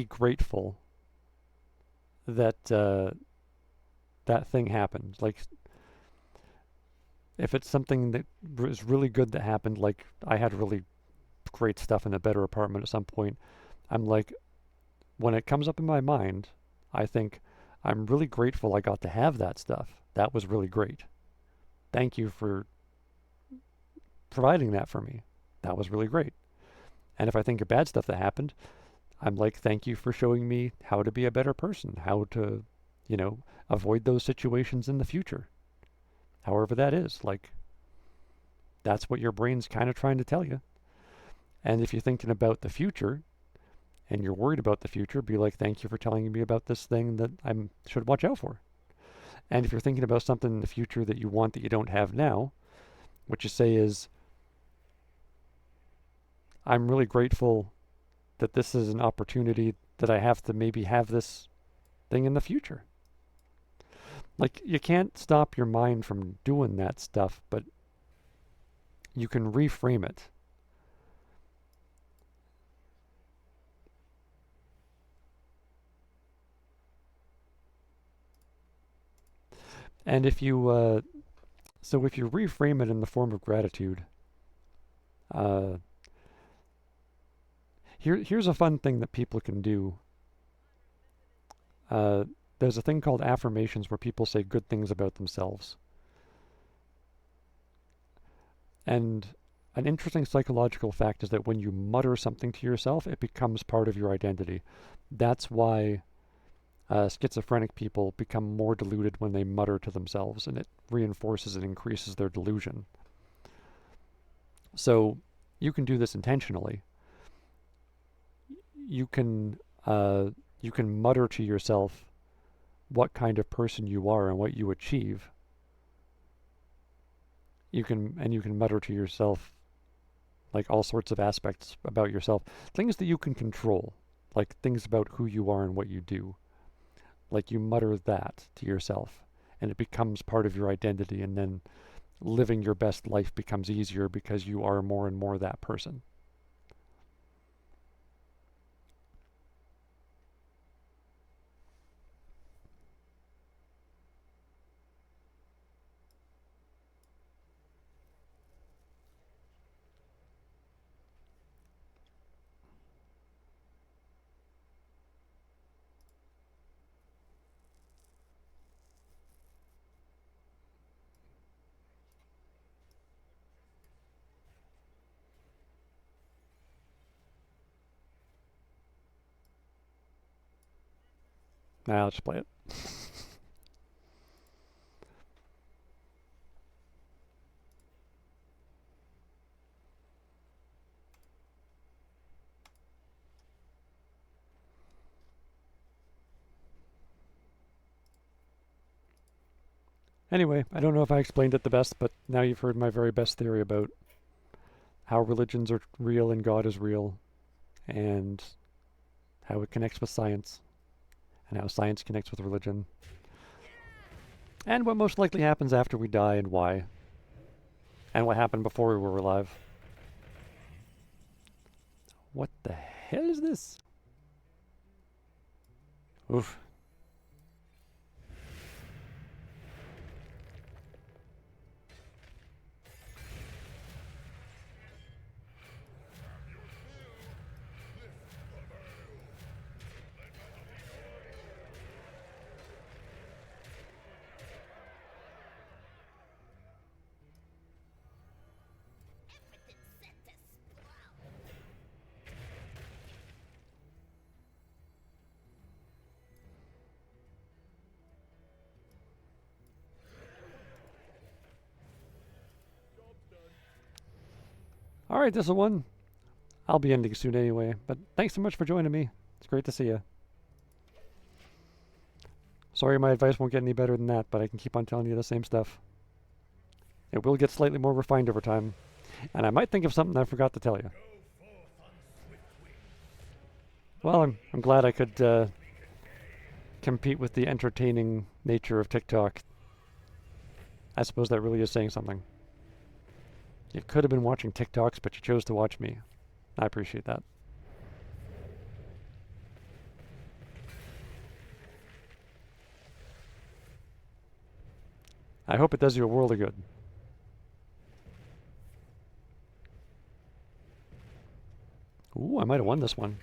grateful that that thing happened. Like, if it's something that was really good that happened, like I had really great stuff in a better apartment at some point, I'm like, when it comes up in my mind, I think, I'm really grateful I got to have that stuff. That was really great. Thank you for providing that for me. That was really great. And if I think of bad stuff that happened, I'm like, thank you for showing me how to be a better person, how to, you know, avoid those situations in the future. However that is, like, that's what your brain's kind of trying to tell you. And if you're thinking about the future and you're worried about the future, be like, thank you for telling me about this thing that I should watch out for. And if you're thinking about something in the future that you want that you don't have now, what you say is, I'm really grateful that this is an opportunity that I have to maybe have this thing in the future. Like, you can't stop your mind from doing that stuff, but you can reframe it. And if you, so if you reframe it in the form of gratitude, here's a fun thing that people can do. There's a thing called affirmations where people say good things about themselves. And an interesting psychological fact is that when you mutter something to yourself, it becomes part of your identity. That's why schizophrenic people become more deluded when they mutter to themselves, and it reinforces and increases their delusion. So you can do this intentionally. You can mutter to yourself what kind of person you are and what you achieve. You can mutter to yourself like all sorts of aspects about yourself, things that you can control, like things about who you are and what you do. Like, you mutter that to yourself, and it becomes part of your identity, and then living your best life becomes easier because you are more and more that person. Now let's play it. Anyway, I don't know if I explained it the best, but now you've heard my very best theory about how religions are real and God is real, and how it connects with science, and how science connects with religion, and what most likely happens after we die and why, and what happened before we were alive. What the hell is this? Oof. Alright, this is one. I'll be ending soon anyway, but thanks so much for joining me. It's great to see you. Sorry my advice won't get any better than that, but I can keep on telling you the same stuff. It will get slightly more refined over time, and I might think of something I forgot to tell you. Well, I'm glad I could compete with the entertaining nature of TikTok. I suppose that really is saying something. You could have been watching TikToks, but you chose to watch me. I appreciate that. I hope it does you a world of good. Ooh, I might have won this one.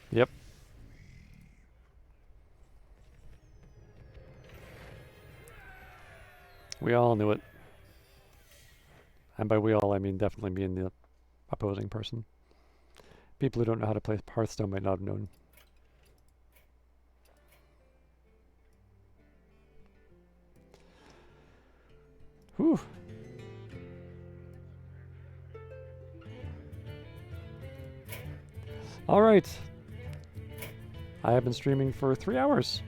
Yep. We all knew it. And by we all, I mean definitely me and the opposing person. People who don't know how to play Hearthstone might not have known. Whew. Alright. I have been streaming for 3 hours.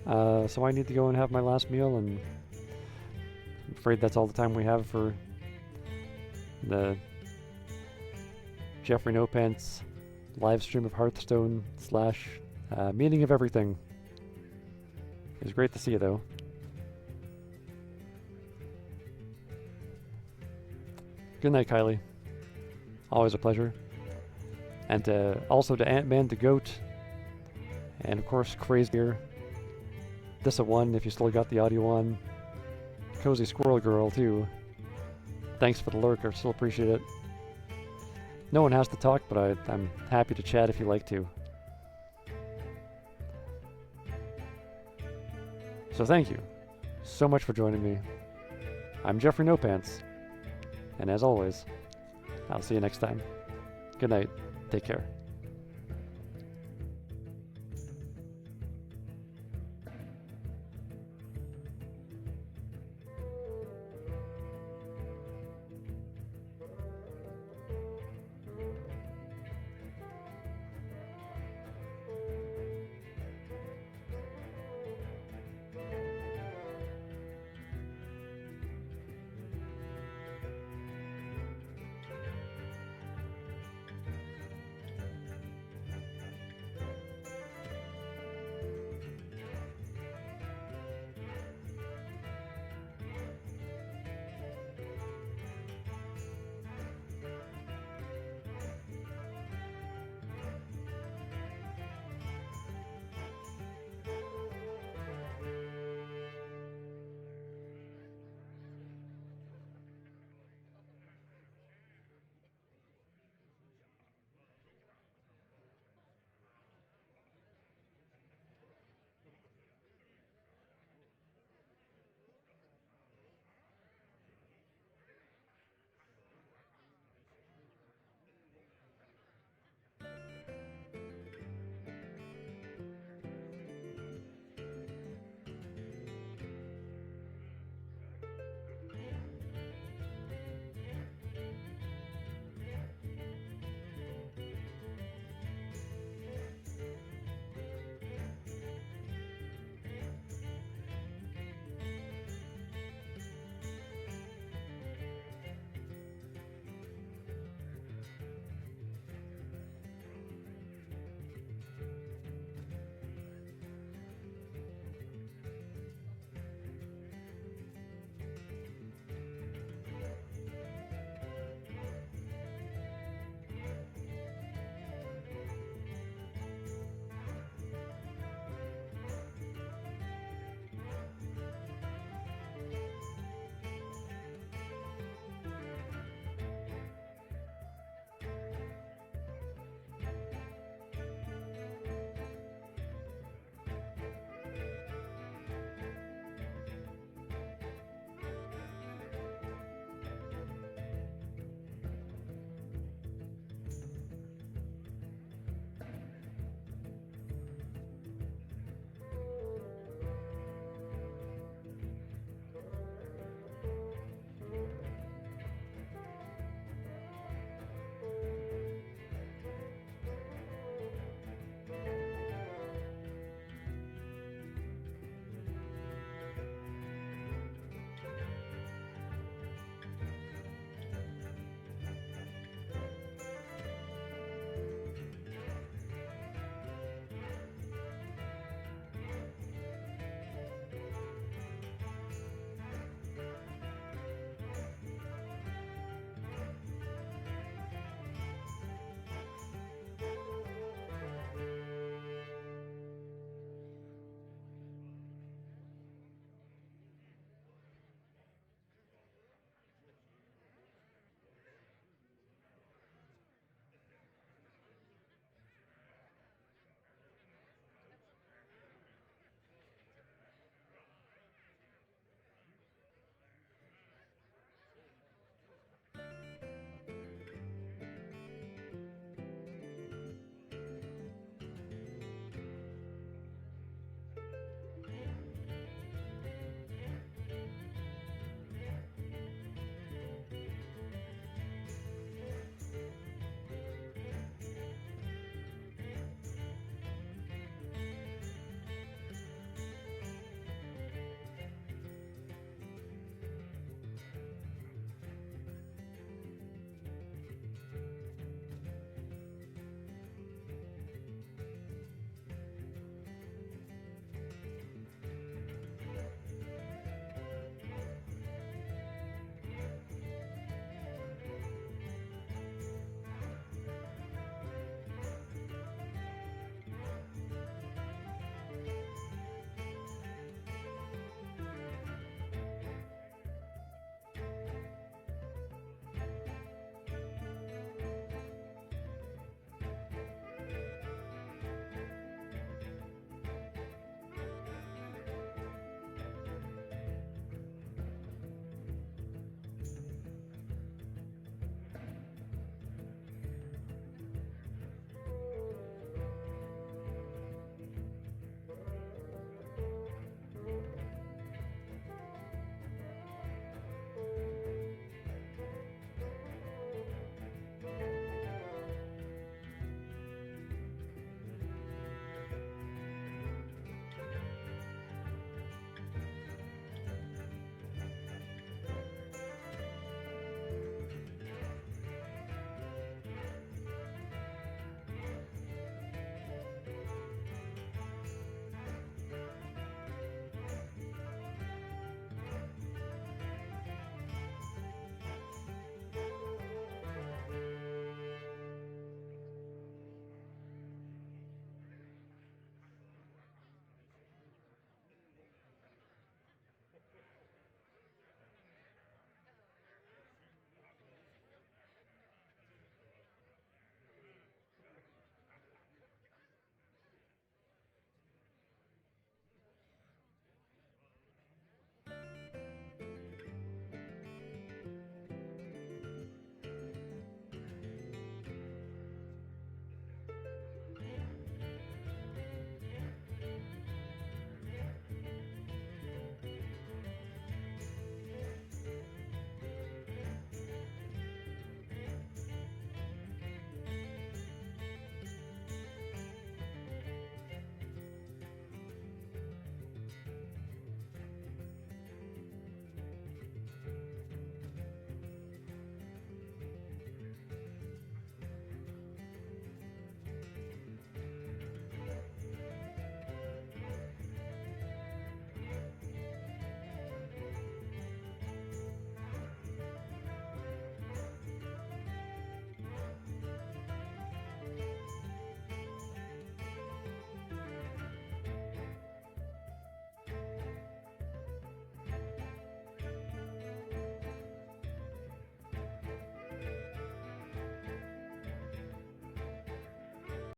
So I need to go and have my last meal, and I'm afraid that's all the time we have for the Jeffrey No Pants live stream of Hearthstone / meaning of everything. It was great to see you, though. Good night, Kylie. Always a pleasure. And also to Ant-Man the Goat. And of course, Crazy here. This a one if you still got the audio on. Cozy Squirrel Girl, too. Thanks for the lurk, I still appreciate it. No one has to talk, but I'm happy to chat if you like to. So thank you so much for joining me. I'm Jeffrey No Pants. And as always, I'll see you next time. Good night. Take care.